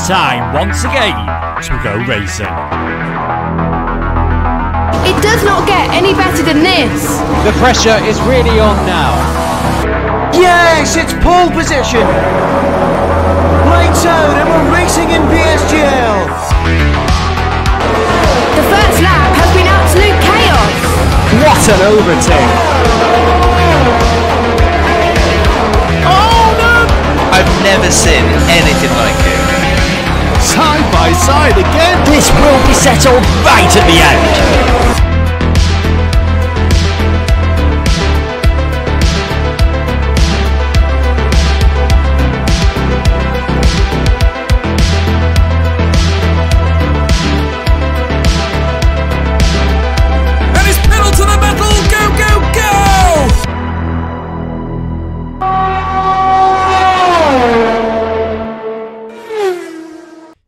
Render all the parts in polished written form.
time once again to go racing. It does not get any better than this. The pressure is really on now. Yes, it's pole position. Lights out and we're racing in PSGL. The first lap has been absolute chaos. What an overtake! Oh no! I've never seen anything like it. Side by side again. This will be settled right at the end.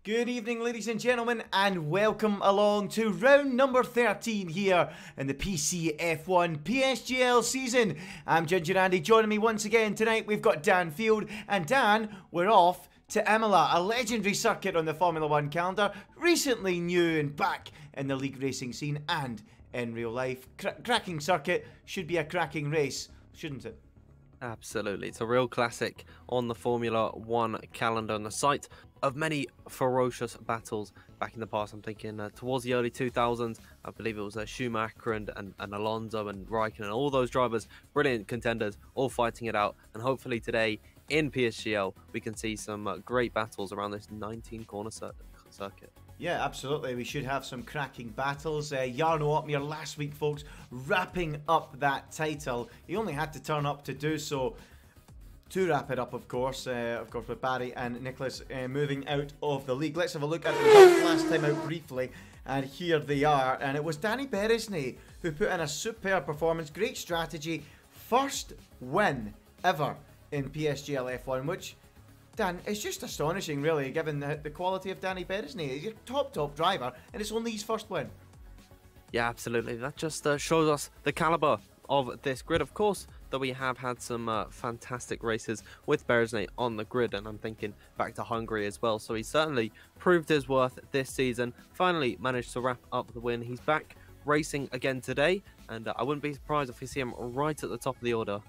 Good evening, ladies and gentlemen, and welcome along to round number 13 here in the PC F1 PSGL season. I'm Ginger Andy. Joining me once again tonight, we've got Dan Field. And Dan, we're off to Imola, a legendary circuit on the Formula 1 calendar, recently new and back in the league racing scene and in real life. Cracking circuit, should be a cracking race, shouldn't it? Absolutely. It's a real classic on the Formula 1 calendar and the site of many ferocious battles back in the past. I'm thinking towards the early 2000s, I believe it was Schumacher and Alonso and Raikkonen and all those drivers, brilliant contenders, all fighting it out. And hopefully today in PSGL, we can see some great battles around this 19-corner circuit. Yeah, absolutely. We should have some cracking battles. Jarno Opmeer last week, folks, wrapping up that title. He only had to turn up to do so. To wrap it up, of course, with Barry and Nicholas moving out of the league. Let's have a look at the results last time out briefly, and here they are. And it was Danny Beresney who put in a superb performance, great strategy, first win ever in PSGL F1, which, Dan, is just astonishing, really, given the quality of Danny Beresney. He's your top driver, and it's only his first win. Yeah, absolutely. That just shows us the caliber of this grid. Of course, that we have had some fantastic races with Beresney on the grid, and I'm thinking back to Hungary as well. So he certainly proved his worth this season, finally managed to wrap up the win. He's back racing again today, and I wouldn't be surprised if we see him right at the top of the order.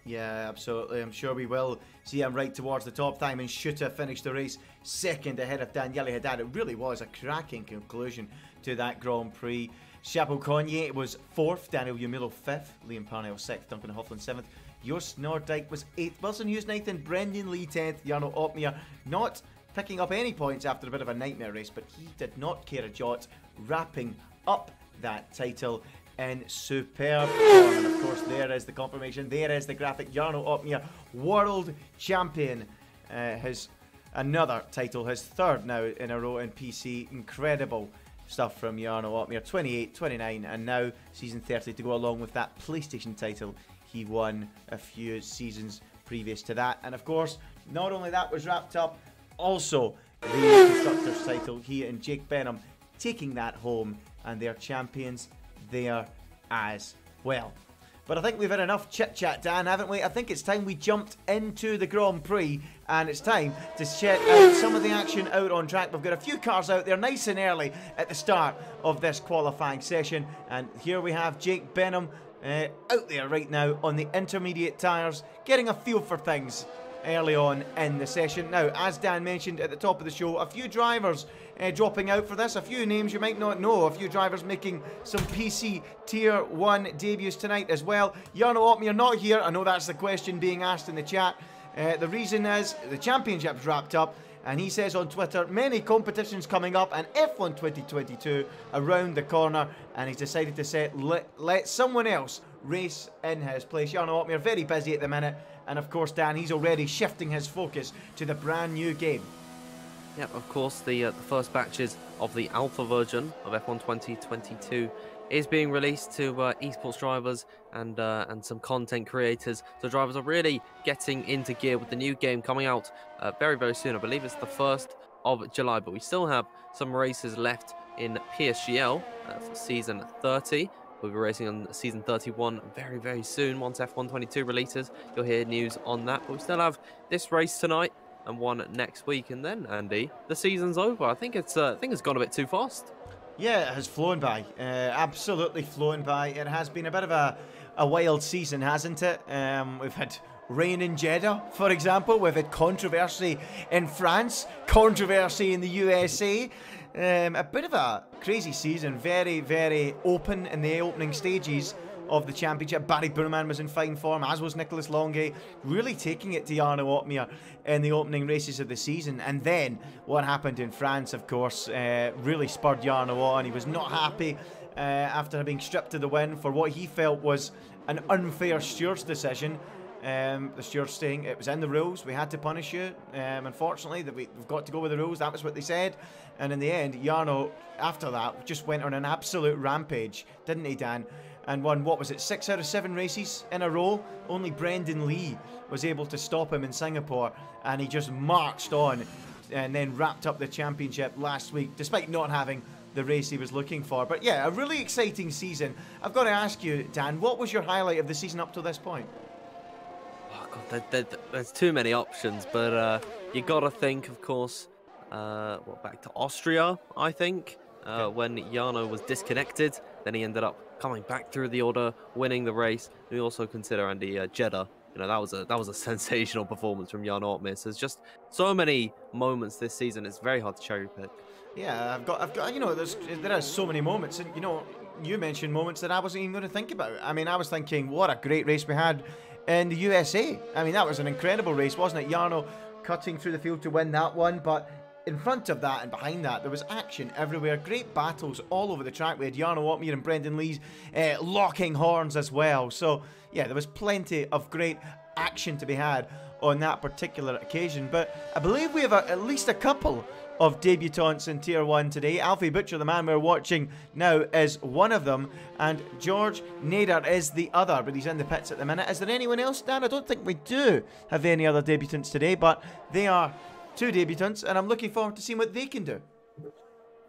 Yeah, absolutely. I'm sure we will see him right towards the top. Simon Schutter finished the race second ahead of Daniele Haddad. It really was a cracking conclusion to that Grand Prix. Chapeau Cognier was 4th, Daniel Yumilo 5th, Liam Parnell 6th, Duncan Hoffland 7th, Joost Noordijk was 8th, Wilson Hughes 9th, and Brendan Lee 10th. Jarno Opmeer not picking up any points after a bit of a nightmare race, but he did not care a jot, wrapping up that title in superb form. And of course, there is the confirmation, there is the graphic. Jarno Opmeer, world champion, has another title, his third now in a row in PC. Incredible stuff from Jarno Opmeer. 28, 29, and now season 30 to go along with that PlayStation title he won a few seasons previous to that. And of course, not only that was wrapped up, also the Constructors title. He and Jake Benham taking that home, and they're champions there as well. But I think we've had enough chit-chat, Dan, haven't we? I think it's time we jumped into the Grand Prix, and it's time to check out some of the action out on track. We've got a few cars out there nice and early at the start of this qualifying session. And here we have Jake Benham out there right now on the intermediate tyres, getting a feel for things early on in the session. Now, as Dan mentioned at the top of the show, a few drivers dropping out for this, a few names you might not know, a few drivers making some PC Tier 1 debuts tonight as well. Jarno Opmeer not here. I know that's the question being asked in the chat. The reason is the championship's wrapped up, and he says on Twitter, many competitions coming up and F1 2022 around the corner, and he's decided to let someone else race in his place. Jarno Opmeer very busy at the minute, and of course, Dan, he's already shifting his focus to the brand new game. Yep, of course, the first batches of the alpha version of F1 2022 is being released to esports drivers and some content creators. So drivers are really getting into gear with the new game coming out very, very soon. I believe it's the 1st of July, but we still have some races left in PSGL for season 30. We'll be racing on season 31 very, very soon. Once F1 22 releases, you'll hear news on that. But we still have this race tonight and one next week, and then Andy, the season's over. I think it's gone a bit too fast. Yeah, it has flown by. Absolutely flown by. It has been a bit of a wild season, hasn't it? We've had rain in Jeddah, for example. We've had controversy in France, controversy in the USA. A bit of a crazy season. Very, very open in the opening stages of the championship. Barry Burman was in fine form, as was Nicholas Longuet, really taking it to Jarno Opmeer in the opening races of the season. And then what happened in France, of course, really spurred Jarno on. He was not happy after being stripped of the win for what he felt was an unfair stewards decision. The stewards saying it was in the rules, we had to punish you. Unfortunately, that we've got to go with the rules. That was what they said. And in the end, Jarno, after that, just went on an absolute rampage, didn't he, Dan? And won, what was it, 6 out of 7 races in a row? Only Brendan Lee was able to stop him in Singapore, and he just marched on and then wrapped up the championship last week, despite not having the race he was looking for. But yeah, a really exciting season. I've got to ask you, Dan, what was your highlight of the season up to this point? Oh God, there's too many options, but you got to think, of course, back to Austria, I think, when Jarno was disconnected. Then he ended up coming back through the order, winning the race. We also consider Andy Jeddah. You know, that was a sensational performance from Jarno Opmeer. So there's just so many moments this season. It's very hard to cherry pick. Yeah, I've got. You know, there are so many moments, and you know, you mentioned moments that I wasn't even going to think about. I mean, I was thinking, what a great race we had in the USA. I mean, that was an incredible race, wasn't it? Jarno cutting through the field to win that one, but in front of that and behind that, there was action everywhere. Great battles all over the track. We had Jarno Opmeer and Brendan Lee's locking horns as well. So, yeah, there was plenty of great action to be had on that particular occasion. But I believe we have at least a couple of debutants in Tier 1 today. Alfie Butcher, the man we're watching now, is one of them, and George Nader is the other, but he's in the pits at the minute. Is there anyone else, Dan? I don't think we do have any other debutants today, but they are 2 debutants, and I'm looking forward to seeing what they can do.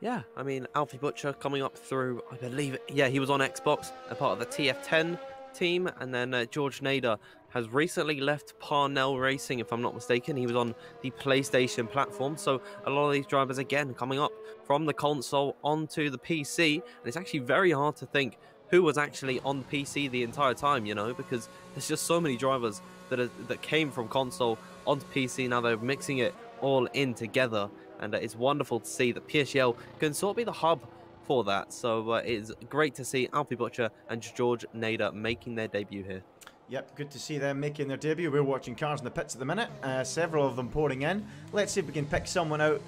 Yeah, I mean, Alfie Butcher coming up through, I believe, yeah, he was on Xbox, a part of the TF10 team, and then George Nader has recently left Parnell Racing, if I'm not mistaken. He was on the PlayStation platform, so a lot of these drivers, again, coming up from the console onto the PC, and it's actually very hard to think who was actually on the PC the entire time, you know, because there's just so many drivers that came from console onto PC. Now they're mixing it all in together, and it's wonderful to see that PSGL can sort of be the hub for that. So it's great to see Alfie Butcher and George Nader making their debut here. Yep, good to see them making their debut. We're watching cars in the pits at the minute, several of them pouring in. Let's see if we can pick someone out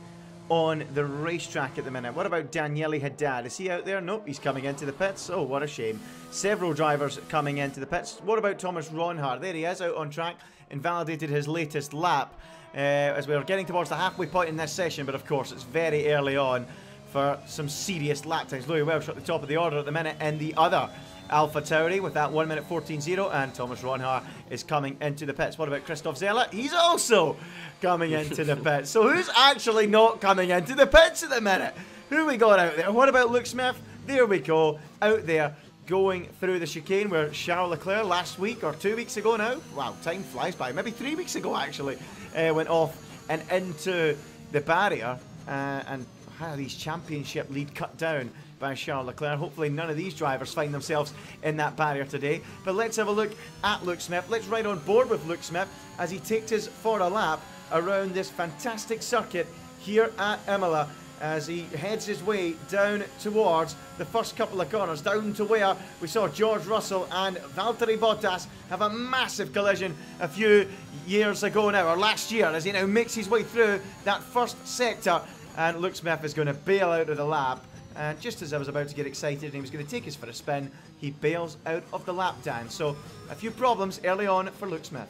on the racetrack at the minute. What about Daniele Haddad? Is he out there? Nope, he's coming into the pits. Oh, what a shame. Several drivers coming into the pits. What about Thomas Ronhard? There he is, out on track, invalidated his latest lap as we're getting towards the halfway point in this session, but of course it's very early on for some serious lap times. Louis Welsh at the top of the order at the minute, and the other Alpha Tauri with that 1 minute 14.0, and Thomas Ronhard is coming into the pits. What about Christoph Zella? He's also coming into the pits. So who's actually not coming into the pits at the minute? Who we got out there? What about Luke Smith? There we go, out there going through the chicane where Charles Leclerc last week or 2 weeks ago now, wow, time flies by, maybe 3 weeks ago actually, went off and into the barrier and had his championship lead cut down by Charles Leclerc. Hopefully none of these drivers find themselves in that barrier today. But let's have a look at Luke Smith. Let's ride on board with Luke Smith as he takes us for a lap around this fantastic circuit here at Imola, as he heads his way down towards the first couple of corners, down to where we saw George Russell and Valtteri Bottas have a massive collision a few years ago now, or last year, as he now makes his way through that first sector. And Luke Smith is going to bail out of the lap. And just as I was about to get excited and he was going to take us for a spin, he bails out of the lap, Dan. So a few problems early on for Luke Smith.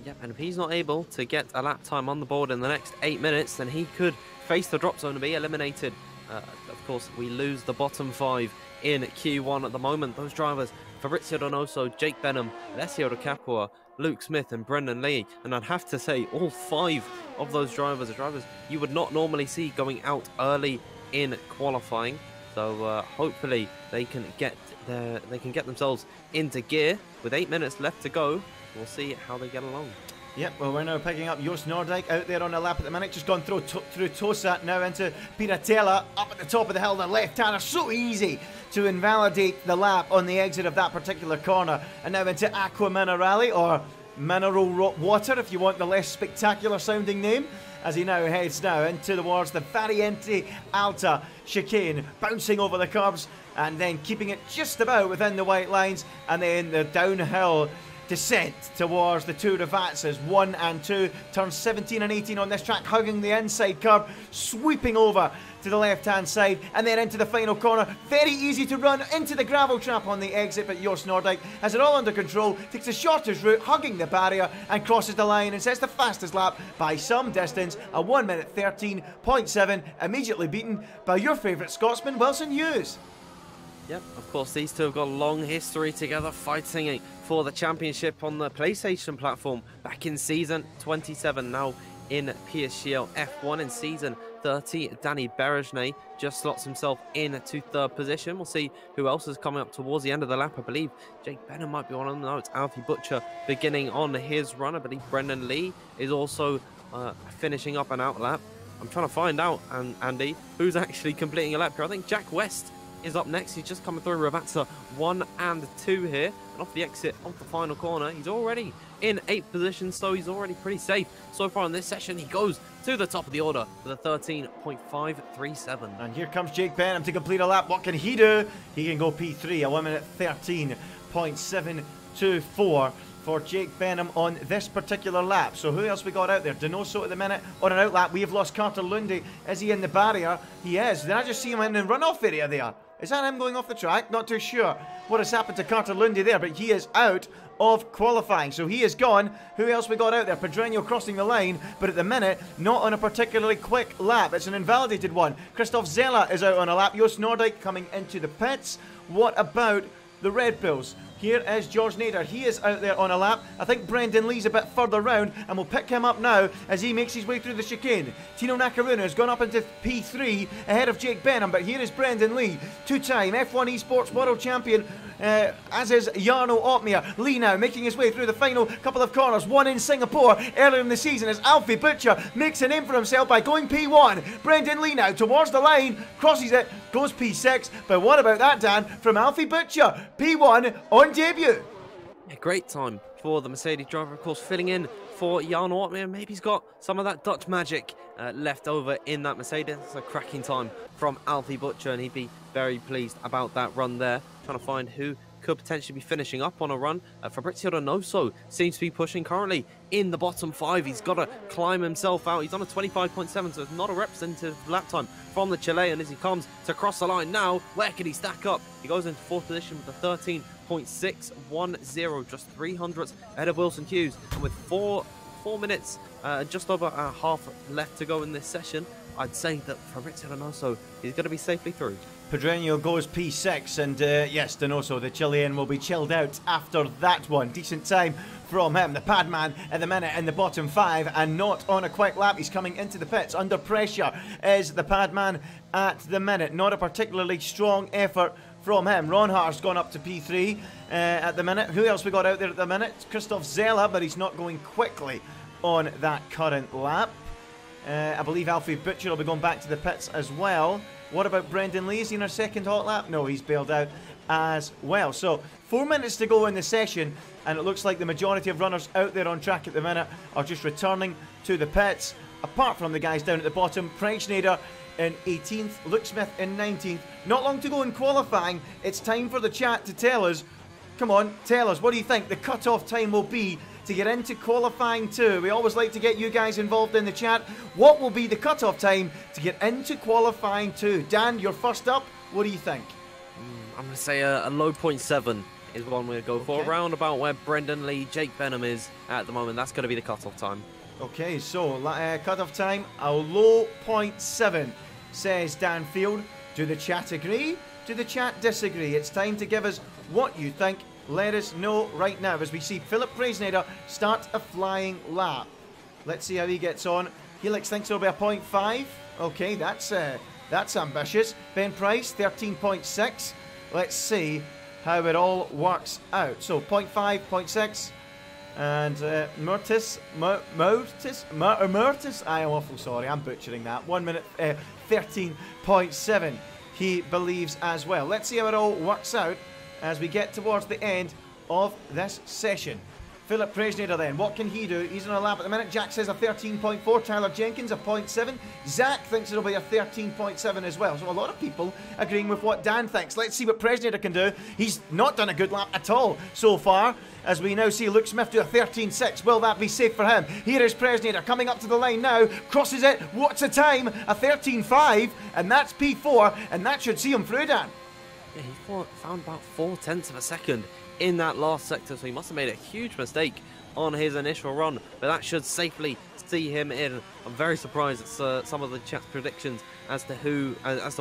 Yeah, and if he's not able to get a lap time on the board in the next 8 minutes, then he could face the drop zone and be eliminated. Of course, we lose the bottom 5 in Q1 at the moment. Those drivers, Fabrizio Donoso, Jake Benham, Alessio De Capua, Luke Smith and Brendan Lee. And I'd have to say all 5 of those drivers are drivers you would not normally see going out early in qualifying. So hopefully they can get themselves into gear. With 8 minutes left to go, we'll see how they get along. Yep, well, we're now picking up Joost Noordijk out there on the lap at the minute. Just gone through Tosa, now into Piratella, up at the top of the hill, the left-hander. So easy to invalidate the lap on the exit of that particular corner. And now into Aqua Minerale, or Mineral Water, if you want the less spectacular sounding name, as he now heads into towards the Variante Alta chicane, bouncing over the curbs and then keeping it just about within the white lines, and then the downhill descent towards the two Ravazzas, 1 and 2, turns 17 and 18 on this track, hugging the inside curb, sweeping over to the left-hand side, and then into the final corner. Very easy to run into the gravel trap on the exit, but Joost Noordijk has it all under control, takes the shortest route, hugging the barrier, and crosses the line and sets the fastest lap by some distance, a 1 minute 13.7, immediately beaten by your favourite Scotsman, Wilson Hughes. Yep, of course, these two have got a long history together, fighting for the championship on the PlayStation platform back in season 27, now in PSGL F1 in season 30. Danny Berejnay just slots himself into third position. We'll see who else is coming up towards the end of the lap. I believe Jake Benham might be one of them. No, it's Alfie Butcher beginning on his run. I believe Brendan Lee is also finishing up an out lap. I'm trying to find out, Andy, who's actually completing a lap here. I think Jack West is up next. He's just coming through Ravazza 1 and 2 here, and off the exit of the final corner, he's already in 8th position, so he's already pretty safe so far in this session. He goes to the top of the order with a 13.537. And here comes Jake Benham to complete a lap. What can he do? He can go P3, a 1 minute 13.724 for Jake Benham on this particular lap. So who else we got out there? Donoso at the minute on an out lap. We have lost Carter Lundy. Is he in the barrier? He is. Did I just see him in the runoff area there? Is that him going off the track? Not too sure what has happened to Carter Lundy there, but he is out of qualifying. So he is gone. Who else we got out there? Pedreño crossing the line, but at the minute, not on a particularly quick lap. It's an invalidated one. Christoph Zella is out on a lap. Joost Noordijk coming into the pits. What about the Red Bulls? Here is George Nader. He is out there on a lap. I think Brendan Lee's a bit further round, and we'll pick him up now as he makes his way through the chicane. Tino Nakaruna has gone up into P3 ahead of Jake Benham, but here is Brendan Lee, two-time F1 Esports World Champion, as is Jarno Opmeer. Lee now making his way through the final couple of corners, one in Singapore earlier in the season, as Alfie Butcher makes a name for himself by going P1. Brendan Lee now towards the line, crosses it, goes P6, but what about that, Dan, from Alfie Butcher? P1 on debut. A great time for the Mercedes driver, of course, filling in for Jan Ortmeer. Maybe he's got some of that Dutch magic left over in that Mercedes. It's a cracking time from Alfie Butcher, and he'd be very pleased about that run there. Trying to find who could potentially be finishing up on a run. Fabrizio Donoso seems to be pushing currently in the bottom 5. He's got to climb himself out. He's on a 25.7, so it's not a representative lap time from the Chilean as he comes to cross the line now. Where can he stack up? He goes into 4th position with a 13.610, just 300ths ahead of Wilson Hughes. And with 4 minutes, just over a half left to go in this session, I'd say that Fabrizio Donoso is going to be safely through. Pedreño goes P6, and yes, Donoso, the Chilean, will be chilled out after that one. Decent time from him. The Padman at the minute in the bottom 5, and not on a quick lap. He's coming into the pits. Under pressure is the Padman at the minute. Not a particularly strong effort from him. Ronhar's gone up to P3 at the minute. Who else we got out there at the minute? Christoph Zella, but he's not going quickly on that current lap. I believe Alfie Butcher will be going back to the pits as well. What about Brendan Lee? Is he in our second hot lap? No, he's bailed out as well. So 4 minutes to go in the session, and it looks like the majority of runners out there on track at the minute are just returning to the pits, apart from the guys down at the bottom. Preijsneder in 18th, Luke Smith in 19th. Not long to go in qualifying. It's time for the chat to tell us. Come on, tell us, what do you think the cut-off time will be to get into qualifying 2? We always like to get you guys involved in the chat. What will be the cut-off time to get into qualifying 2? Dan, you're first up. What do you think? I'm going to say a low 0.7 is one we're going to go for. Around about where Brendan Lee, Jake Benham is at the moment. That's going to be the cut-off time. Okay, so cut-off time, a low 0.7, says Dan Field. Do the chat agree? Do the chat disagree? It's time to give us what you think. Let us know right now as we see Philip Preijsneder start a flying lap. Let's see how he gets on. Helix thinks it'll be a 0.5. Okay, that's ambitious. Ben Price, 13.6. Let's see how it all works out. So 0.5, 0.6. And Mertis, I am awful sorry, I'm butchering that. 1 minute 13.7, he believes as well. Let's see how it all works out as we get towards the end of this session. Philip Frazier then, what can he do? He's on a lap at the minute. Jack says a 13.4. Tyler Jenkins a 0.7. Zach thinks it'll be a 13.7 as well. So a lot of people agreeing with what Dan thinks. Let's see what Frazier can do. He's not done a good lap at all so far, as we now see Luke Smith do a 13.6. Will that be safe for him? Here is Presnader coming up to the line now. Crosses it. What's the time? A 13.5. And that's P4. And that should see him through, Dan. Yeah, he found about 0.4 of a second in that last sector, so he must have made a huge mistake on his initial run, but that should safely see him in. I'm very surprised at some of the chat's predictions as to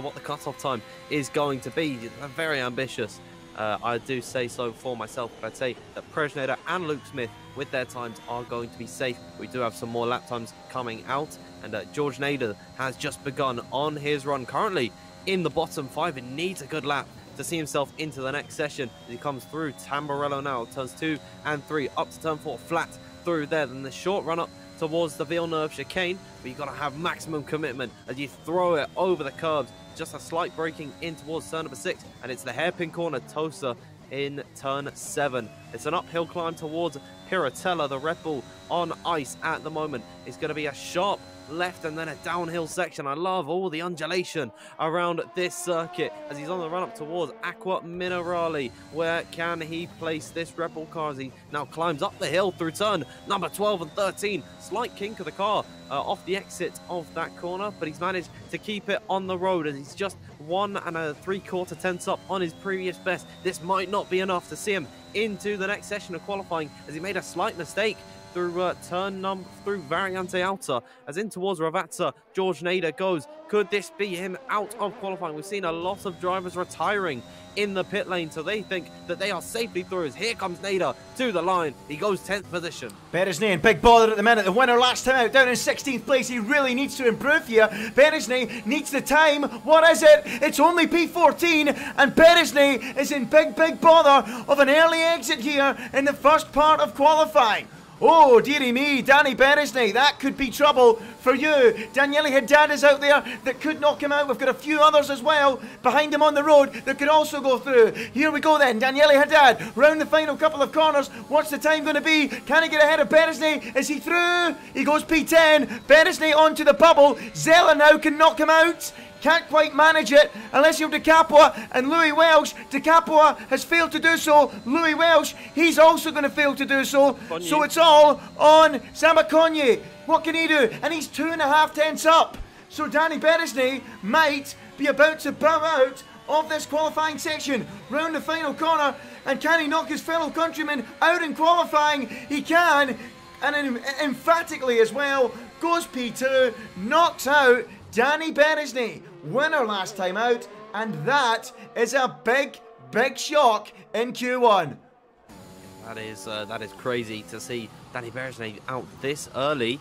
what the cutoff time is going to be. They're very ambitious. I do say so for myself, but I'd say that Presnader and Luke Smith with their times are going to be safe. We do have some more lap times coming out, and George Nader has just begun on his run, currently in the bottom 5 and needs a good lap to see himself into the next session. As he comes through Tamburello now, turns 2 and 3 up to turn 4, flat through there. Then the short run up towards the Villeneuve chicane, but you've got to have maximum commitment as you throw it over the curbs. Just a slight braking in towards turn number 6, and it's the hairpin corner Tosa in turn 7. It's an uphill climb towards Piratella, the Red Bull on ice at the moment. It's going to be a sharp left and then a downhill section. I love all the undulation around this circuit as he's on the run up towards Aqua Minerale. Where can he place this Red Bull car as he now climbs up the hill through turn number 12 and 13? Slight kink of the car off the exit of that corner, but he's managed to keep it on the road as he's just 1 3/4 tenths up on his previous best. This might not be enough to see him into the next session of qualifying as he made a slight mistake through through Variante Alta, as in towards Ravazza. George Nader goes. Could this be him out of qualifying? We've seen a lot of drivers retiring in the pit lane, so they think that they are safely through. As here comes Nader to the line. He goes 10th position. Beresney in big bother at the minute. The winner last time out down in 16th place. He really needs to improve here. Beresney needs the time. What is it? It's only P14, and Beresney is in big bother of an early exit here in the first part of qualifying. Oh, dearie me, Danny Beresney, that could be trouble for you. Daniele Haddad is out there that could knock him out. We've got a few others as well behind him on the road that could also go through. Here we go then, Daniele Haddad, round the final couple of corners. What's the time going to be? Can he get ahead of Beresney? Is he through? He goes P10. Beresney onto the bubble. Zella now can knock him out. Can't quite manage it. Alessio De Capua and Louis Welsh. De Capua has failed to do so. Louis Welsh, he's also going to fail to do so. So it's all on Zamakonyi. What can he do? And he's 2.5 tenths up. So Danny Beresney might be about to bow out of this qualifying section. Round the final corner. And can he knock his fellow countrymen out in qualifying? He can. And emphatically as well. Goes P2. Knocks out Danny Beresney, winner last time out, and that is a big shock in Q1. That is crazy to see Danny Beresney out this early,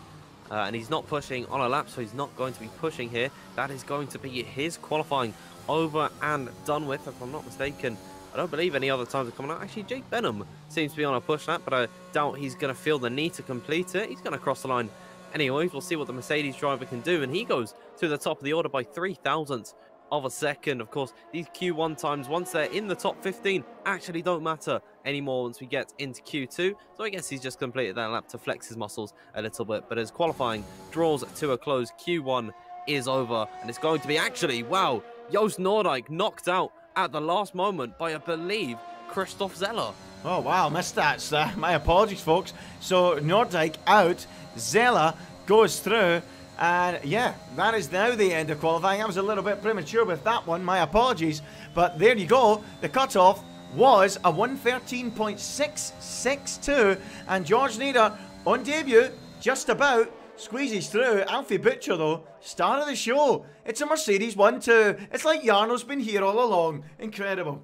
and he's not pushing on a lap, so he's not going to be pushing here. That is going to be his qualifying over and done with, if I'm not mistaken. I don't believe any other times are coming out. Actually, Jake Benham seems to be on a push lap, but I doubt he's going to feel the need to complete it. He's going to cross the line anyways. We'll see what the Mercedes driver can do, and he goes to the top of the order by 0.003 of a second. Of course, these Q1 times, once they're in the top 15, actually don't matter anymore once we get into Q2. So I guess he's just completed that lap to flex his muscles a little bit. But as qualifying draws to a close, Q1 is over, and it's going to be actually, wow, Joost Noordijk knocked out at the last moment by, I believe, Christoph Zeller. Oh wow, missed that. My apologies, folks. So Noordijk out, Zeller goes through. And yeah, that is now the end of qualifying. I was a little bit premature with that one, my apologies. But there you go, the cutoff was a 1:13.662. And George Nader on debut, just about squeezes through. Alfie Butcher though, star of the show. It's a Mercedes 1-2. It's like Jarno's been here all along. Incredible.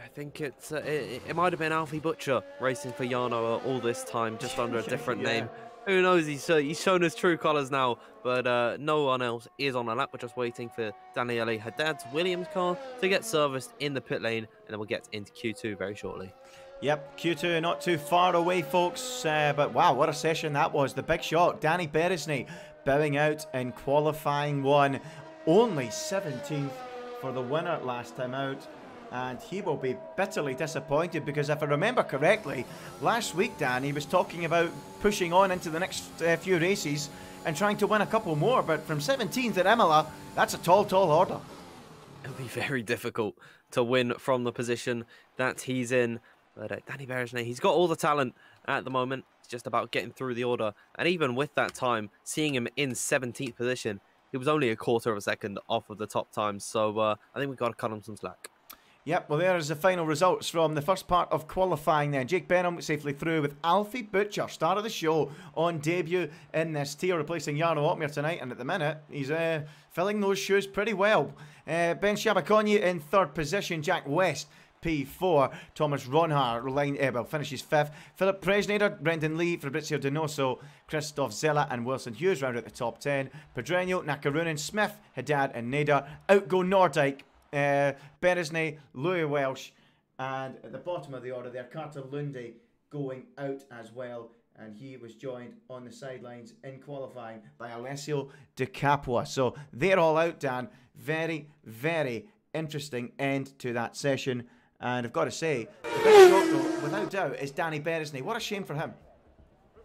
I think it might have been Alfie Butcher racing for Jarno all this time, just under a different name. Who knows? He's shown his true colours now, but no one else is on a lap. We're just waiting for Daniele Haddad's Williams car to get serviced in the pit lane, and then we'll get into Q2 very shortly. Yep, Q2 not too far away, folks. But wow, what a session that was. The big shock, Danny Beresney bowing out in qualifying 1. Only 17th for the winner last time out. And he will be bitterly disappointed because if I remember correctly, last week, Dan, he was talking about pushing on into the next few races and trying to win a couple more. But from 17th at Imola, that's a tall, tall order. It'll be very difficult to win from the position that he's in. But Danny Beresney, he's got all the talent at the moment. It's just about getting through the order. And even with that time, seeing him in 17th position, he was only a quarter of a second off of the top time. So I think we've got to cut him some slack. Yep, well, there's the final results from the first part of qualifying then. Jake Benham safely through with Alfie Butcher, start of the show, on debut in this tier, replacing Jarno Opmeer tonight. And at the minute, he's filling those shoes pretty well. Ben Shabakonyi in third position, Jack West P4, Thomas Ronhar finishes 5th. Philip Presnader, Brendan Lee, Fabrizio Donoso, Christoph Zella and Wilson Hughes round out the top 10. Pedreño, Nakarunen, Smith, Haddad and Nader. Out go Nordyke, Beresney, Louis Welsh, and at the bottom of the order there, Carter Lundy going out as well. And he was joined on the sidelines in qualifying by Alessio De Capua. So they're all out, Dan. Very, very interesting end to that session. And I've got to say, the big shot, though, without doubt, is Danny Beresney. What a shame for him.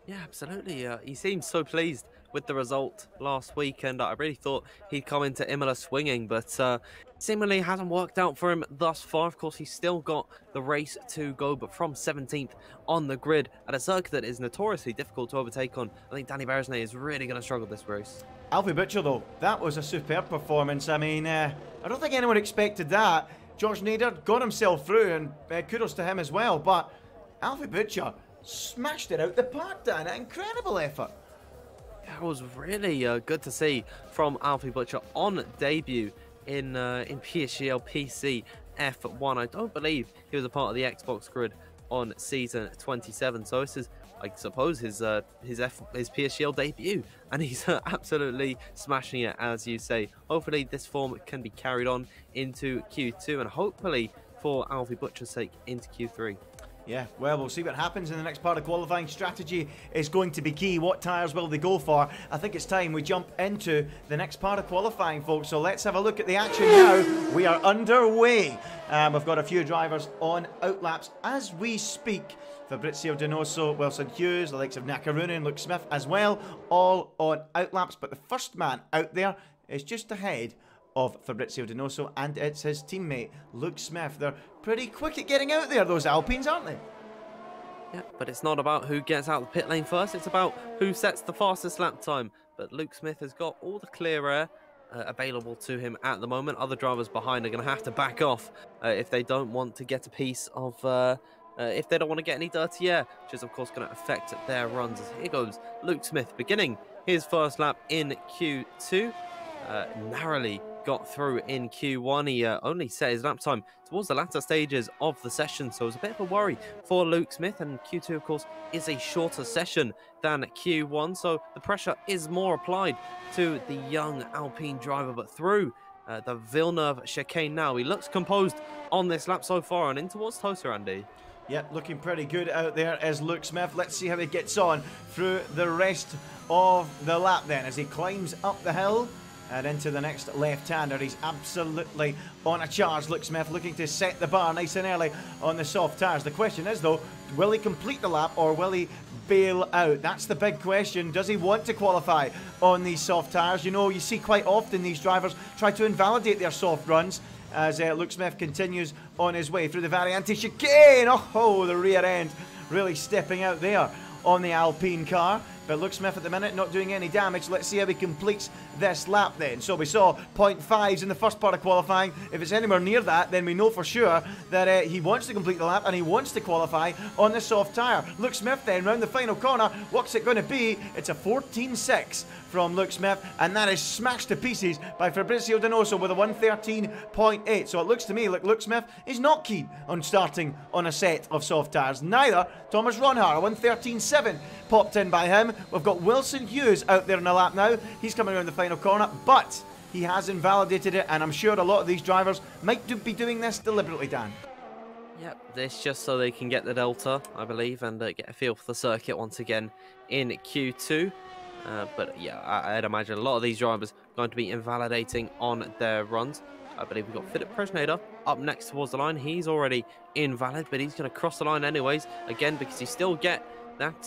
Yeah, absolutely. He seemed so pleased with the result last week, and I really thought he'd come into Imola swinging, but seemingly hasn't worked out for him thus far. Of course, he's still got the race to go, but from 17th on the grid at a circuit that is notoriously difficult to overtake on, I think Danny Beresney is really going to struggle this race. Alfie Butcher, though, that was a superb performance. I mean, I don't think anyone expected that. George Nader got himself through, and kudos to him as well, but Alfie Butcher smashed it out the park, Dan. An incredible effort. It was really good to see from Alfie Butcher on debut in PSGL PC F1. I don't believe he was a part of the Xbox grid on season 27, so this is, I suppose, his PSGL debut, and he's absolutely smashing it, as you say. Hopefully this form can be carried on into Q2, and hopefully, for Alfie Butcher's sake, into Q3. Yeah, well, we'll see what happens in the next part of qualifying. Strategy is going to be key. What tyres will they go for? I think it's time we jump into the next part of qualifying, folks. So let's have a look at the action now. We are underway. We've got a few drivers on outlaps as we speak. Fabrizio Donoso, Wilson Hughes, the likes of Nakarunen, Luke Smith as well, all on outlaps. But the first man out there is just ahead of Fabrizio Donoso, and it's his teammate Luke Smith. They're pretty quick at getting out there, those Alpines, aren't they? Yeah, but it's not about who gets out the pit lane first, it's about who sets the fastest lap time. But Luke Smith has got all the clear air available to him at the moment. Other drivers behind are going to have to back off if they don't want to get a piece of if they don't want to get any dirty air, which is of course going to affect their runs. As here goes Luke Smith beginning his first lap in Q2, narrowly got through in Q1. He only set his lap time towards the latter stages of the session, so it was a bit of a worry for Luke Smith. And Q2, of course, is a shorter session than Q1, so the pressure is more applied to the young Alpine driver. But through the Villeneuve chicane now, he looks composed on this lap so far, and in towards Tosa, Andy. Yep, looking pretty good out there is Luke Smith. Let's see how he gets on through the rest of the lap then, as he climbs up the hill and into the next left-hander. He's absolutely on a charge, Luke Smith, looking to set the bar nice and early on the soft tyres. The question is, though, will he complete the lap or will he bail out? That's the big question. Does he want to qualify on these soft tyres? You know, you see quite often these drivers try to invalidate their soft runs, as Luke Smith continues on his way through the Variante chicane. Oh, the rear end really stepping out there on the Alpine car. But Luke Smith at the minute not doing any damage. Let's see how he completes this lap then. So we saw 0.5s in the first part of qualifying. If it's anywhere near that, then we know for sure that he wants to complete the lap and he wants to qualify on the soft tyre. Luke Smith then round the final corner. What's it going to be? It's a 14.6 from Luke Smith, and that is smashed to pieces by Fabrizio Donoso with a 113.8. So it looks to me like Luke Smith is not keen on starting on a set of soft tyres. Neither Thomas Ronhar, a 113.7 popped in by him. We've got Wilson Hughes out there in the lap now. He's coming around the final corner, but he has invalidated it, and I'm sure a lot of these drivers might be doing this deliberately, Dan. Yep, this just so they can get the Delta, I believe, and get a feel for the circuit once again in Q2. But yeah, I'd imagine a lot of these drivers going to be invalidating on their runs. I believe we've got Philip Presnader up next towards the line. He's already invalid, but he's going to cross the line anyways, again, because you still get that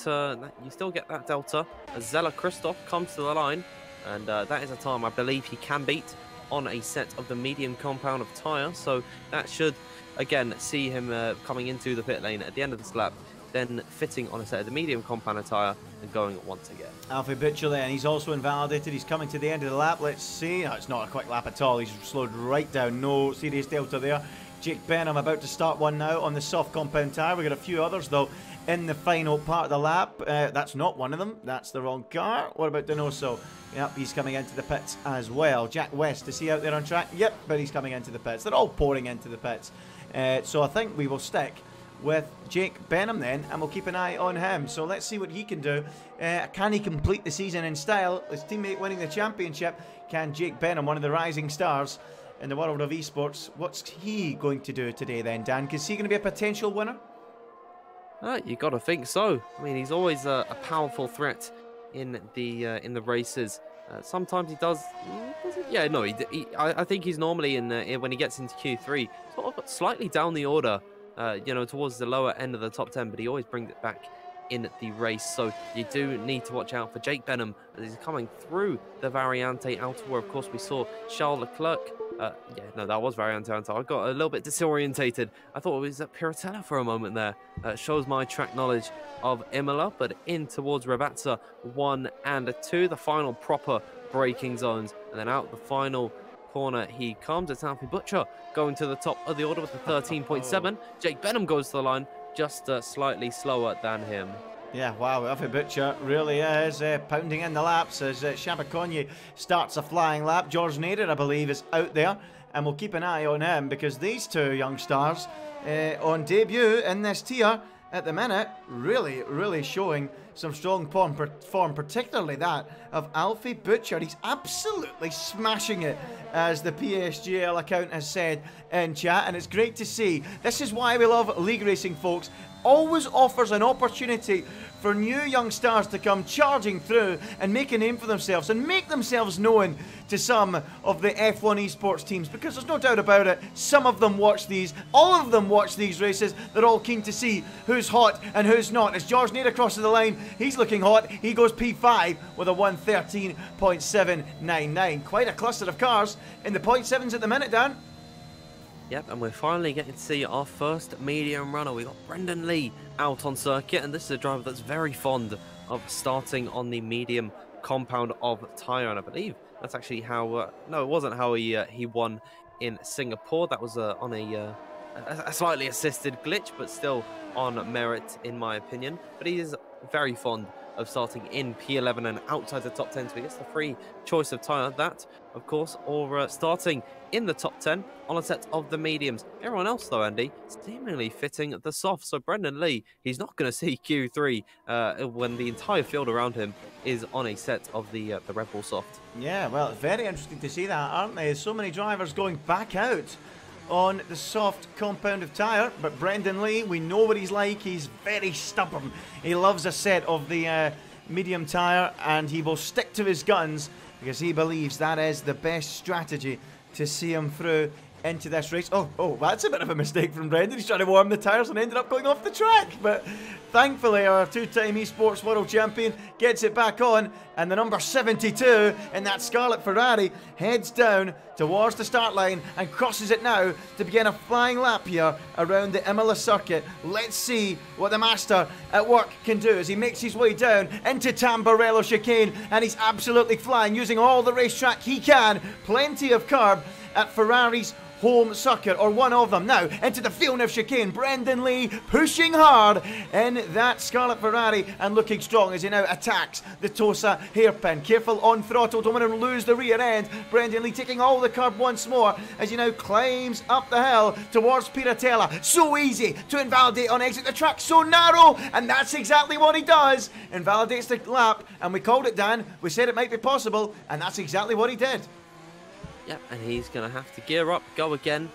Delta. As Zella Christoph comes to the line, and that is a time I believe he can beat on a set of the medium compound of tyre. So that should again see him coming into the pit lane at the end of this lap, then fitting on a set of the medium compound of tyre and going once again. Alfie Butcher then, he's also invalidated. He's coming to the end of the lap. Let's see. No, it's not a quick lap at all. He's slowed right down. No serious delta there. Jake Benham about to start one now on the soft compound tyre. We've got a few others though in the final part of the lap. That's not one of them. That's the wrong car. What about Donoso? Yep, he's coming into the pits as well. Jack West, is he out there on track? Yep, but he's coming into the pits. They're all pouring into the pits. So I think we will stick with Jake Benham then, and we'll keep an eye on him. So let's see what he can do. Can he complete the season in style? His teammate winning the championship. Can Jake Benham, one of the rising stars in the world of esports, what's he going to do today then, Dan? Is he going to be a potential winner? You got to think so. I mean, he's always a powerful threat in the races. Sometimes he does. Yeah, no, I think he's normally when he gets into Q3, sort of slightly down the order. You know, towards the lower end of the top 10, but he always brings it back in the race. So you do need to watch out for Jake Benham as he's coming through the Variante outer, where of course we saw Charles Leclerc. Yeah, no, that was Variante outer. I got a little bit disorientated. I thought it was at Piratella for a moment there. Shows my track knowledge of Imola, but in towards Rabatza 1 and 2, the final proper braking zones, and then out the final corner he comes. It's Alfie Butcher going to the top of the order with the 13.7. Jake Benham goes to the line just slightly slower than him. Yeah, wow, Alfie Butcher really is pounding in the laps as Chapecogne starts a flying lap. George Nader, I believe, is out there, and we'll keep an eye on him because these two young stars on debut in this tier at the minute, really showing some strong form, particularly that of Alfie Butcher. He's absolutely smashing it, as the PSGL account has said in chat, and it's great to see. This is why we love league racing, folks. Always offers an opportunity for new young stars to come charging through and make a name for themselves and make themselves known to some of the F1 esports teams, because there's no doubt about it, some of them watch these, all of them watch these races. They're all keen to see who's hot and who's not. As George Nader crosses the line, he's looking hot. He goes P5 with a 1:13.799. Quite a cluster of cars in the .7s at the minute, Dan. Yep, and we're finally getting to see our first medium runner. We've got Brendan Lee out on circuit, and this is a driver that's very fond of starting on the medium compound of tyre, and I believe that's actually how... no, it wasn't how he won in Singapore. That was on a slightly assisted glitch, but still on merit, in my opinion. But he is very fond of starting in P11 and outside the top 10, so he gets the free choice of tyre. That, of course, or starting in the top 10 on a set of the mediums. Everyone else, though, Andy, seemingly fitting the soft. So Brendan Lee, he's not going to see Q3 when the entire field around him is on a set of the Red Bull soft. Yeah, well, it's very interesting to see that, aren't they? So many drivers going back out on the soft compound of tyre, but Brendan Lee, we know what he's like. He's very stubborn. He loves a set of the medium tyre, and he will stick to his guns because he believes that is the best strategy to see him through into this race. Oh, that's a bit of a mistake from Brendan. He's trying to warm the tyres and ended up going off the track. But thankfully, our two-time esports world champion gets it back on, and the number 72 in that Scarlet Ferrari heads down towards the start line and crosses it now to begin a flying lap here around the Imola circuit. Let's see what the master at work can do as he makes his way down into Tamburello chicane, and he's absolutely flying, using all the racetrack he can. Plenty of carb at Ferrari's home circuit, or one of them. Now into the Villeneuve chicane. Brendan Lee pushing hard in that Scarlet Ferrari and looking strong as he now attacks the Tosa hairpin. Careful on throttle, don't want to lose the rear end. Brendan Lee taking all the curb once more as he now climbs up the hill towards Piratella. So easy to invalidate on exit. The track so narrow, and that's exactly what he does. Invalidates the lap, and we called it, Dan. We said it might be possible, and that's exactly what he did. Yep, and he's going to have to gear up, go again,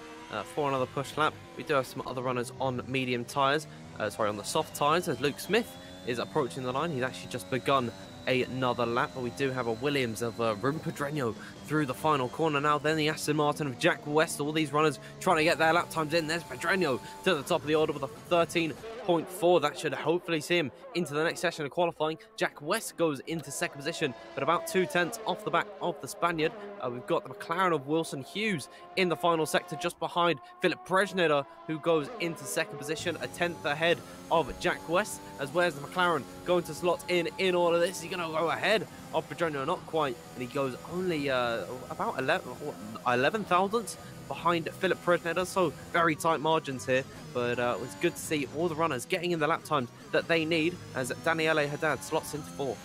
for another push lap. We do have some other runners on medium tyres, on the soft tyres, as Luke Smith is approaching the line. He's actually just begun another lap, but we do have a Williams of Ruben Pedreño through the final corner now. Then the Aston Martin of Jack West. All these runners trying to get their lap times in. There's Pedreño to the top of the order with a 13.4. That should hopefully see him into the next session of qualifying. Jack West goes into second position, but about 2/10 off the back of the Spaniard. We've got the McLaren of Wilson Hughes in the final sector, just behind Philip Brezhneda, who goes into second position, a 10th ahead of Jack West. As well as the McLaren going to slot in all of this. He's going to go ahead of Pedreño, not quite, and he goes only about 11 thousandths behind Philip Brezhneda, so very tight margins here. But it was good to see all the runners getting in the lap times that they need as Daniele Haddad slots into fourth.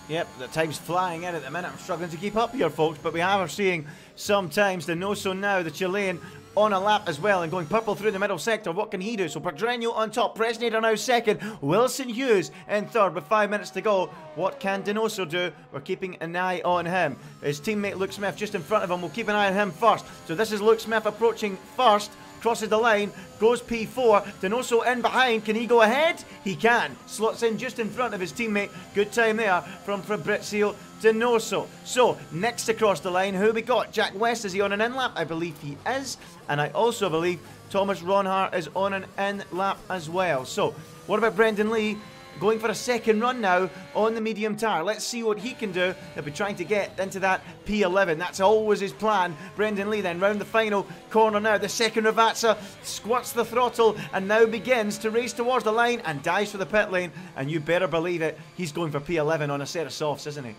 Yep, the time's flying in at the minute. I'm struggling to keep up here, folks, but we are seeing sometimes Donoso now, the Chilean, on a lap as well and going purple through the middle sector. What can he do? So Pedreño on top, Brezhneda now second, Wilson Hughes in third with 5 minutes to go. What can Donoso do? We're keeping an eye on him. His teammate Luke Smith just in front of him. We'll keep an eye on him first. So this is Luke Smith approaching first. Crosses the line, goes P4, Donoso in behind, can he go ahead? He can, slots in just in front of his teammate, good time there from Fabrizio Donoso. So, next across the line, who we got? Jack West, is he on an in-lap? I believe he is, and I also believe Thomas Ronhart is on an in-lap as well. So, what about Brendan Lee? Going for a second run now on the medium tyre. Let's see what he can do. He'll be trying to get into that P11. That's always his plan. Brendan Lee then round the final corner now. The second Ravazza squirts the throttle and now begins to race towards the line and dives for the pit lane. And you better believe it, he's going for P11 on a set of softs, isn't he?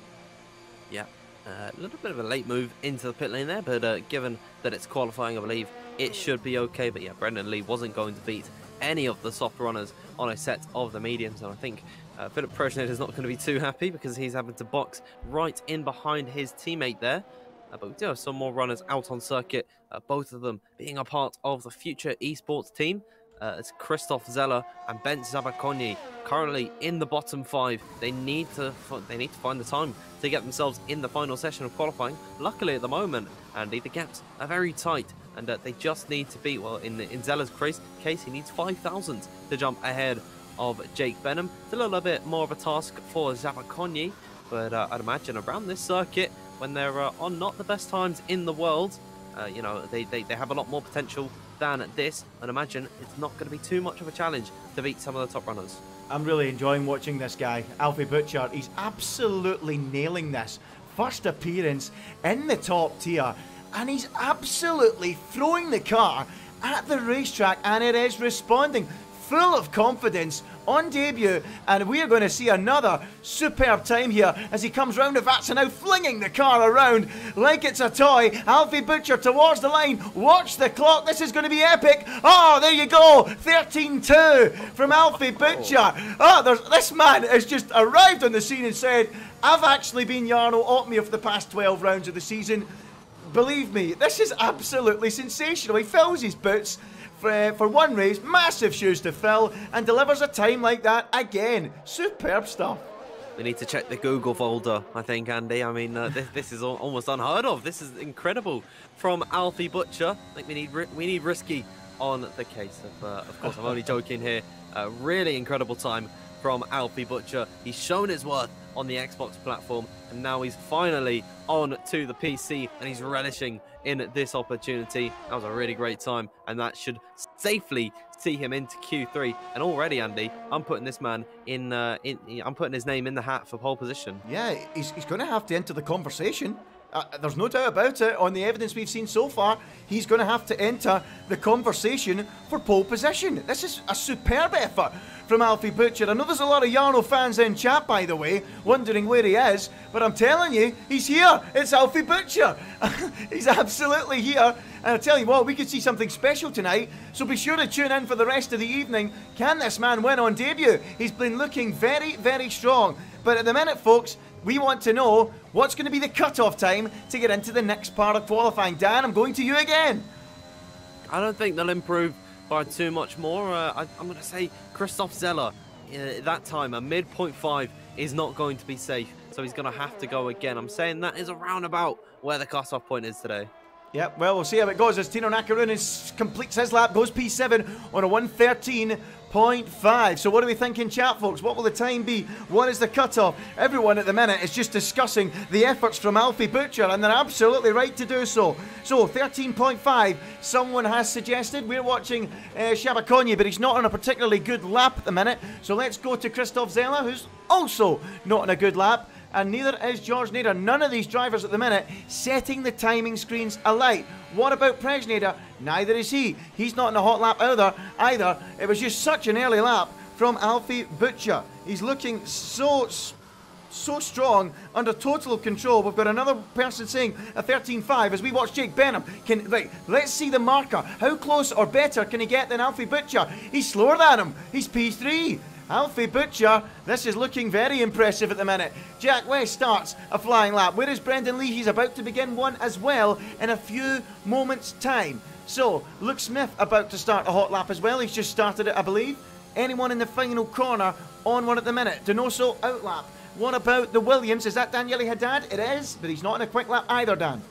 Yeah, a little bit of a late move into the pit lane there, but given that it's qualifying, I believe it should be okay. But yeah, Brendan Lee wasn't going to beat any of the soft runners on a set of the mediums, and I think Philip Brezhneda is not going to be too happy because he's having to box right in behind his teammate there. But we do have some more runners out on circuit, both of them being a part of the future esports team. It's Christoph Zeller and Ben Zabakoni currently in the bottom 5. They need to find the time to get themselves in the final session of qualifying. Luckily at the moment, Andy, the gaps are very tight, and they just need to beat, well, in Zeller's case, he needs 5,000 to jump ahead of Jake Benham. It's a little bit more of a task for Zabakoni, but I'd imagine around this circuit, when they're on not the best times in the world, you know, they have a lot more potential than this, and imagine it's not going to be too much of a challenge to beat some of the top runners. I'm really enjoying watching this guy, Alfie Butcher. He's absolutely nailing this. First appearance in the top tier, and he's absolutely throwing the car at the racetrack, and it is responding. Full of confidence on debut, and we are going to see another superb time here as he comes round the Vatsa now, flinging the car around like it's a toy. Alfie Butcher towards the line. Watch the clock. This is going to be epic. Oh, there you go. 13-2 from Alfie Butcher. Oh, this man has just arrived on the scene and said, I've actually been Jarno Opmi of the past 12 rounds of the season. Believe me, this is absolutely sensational. He fills his boots for one race, massive shoes to fill, and delivers a time like that again. Superb stuff. We need to check the Google folder, I think, Andy. I mean, this is almost unheard of. This is incredible from Alfie Butcher. I think we need risky on the case. Of course, I'm only joking here. Really incredible time from Alfie Butcher. He's shown his worth on the Xbox platform, and now he's finally on to the PC, and he's relishing in this opportunity. That was a really great time, and that should safely see him into Q3. And already, Andy, I'm putting this man I'm putting his name in the hat for pole position. Yeah, he's going to have to enter the conversation. There's no doubt about it. On the evidence we've seen so far, he's going to have to enter the conversation for pole position. This is a superb effort from Alfie Butcher. I know there's a lot of Jarno fans in chat, by the way, wondering where he is, but I'm telling you, he's here. It's Alfie Butcher. He's absolutely here. And I tell you what, we could see something special tonight, so be sure to tune in for the rest of the evening. Can this man win on debut? He's been looking very, very strong. But at the minute, folks, we want to know what's going to be the cut-off time to get into the next part of qualifying. Dan, I'm going to you again. I don't think they'll improve by too much more. I'm going to say Christoph Zeller, that time, a mid-0.5 is not going to be safe, so he's going to have to go again. I'm saying that is around about where the cut-off point is today. Yep, well, we'll see how it goes as Tino Nakarunen completes his lap, goes P7 on a 1:13.5. So what do we think in chat, folks? What will the time be? What is the cutoff? Everyone at the minute is just discussing the efforts from Alfie Butcher, and they're absolutely right to do so. So 13.5, someone has suggested. We're watching Shabakonyi, but he's not on a particularly good lap at the minute. So let's go to Christoph Zella, who's also not on a good lap. And neither is George Nader. None of these drivers at the minute setting the timing screens alight. What about Presnader? Neither is he. He's not in a hot lap either. It was just such an early lap from Alfie Butcher. He's looking so strong, under total control. We've got another person saying a 13.5 as we watch Jake Benham. Right, let's see the marker. How close or better can he get than Alfie Butcher? He's slower than him. He's P3. Alfie Butcher, this is looking very impressive at the minute. Jack West starts a flying lap. Where is Brendan Lee? He's about to begin one as well in a few moments' time. So, Luke Smith about to start a hot lap as well. He's just started it, I believe. Anyone in the final corner on one at the minute? Donoso out lap. What about the Williams? Is that Daniele Haddad? It is, but he's not in a quick lap either, Dan.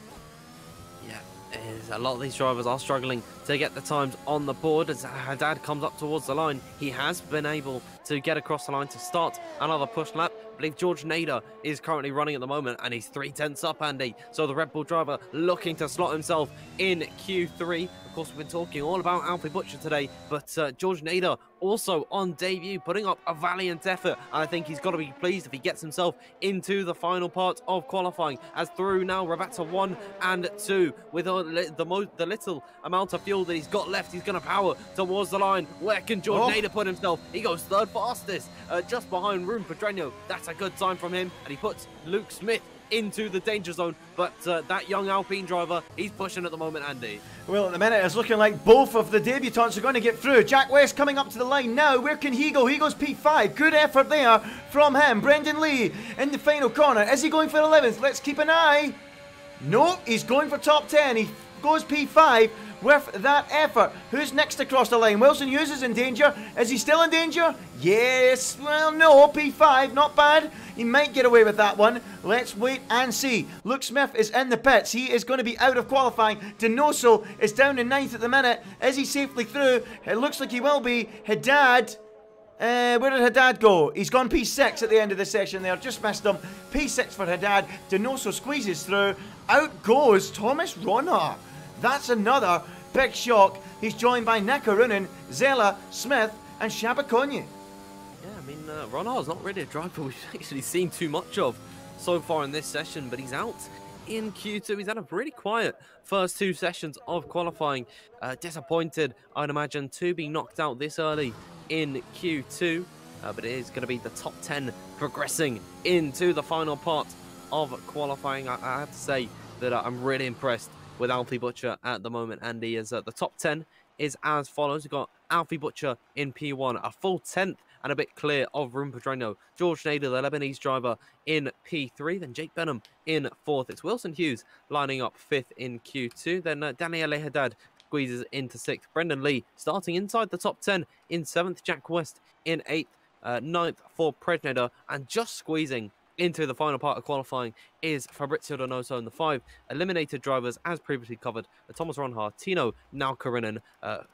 A lot of these drivers are struggling to get the times on the board as Haddad comes up towards the line. He has been able to get across the line to start another push lap. I believe George Nader is currently running at the moment and he's 3/10 up, Andy. So the Red Bull driver looking to slot himself in Q3. Of course, we've been talking all about Alfie Butcher today, but George Nader also on debut, putting up a valiant effort. And I think he's got to be pleased if he gets himself into the final part of qualifying. As through now, Rabata 1 and 2 with the little amount of fuel that he's got left, he's going to power towards the line. Where can George Nader put himself? He goes third fastest, just behind Rune Pedreño. That's a good time from him, and he puts Luke Smith into the danger zone, but that young Alpine driver, he's pushing at the moment, Andy. Well, at the minute, it's looking like both of the debutants are going to get through. Jack West coming up to the line now. Where can he go? He goes P5. Good effort there from him. Brendan Lee in the final corner. Is he going for 11th? Let's keep an eye. No, he's going for top 10. He goes P5 with that effort. Who's next across the line? Wilson Hughes is in danger. Is he still in danger? Yes. Well, no. P5. Not bad. He might get away with that one. Let's wait and see. Luke Smith is in the pits. He is going to be out of qualifying. Donoso is down in 9th at the minute. Is he safely through? It looks like he will be. Haddad. Where did Haddad go? He's gone P6 at the end of the session there. Just missed him. P6 for Haddad. Donoso squeezes through. Out goes Thomas Ronhart. That's another big shock. He's joined by Nakarunen, Zella, Smith, and Shabakonyi. Yeah, I mean, Ronhard's not really a driver we've actually seen too much of so far in this session, but he's out in Q2. He's had a really quiet first two sessions of qualifying. Disappointed, I'd imagine, to be knocked out this early in Q2, but it is going to be the top 10 progressing into the final part of qualifying. I have to say that I'm really impressed with Alfie Butcher at the moment, Andy, as the top 10 is as follows. We've got Alfie Butcher in P1, a full 10th and a bit clear of Rune Pedreño. George Nader, the Lebanese driver, in P3. Then Jake Benham in 4th. It's Wilson Hughes lining up 5th in Q2. Then Daniele Haddad squeezes into 6th. Brendan Lee starting inside the top 10 in 7th. Jack West in 8th. 9th for Presnader, and just squeezing into the final part of qualifying is Fabrizio Donoso, and the 5 eliminated drivers, as previously covered, Thomas Ronhart, Tino Nakarunen,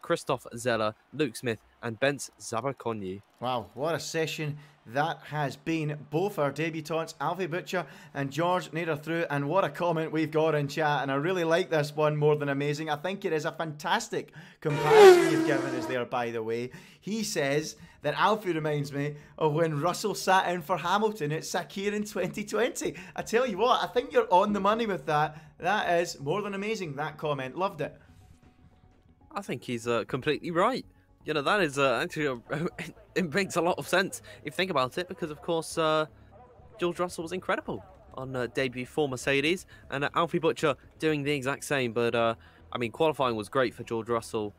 Christoph Zella, Luke Smith, and Bence Zabakonyi. Wow, what a session that has been. Both our debutants, Alfie Butcher and George Nader, through, and what a comment we've got in chat, and I really like this one more than amazing. I think it is a fantastic comparison you've given us there, by the way. He says that Alfie reminds me of when Russell sat in for Hamilton at Sakir in 2020. I tell you what, I think you're on the money with that. That is more than amazing, that comment. Loved it. I think he's completely right. You know, that is actually, it makes a lot of sense if you think about it, because, of course, George Russell was incredible on debut for Mercedes, and Alfie Butcher doing the exact same. But, I mean, qualifying was great for George Russell.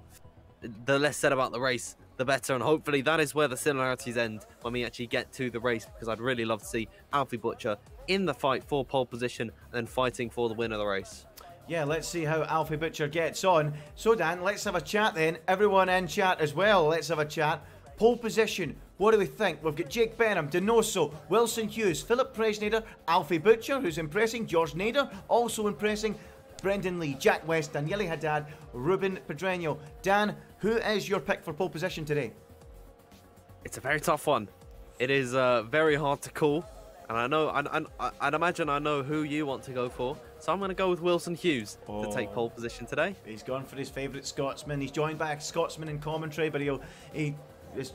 The less said about the race, the better, and hopefully that is where the similarities end when we actually get to the race, because I'd really love to see Alfie Butcher in the fight for pole position and then fighting for the win of the race. Yeah, let's see how Alfie Butcher gets on. So, Dan, let's have a chat then. Everyone in chat as well, let's have a chat. Pole position, what do we think? We've got Jake Benham, Donoso, Wilson Hughes, Philip Presnader, Alfie Butcher, who's impressing, George Nader, also impressing. Brendan Lee, Jack West, Daniele Haddad, Ruben Pedreño. Dan, who is your pick for pole position today? It's a very tough one. It is very hard to call. And I know, I'd imagine I know who you want to go for. So I'm going to go with Wilson Hughes to take pole position today. He's gone for his favourite Scotsman. He's joined by a Scotsman in commentary, but he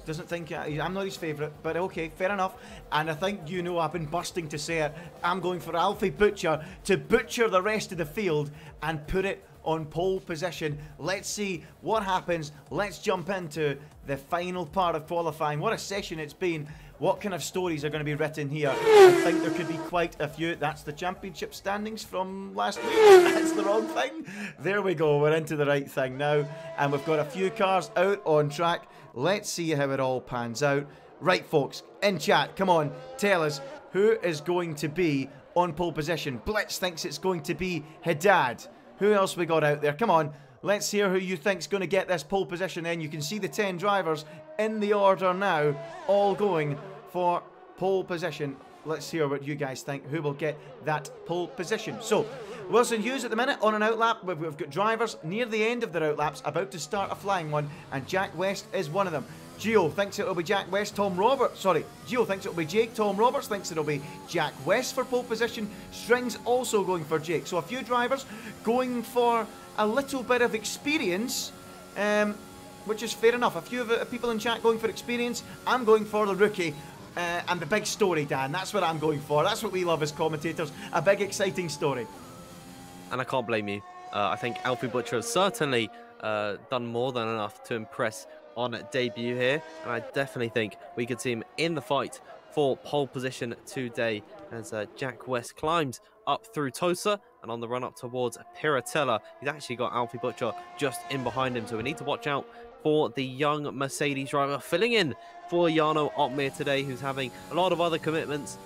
doesn't think I'm not his favourite. But okay, fair enough. And I think you know I've been bursting to say it. I'm going for Alfie Butcher to butcher the rest of the field and put it on pole position. Let's see what happens. Let's jump into the final part of qualifying. What a session it's been. What kind of stories are going to be written here? I think there could be quite a few. That's the championship standings from last week. That's the wrong thing. There we go. We're into the right thing now. And we've got a few cars out on track. Let's see how it all pans out. Right, folks, in chat, come on, tell us who is going to be on pole position. Blitz thinks it's going to be Haddad. Who else we got out there? Come on, let's hear who you think's going to get this pole position in. You can see the 10 drivers in the order now, all going for pole position. Let's hear what you guys think. Who will get that pole position? So, Wilson Hughes at the minute on an outlap. We've got drivers near the end of their outlaps about to start a flying one, and Jack West is one of them. Gio thinks it'll be Jack West. Gio thinks it'll be Jake. Tom Roberts thinks it'll be Jack West for pole position. Strings also going for Jake. So a few drivers going for a little bit of experience, which is fair enough. A few of people in chat going for experience. I'm going for the rookie. And the big story, Dan. That's what I'm going for. That's what we love as commentators. A big, exciting story. And I can't blame you. I think Alfie Butcher has certainly done more than enough to impress on debut here. And I definitely think we could see him in the fight for pole position today as Jack West climbs up through Tosa and on the run up towards Piratella. He's actually got Alfie Butcher just in behind him. So we need to watch out for the young Mercedes driver filling in for Jarno Opmeer today, who's having a lot of other commitments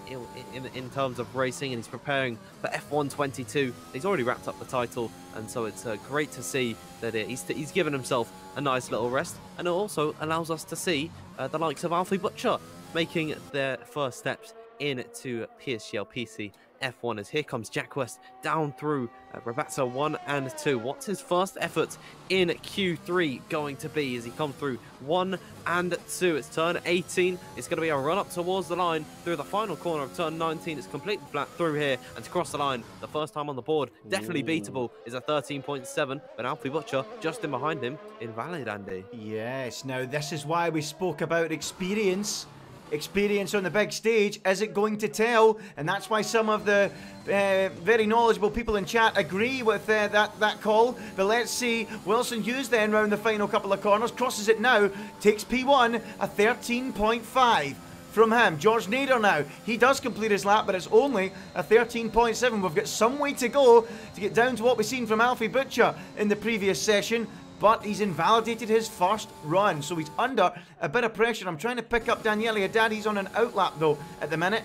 in terms of racing, and he's preparing for F1 22. He's already wrapped up the title, and so it's great to see that he's given himself a nice little rest, and it also allows us to see the likes of Alfie Butcher making their first steps into PSGL PC F1 as here comes Jack West down through Ravazza 1 and 2. What's his first effort in Q3 going to be as he comes through 1 and 2? It's turn 18. It's going to be a run up towards the line through the final corner of turn 19. It's completely flat through here and to cross the line. The first time on the board, definitely beatable, is a 13.7, but Alfie Butcher just in behind him, invalid, Andy. Yes, now this is why we spoke about experience. Experience on the big stage, is it going to tell? And that's why some of the very knowledgeable people in chat agree with that call. But let's see, Wilson Hughes then round the final couple of corners, crosses it now, takes P1, a 13.5 from him. George Nader now, he does complete his lap, but it's only a 13.7. We've got some way to go to get down to what we've seen from Alfie Butcher in the previous session. But he's invalidated his first run, so he's under a bit of pressure. I'm trying to pick up Daniele Haddad. He's on an outlap, though, at the minute.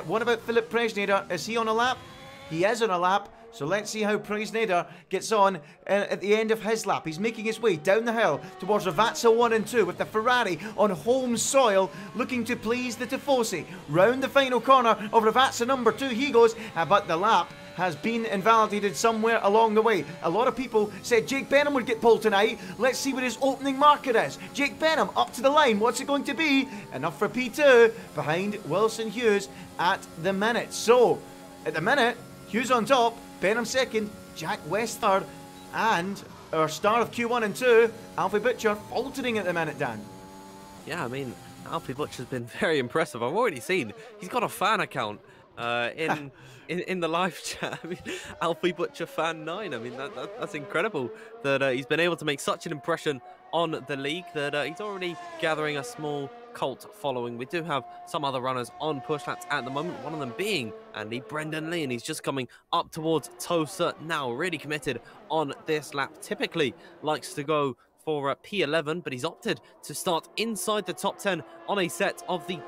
What about Philip Presnader? Is he on a lap? He is on a lap. So let's see how Presnader gets on at the end of his lap. He's making his way down the hill towards Ravazza 1 and 2 with the Ferrari on home soil, looking to please the Tifosi. Round the final corner of Ravazza number 2 he goes, but the lap has been invalidated somewhere along the way. A lot of people said Jake Benham would get pulled tonight. Let's see what his opening marker is. Jake Benham up to the line. What's it going to be? Enough for P2 behind Wilson Hughes at the minute. So, at the minute, Hughes on top, Benham second, Jack West third, and our star of Q1 and 2, Alfie Butcher, faltering at the minute, Dan. Yeah, I mean, Alfie Butcher's been very impressive. I've already seen he's got a fan account in the live chat. I mean, Alfie Butcher fan 9. I mean, that's incredible that he's been able to make such an impression on the league that he's already gathering a small cult following. We do have some other runners on push laps at the moment, one of them being Andy Brendan Lee, and he's just coming up towards Tosa now, really committed on this lap. Typically likes to go for P11, but he's opted to start inside the top 10 on a set of the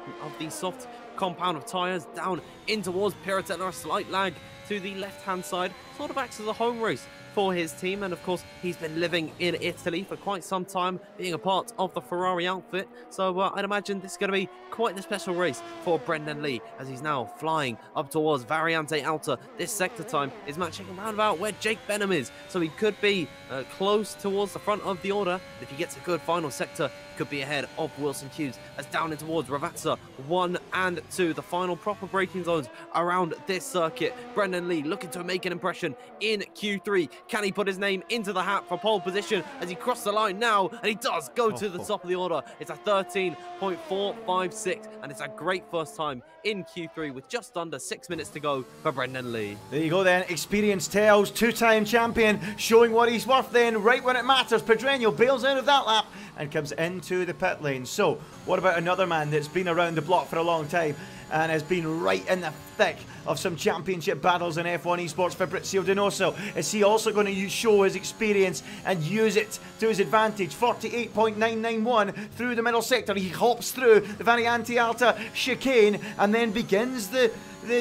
soft compound of tyres down in towards Piratella. A slight lag to the left-hand side, sort of acts as a home race for his team, and of course he's been living in Italy for quite some time, being a part of the Ferrari outfit, so I'd imagine this is going to be quite a special race for Brendan Lee as he's now flying up towards Variante Alta. This sector time is matching around about where Jake Benham is, so he could be close towards the front of the order. If he gets a good final sector, could be ahead of Wilson Hughes as down in towards Ravazza 1 and 2, the final proper braking zones around this circuit. Brendan Lee looking to make an impression in Q3. Can he put his name into the hat for pole position as he crosses the line now? And he does go to the top of the order. It's a 13.456, and it's a great first time in Q3 with just under 6 minutes to go for Brendan Lee. There you go then, experience tells, two-time champion, showing what he's worth then, right when it matters. Pedreño bails out of that lap and comes into the pit lane. So, what about another man that's been around the block for a long time and has been right in the thick of some championship battles in F1 esports? Fabrizio Donoso, is he also going to show his experience and use it to his advantage? 48.991 through the middle sector. He hops through the Variante Alta chicane and then begins the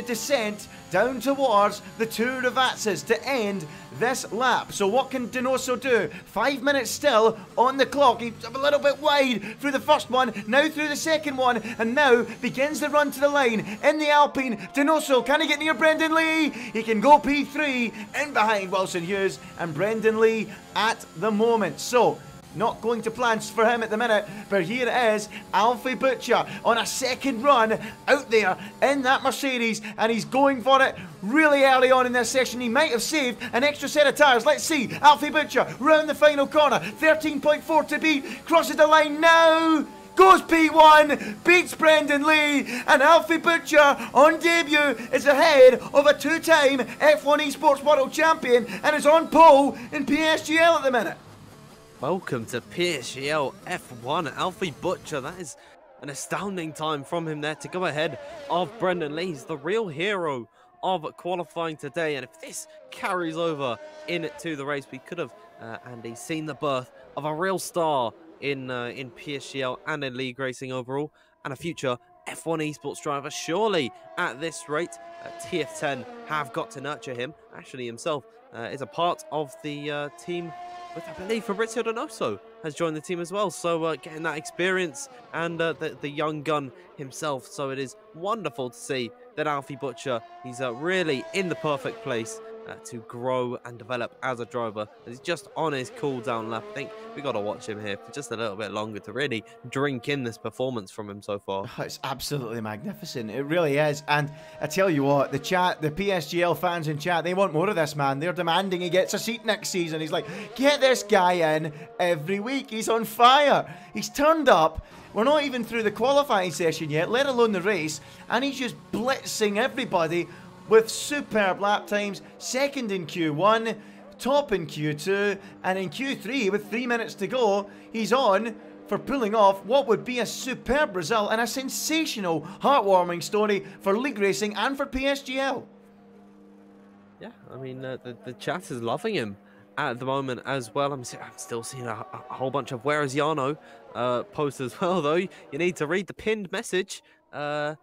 descent down towards the two Ravazzas to end this lap. So what can Donoso do? 5 minutes still on the clock. He's a little bit wide through the first one, now through the second one, and now begins the run to the line in the Alpine. Donoso, can he get near Brendan Lee? He can go P3 in behind Wilson Hughes and Brendan Lee at the moment. So, not going to plans for him at the minute, but here it is, Alfie Butcher on a second run out there in that Mercedes, and he's going for it really early on in this session. He might have saved an extra set of tyres. Let's see, Alfie Butcher round the final corner, 13.4 to beat, crosses the line now, goes P1, beats Brendan Lee, and Alfie Butcher on debut is ahead of a two-time F1 Esports World Champion and is on pole in PSGL at the minute. Welcome to PSGL F1, Alfie Butcher. That is an astounding time from him there to go ahead of Brendan Lee. He's the real hero of qualifying today, and if this carries over into the race, we could have, Andy, seen the birth of a real star in PSGL and in league racing overall, and a future F1 esports driver. Surely at this rate, TF10 have got to nurture him. Actually himself is a part of the team with, I believe, Fabrizio Donoso has joined the team as well. So getting that experience and the young gun himself. So it is wonderful to see that Alfie Butcher, he's really in the perfect place to grow and develop as a driver. And he's just on his cool down lap. I think we got to watch him here for just a little bit longer to really drink in this performance from him so far. Oh, it's absolutely magnificent. It really is. And I tell you what, the chat, the PSGL fans in chat, they want more of this man. They're demanding he gets a seat next season. He's like, get this guy in every week. He's on fire. He's turned up. We're not even through the qualifying session yet, let alone the race. And he's just blitzing everybody with superb lap times, second in Q1, top in Q2, and in Q3 with 3 minutes to go, he's on for pulling off what would be a superb result and a sensational, heartwarming story for league racing and for PSGL. Yeah, I mean, the chat is loving him at the moment as well. I'm still seeing a whole bunch of "Where is Jarno?" posts as well, though. You need to read the pinned message, and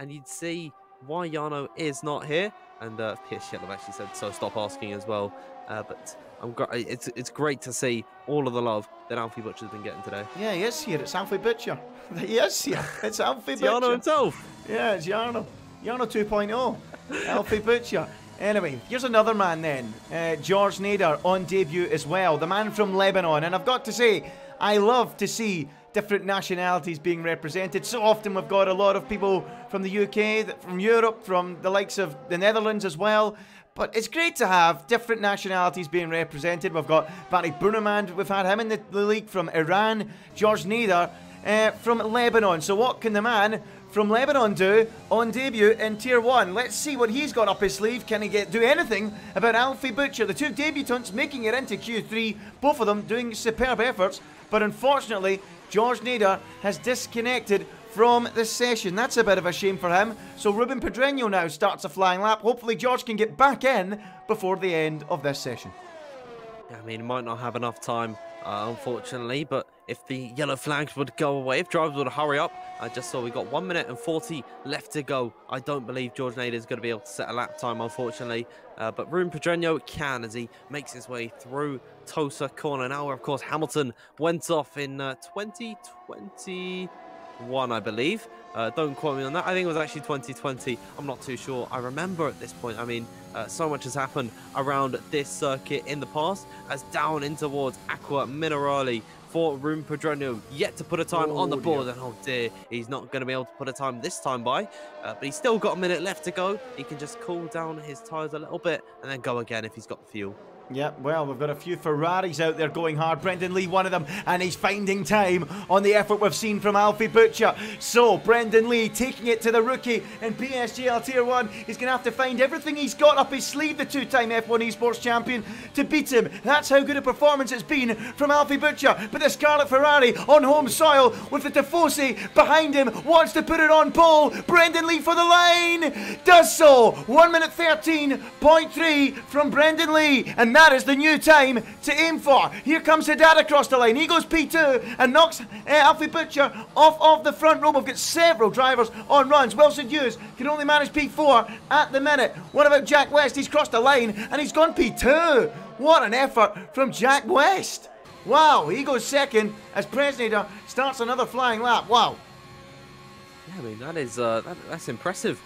you'd see why Jarno is not here, and PSGL have actually said so. Stop asking as well. But it's great to see all of the love that Alfie Butcher's been getting today. Yeah, he is here. It's Alfie Butcher. He is here. It's Alfie Butcher. Jarno himself. Yeah, it's Jarno. Jarno 2.0. Alfie Butcher. Anyway, here's another man then. George Nader on debut as well. The man from Lebanon. And I've got to say, I love to see different nationalities being represented. So often we've got a lot of people from the UK, from Europe, from the likes of the Netherlands as well. But it's great to have different nationalities being represented. We've got Barry Bruneman, we've had him in the league from Iran. George Nader from Lebanon. So what can the man from Lebanon do on debut in Tier 1? Let's see what he's got up his sleeve. Can he do anything about Alfie Butcher? The two debutants making it into Q3, both of them doing superb efforts. But unfortunately, George Nader has disconnected from the session. That's a bit of a shame for him. So Ruben Pedreño now starts a flying lap. Hopefully George can get back in before the end of this session. I mean, he might not have enough time unfortunately. But if the yellow flags would go away, if drivers would hurry up, I just saw we got 1 minute and 40 left to go. I don't believe George Nader is going to be able to set a lap time, unfortunately. But Ruben Pedreño can, as he makes his way through Tosa corner. Now, of course, Hamilton went off in 2021, I believe. Don't quote me on that. I think it was actually 2020. I'm not too sure. I remember at this point, I mean, so much has happened around this circuit in the past, as down in towards Acqua Minerale for Ruben Pedreño, yet to put a time on the board. And oh dear, he's not going to be able to put a time this time by, but he's still got a minute left to go. He can just cool down his tyres a little bit and then go again if he's got the fuel. Yeah, well, we've got a few Ferraris out there going hard. Brendan Lee, one of them, and he's finding time on the effort we've seen from Alfie Butcher. So, Brendan Lee taking it to the rookie in PSGL Tier 1. He's going to have to find everything he's got up his sleeve, the two-time F1 Esports champion, to beat him. That's how good a performance it's been from Alfie Butcher. But the Scarlet Ferrari on home soil with the Tifosi behind him wants to put it on pole. Brendan Lee for the line. Does so. 1 minute 13.3 from Brendan Lee. And that is the new time to aim for. Here comes Haddad across the line. He goes P2 and knocks Alfie Butcher off the front row. We've got several drivers on runs. Wilson Hughes can only manage P4 at the minute. What about Jack West? He's crossed the line and he's gone P2. What an effort from Jack West. Wow, he goes second as Presnader starts another flying lap. Wow. Yeah, I mean, that is that's impressive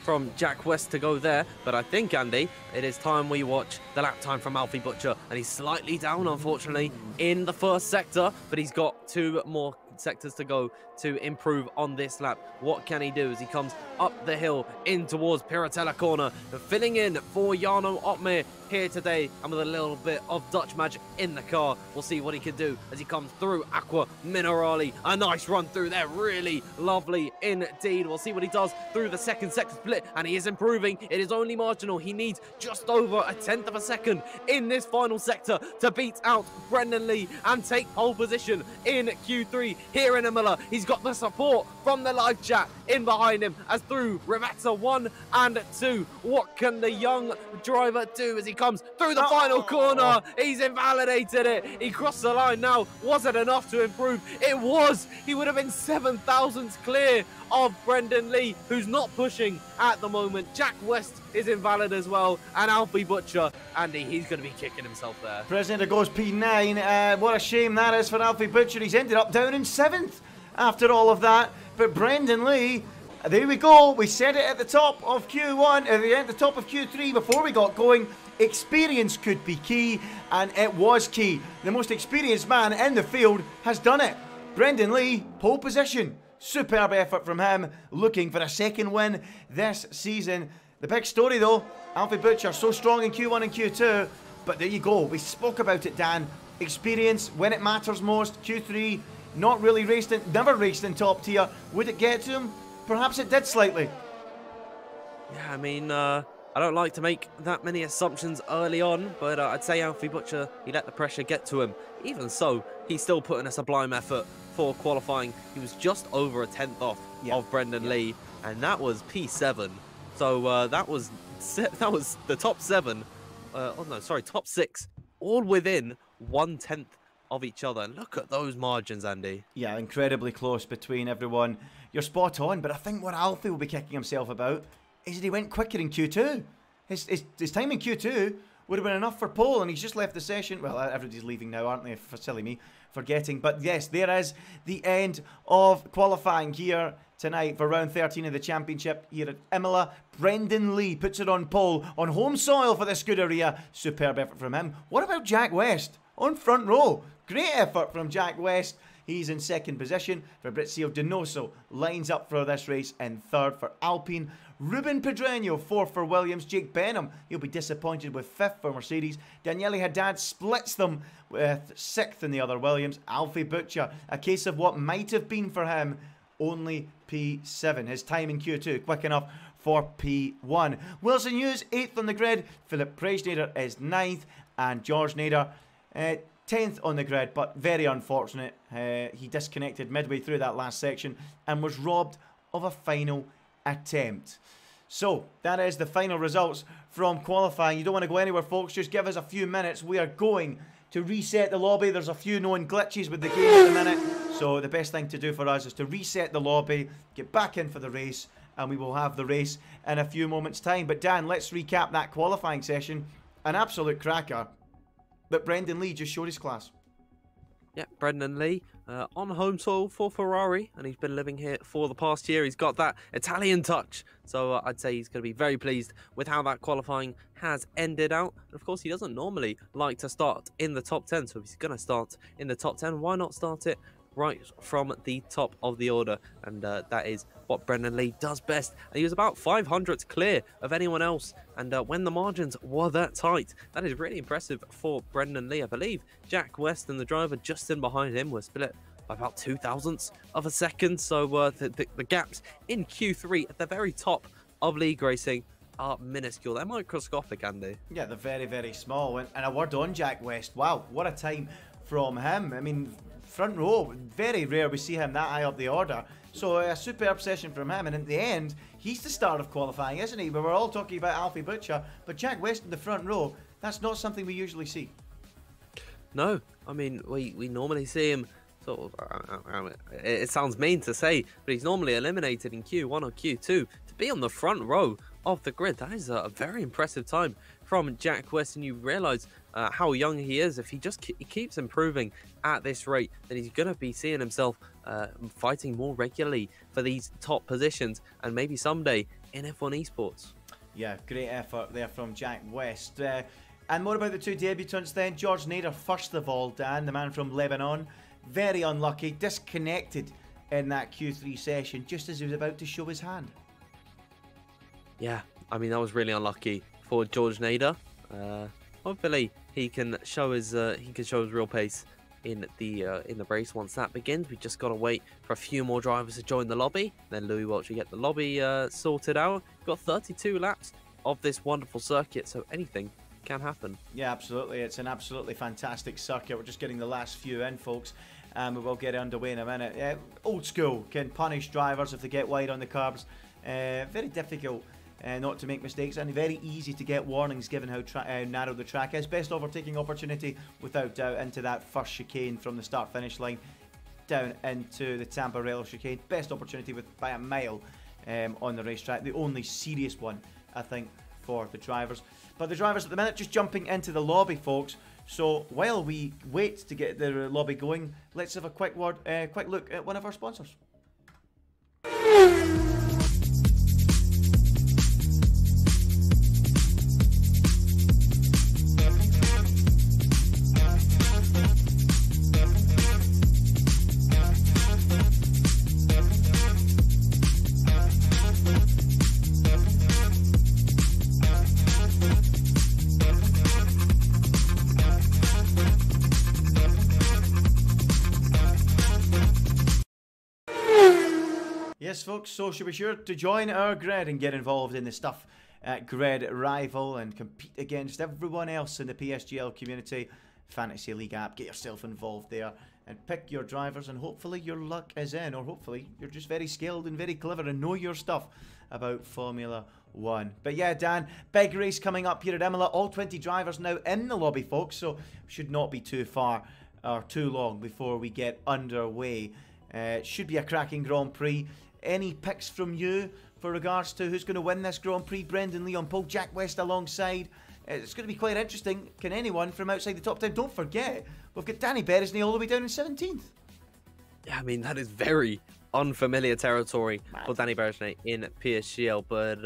from Jack West to go there. But I think, Andy, it is time we watch the lap time from Alfie Butcher. And he's slightly down, unfortunately, in the first sector. But he's got 2 more sectors to go to improve on this lap. What can he do as he comes up the hill in towards Piratella corner, filling in for Jarno Opmeer here today, and with a little bit of Dutch magic in the car. We'll see what he can do as he comes through Acqua Minerale. A nice run through there, really lovely indeed. We'll see what he does through the second sector split, and he is improving. It is only marginal. He needs just over a 1/10 of a second in this final sector to beat out Brendan Lee and take pole position in Q3 here in Imola. He's got the support from the live chat in behind him as through Regatta 1 and 2. What can the young driver do as he comes through the final corner? He's invalidated it. He crossed the line now. Was it enough to improve? It was. He would have been 7 thousandths clear of Brendan Lee, who's not pushing at the moment. Jack West is invalid as well, and Alfie Butcher, Andy, he's going to be kicking himself there. Presnader goes P9. What a shame that is for Alfie Butcher. He's ended up down in 7th after all of that. But Brendan Lee, there we go. We said it at the top of Q1, at the top of Q3 before we got going. Experience could be key, and it was key. The most experienced man in the field has done it. Brendan Lee, pole position. Superb effort from him, looking for a second win this season. The big story though, Alfie Butcher so strong in Q1 and Q2, but there you go. We spoke about it, Dan. Experience when it matters most. Q3, not really raced in, never raced in top tier. Would it get to him? Perhaps it did slightly. Yeah, I mean, I don't like to make that many assumptions early on, but I'd say Alfie Butcher, he let the pressure get to him. Even so, he's still putting a sublime effort for qualifying. He was just over a 10th off of Brendan Lee, and that was P7. So that was the top 7. Oh no, sorry, top 6, all within 1/10 of each other. And look at those margins, Andy. Yeah, incredibly close between everyone. You're spot on, but I think what Alfie will be kicking himself about is that he went quicker in Q2. His time in Q2 would have been enough for pole, and he's just left the session. Well, everybody's leaving now, aren't they? For silly me forgetting. But yes, there is the end of qualifying here tonight for round 13 of the championship here at Imola. Brendan Lee puts it on pole on home soil for the Scuderia. Superb effort from him. What about Jack West on front row? Great effort from Jack West. He's in second position. Fabrizio Donoso lines up for this race in third for Alpine. Ruben Pedreño, fourth for Williams. Jake Benham, he'll be disappointed with fifth for Mercedes. Daniele Haddad splits them with sixth in the other Williams. Alfie Butcher, a case of what might have been for him, only P7. His time in Q2, quick enough for P1. Wilson Hughes, 8th on the grid. Philip Presnader is 9th. And George Nader, 10th on the grid, but very unfortunate. He disconnected midway through that last section and was robbed of a final attempt. So, that is the final results from qualifying. You don't want to go anywhere, folks. Just give us a few minutes. We are going to reset the lobby. There's a few known glitches with the game at the minute, so the best thing to do for us is to reset the lobby, get back in for the race, and we will have the race in a few moments' time. But Dan, let's recap that qualifying session. An absolute cracker, but Brendan Lee just showed his class. Yeah, Brendan Lee on home soil for Ferrari, and he's been living here for the past year. He's got that Italian touch, so I'd say he's going to be very pleased with how that qualifying has ended out. And of course, he doesn't normally like to start in the top 10, so if he's going to start in the top 10, why not start it right from the top of the order? And that is what Brendan Lee does best. And he was about 500 clear of anyone else, and when the margins were that tight, that is really impressive for Brendan Lee. I believe Jack West and the driver just in behind him were split by about 0.02 of a second, so the gaps in Q3 at the very top of league racing are minuscule. They're microscopic, Andy. Yeah, they're very, very small. And a word on Jack West. Wow, what a time from him. I mean, front row, very rare we see him that high up the order. So a superb session from him, and in the end, he's the start of qualifying, isn't he? We were all talking about Alfie Butcher, but Jack West in the front row, that's not something we usually see. No, I mean, we normally see him sort of, it sounds mean to say, but he's normally eliminated in Q1 or Q2. To be on the front row of the grid, that is a very impressive time from Jack West, and you realise how young he is. If he just keeps improving at this rate, then he's going to be seeing himself fighting more regularly for these top positions, and maybe someday in F1 esports. Yeah, great effort there from Jack West. And what about the two debutants then? George Nader, first of all, Dan, the man from Lebanon. Very unlucky, disconnected in that Q3 session just as he was about to show his hand. Yeah, I mean, that was really unlucky for George Nader. Hopefully he can show his real pace in the race once that begins. We just gotta wait for a few more drivers to join the lobby. Then Louis Welch will get the lobby sorted out. We've got 32 laps of this wonderful circuit, so anything can happen. Yeah, absolutely. It's an absolutely fantastic circuit. We're just getting the last few in, folks, and we will get underway in a minute. Old school, can punish drivers if they get wide on the curbs. Very difficult not to make mistakes, and very easy to get warnings given how narrow the track is. Best overtaking opportunity without doubt into that first chicane from the start-finish line down into the Tamborello chicane. Best opportunity by a mile on the racetrack. The only serious one, I think, for the drivers. But the drivers at the minute just jumping into the lobby, folks. So while we wait to get the lobby going, let's have a quick look at one of our sponsors. Yes, folks, so should be sure to join our grid and get involved in the stuff at Grid Rival and compete against everyone else in the PSGL community. Fantasy League app, get yourself involved there and pick your drivers, and hopefully your luck is in, or hopefully you're just very skilled and very clever and know your stuff about Formula 1. But yeah, Dan, big race coming up here at Imola. All 20 drivers now in the lobby, folks, so should not be too far or too long before we get underway. Should be a cracking Grand Prix. Any picks from you for regards to who's going to win this Grand Prix? Brendan Lee on pole, Jack West alongside. It's going to be quite interesting. Can anyone from outside the top 10? Don't forget, we've got Danny Beresney all the way down in 17th. Yeah, I mean, that is very unfamiliar territory for Danny Beresney in PSGL. But,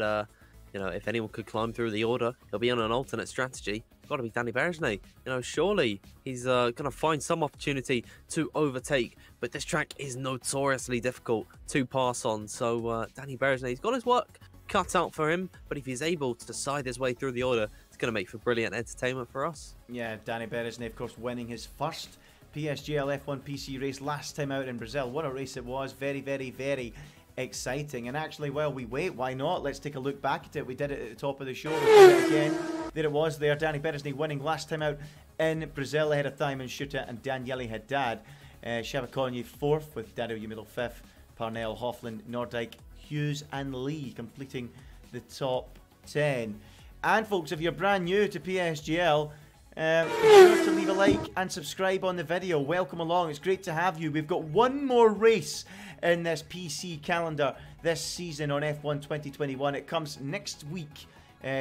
you know, if anyone could climb through the order, he'll be on an alternate strategy. Got to be Danny Beresney. You know, surely he's going to find some opportunity to overtake, but this track is notoriously difficult to pass on. So Danny Beresney's got his work cut out for him, but if he's able to decide his way through the order, it's going to make for brilliant entertainment for us. Yeah, Danny Beresney, of course, winning his first PSGL F1 PC race last time out in Brazil. What a race it was. Very, very, very exciting. And actually, while we wait, why not? Let's take a look back at it. We did it at the top of the show. We'll do it again. There it was there. Danny Beresney winning last time out in Brazil ahead of Simon Schutter and Daniele Haddad. Shabakony fourth with Dario Yumilo fifth. Parnell, Hoffland, Nordyke, Hughes and Lee completing the top 10. And folks, if you're brand new to PSGL, Be sure to leave a like and subscribe on the video. Welcome along. It's great to have you. We've got one more race in this PC calendar this season on F1 2021. It comes next week,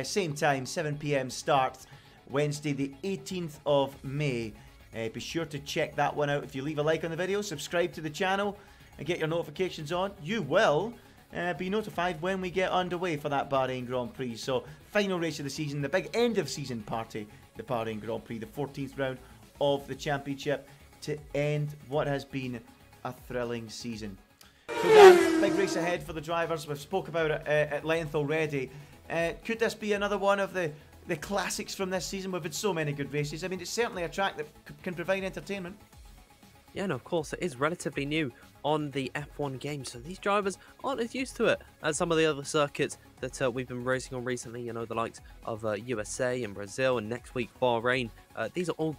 same time, 7 PM start, Wednesday the 18th of May. Be sure to check that one out. If you leave a like on the video, subscribe to the channel and get your notifications on, you will be notified when we get underway for that Bahrain Grand Prix. So, final race of the season, the big end of season party, the Bahrain Grand Prix, the 14th round of the championship to end what has been a thrilling season. So Dan, big race ahead for the drivers. We've spoke about it at length already. Could this be another one of the classics from this season? We've had so many good races. I mean, it's certainly a track that can provide entertainment. Yeah, and of course, it is relatively new on the F1 game, so these drivers aren't as used to it as some of the other circuits that we've been racing on recently. You know, the likes of USA and Brazil, and next week Bahrain. These are all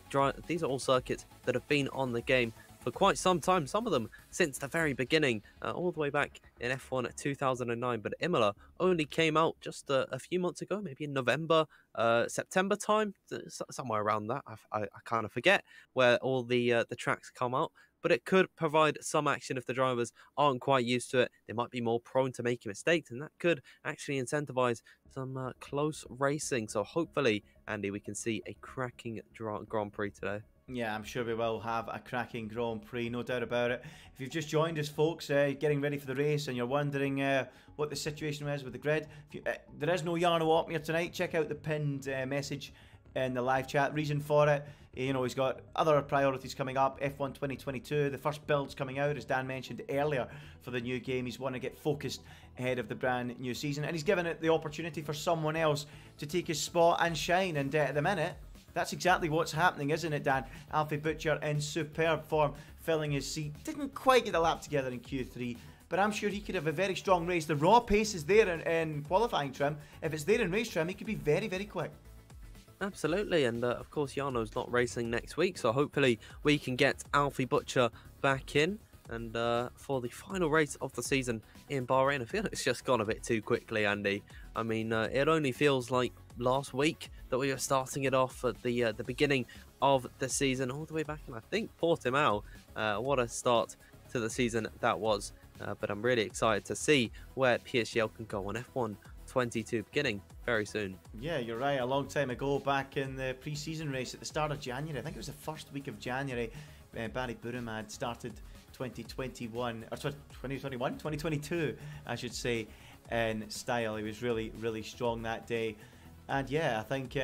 circuits that have been on the game for quite some time. Some of them since the very beginning, all the way back in F1 2009. But Imola only came out just a few months ago, maybe in November, September time, somewhere around that. I kind of forget where all the tracks come out. But it could provide some action if the drivers aren't quite used to it. They might be more prone to making mistakes, and that could actually incentivize some close racing. So hopefully, Andy, we can see a cracking Grand Prix today. Yeah, I'm sure we will have a cracking Grand Prix, no doubt about it. If you've just joined us, folks, getting ready for the race, and you're wondering what the situation is with the grid, there is no Jarno Opmeer tonight. Check out the pinned message in the live chat. Reason for it, you know, he's got other priorities coming up. F1 2022, the first build's coming out, as Dan mentioned earlier, for the new game. He's want to get focused ahead of the brand new season, and he's given it the opportunity for someone else to take his spot and shine. And at the minute, that's exactly what's happening, isn't it, Dan? Alfie Butcher in superb form, filling his seat. Didn't quite get the lap together in Q3, but I'm sure he could have a very strong race. The raw pace is there in qualifying trim. If it's there in race trim, he could be very, very quick. Absolutely, and of course Jarno's not racing next week, so hopefully we can get Alfie Butcher back in. And for the final race of the season in Bahrain, I feel it's just gone a bit too quickly, Andy. I mean, it only feels like last week that we were starting it off at the beginning of the season, all the way back in, I think, Portimao. What a start to the season that was. But I'm really excited to see where PSGL can go on F1 22 beginning very soon. Yeah, you're right. A long time ago, back in the pre-season race at the start of January, I think it was the first week of January, Barry Burumad started 2021, or 2022, I should say, in style. He was really, really strong that day. And yeah, I think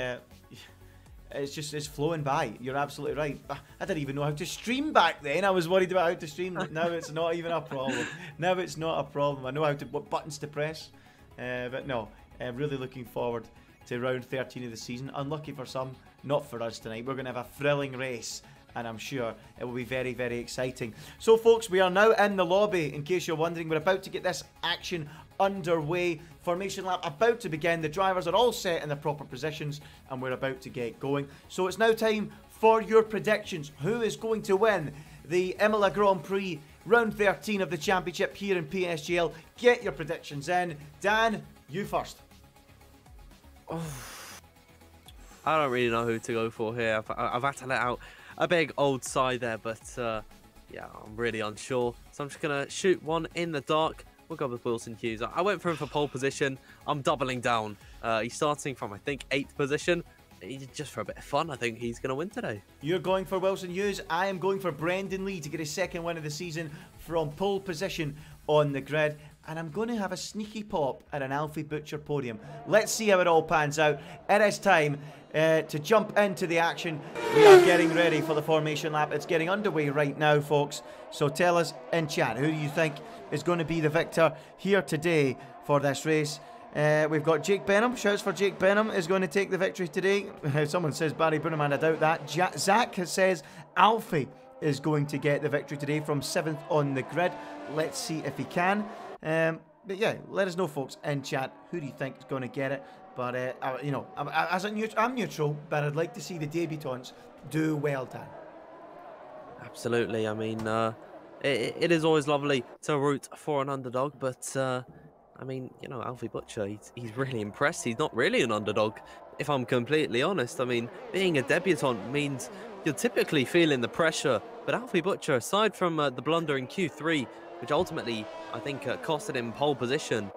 it's flowing by. You're absolutely right. I didn't even know how to stream back then. I was worried about how to stream. Now it's not even a problem. Now it's not a problem. I know what buttons to press. But no, really looking forward to round 13 of the season. Unlucky for some, not for us tonight. We're going to have a thrilling race, and I'm sure it will be very, very exciting. So folks, we are now in the lobby. In case you're wondering, we're about to get this action underway. Formation lap about to begin. The drivers are all set in the proper positions, and we're about to get going. So it's now time for your predictions. Who is going to win the Imola Grand Prix round 13 of the championship here in PSGL? Get your predictions in. Dan, you first. Oh, I don't really know who to go for here. I've had to let out a big old sigh there, but yeah, I'm really unsure. So I'm just going to shoot one in the dark. We'll go with Wilson Hughes. I went for him for pole position. I'm doubling down. He's starting from, I think, 8th position. Just for a bit of fun, I think he's going to win today. You're going for Wilson Hughes. I am going for Brendan Lee to get his second win of the season from pole position on the grid. And I'm going to have a sneaky pop at an Alfie Butcher podium. Let's see how it all pans out. It is time to jump into the action. We are getting ready for the formation lap. It's getting underway right now, folks. So tell us in chat, who do you think is going to be the victor here today for this race? We've got Jake Benham. Shouts for Jake Benham is going to take the victory today. Someone says Barry Bruneman. I doubt that. Zach says Alfie is going to get the victory today from 7th on the grid. Let's see if he can. But yeah, let us know, folks, in chat, who do you think is going to get it. But, you know, I'm neutral, but I'd like to see the debutants do well, Dan. Absolutely. I mean, it is always lovely to root for an underdog, but I mean, you know, Alfie Butcher, he's really impressed. He's not really an underdog, if I'm completely honest. I mean, being a debutant means you're typically feeling the pressure. But Alfie Butcher, aside from the blunder in Q3, which ultimately, I think, costed him pole position,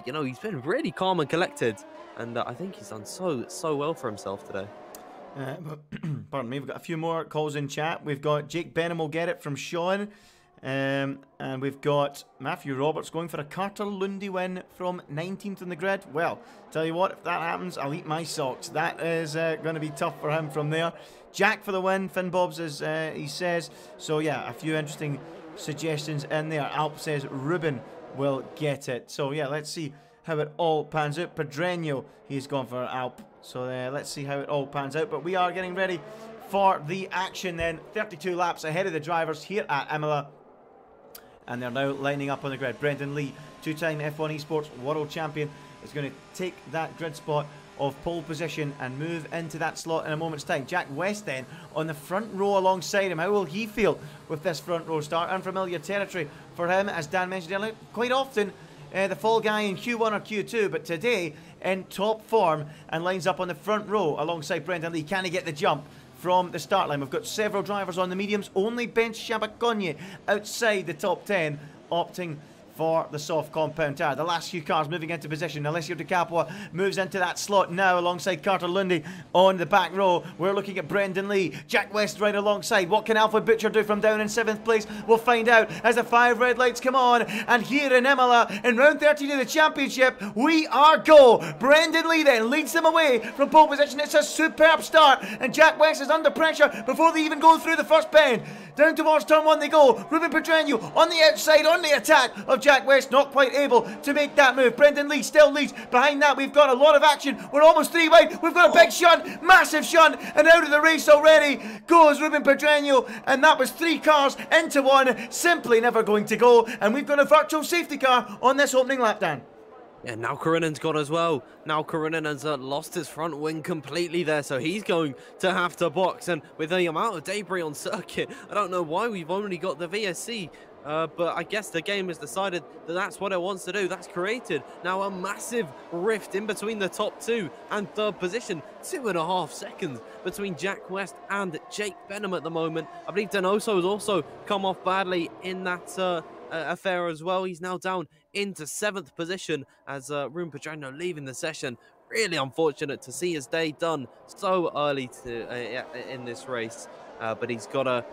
you know, he's been really calm and collected. And I think he's done so well for himself today. Pardon me, we've got a few more calls in chat. We've got Jake Benham will get it from Sean. And we've got Matthew Roberts going for a Carter Lundy win from 19th in the grid. Well, tell you what, if that happens, I'll eat my socks. That is going to be tough for him from there. Jack for the win, Finn Bobs, as he says. So yeah, a few interesting suggestions in there. Alp says Ruben will get it. So yeah, let's see how it all pans out. Pedreño, he's gone for Alp. So let's see how it all pans out. But we are getting ready for the action then. 32 laps ahead of the drivers here at Imola. And they're now lining up on the grid. Brendan Lee, two-time F1 Esports World Champion, is going to take that grid spot of pole position and move into that slot in a moment's time. Jack West then on the front row alongside him. How will he feel with this front row start? Unfamiliar territory for him, as Dan mentioned earlier. Quite often the fall guy in Q1 or Q2, but today in top form and lines up on the front row alongside Brendan Lee. Can he get the jump from the start line? We've got several drivers on the mediums. Only Ben Shabakonye outside the top 10 opting for the soft compound tyre. The last few cars moving into position. Alessio Di Capua moves into that slot now alongside Carter Lundy on the back row. We're looking at Brendan Lee. Jack West right alongside. What can Alfie Butcher do from down in 7th place? We'll find out as the 5 red lights come on. And here in Imola, in round 13 of the championship, we are go. Brendan Lee then leads them away from pole position. It's a superb start. And Jack West is under pressure before they even go through the first bend. Down towards turn 1 they go. Ruben Pedreño on the outside, on the attack of Jack West, not quite able to make that move. Brendan Lee still leads. Behind that, we've got a lot of action. We're almost 3 wide. We've got a big shunt, massive shunt, and out of the race already goes Ruben Pedreño. And that was 3 cars into 1. Simply never going to go. And we've got a virtual safety car on this opening lap, Dan. Yeah, now Karinen's gone as well. Now Karinen has lost his front wing completely there, so he's going to have to box. And with the amount of debris on circuit, I don't know why we've only got the VSC. But I guess the game has decided that that's what it wants to do. That's created now a massive rift in between the top 2 and 3rd position. 2.5 seconds between Jack West and Jake Benham at the moment. I believe Donoso has also come off badly in that affair as well. He's now down into 7th position as Ruben Pedreño leaving the session. Really unfortunate to see his day done so early in this race. But he's got to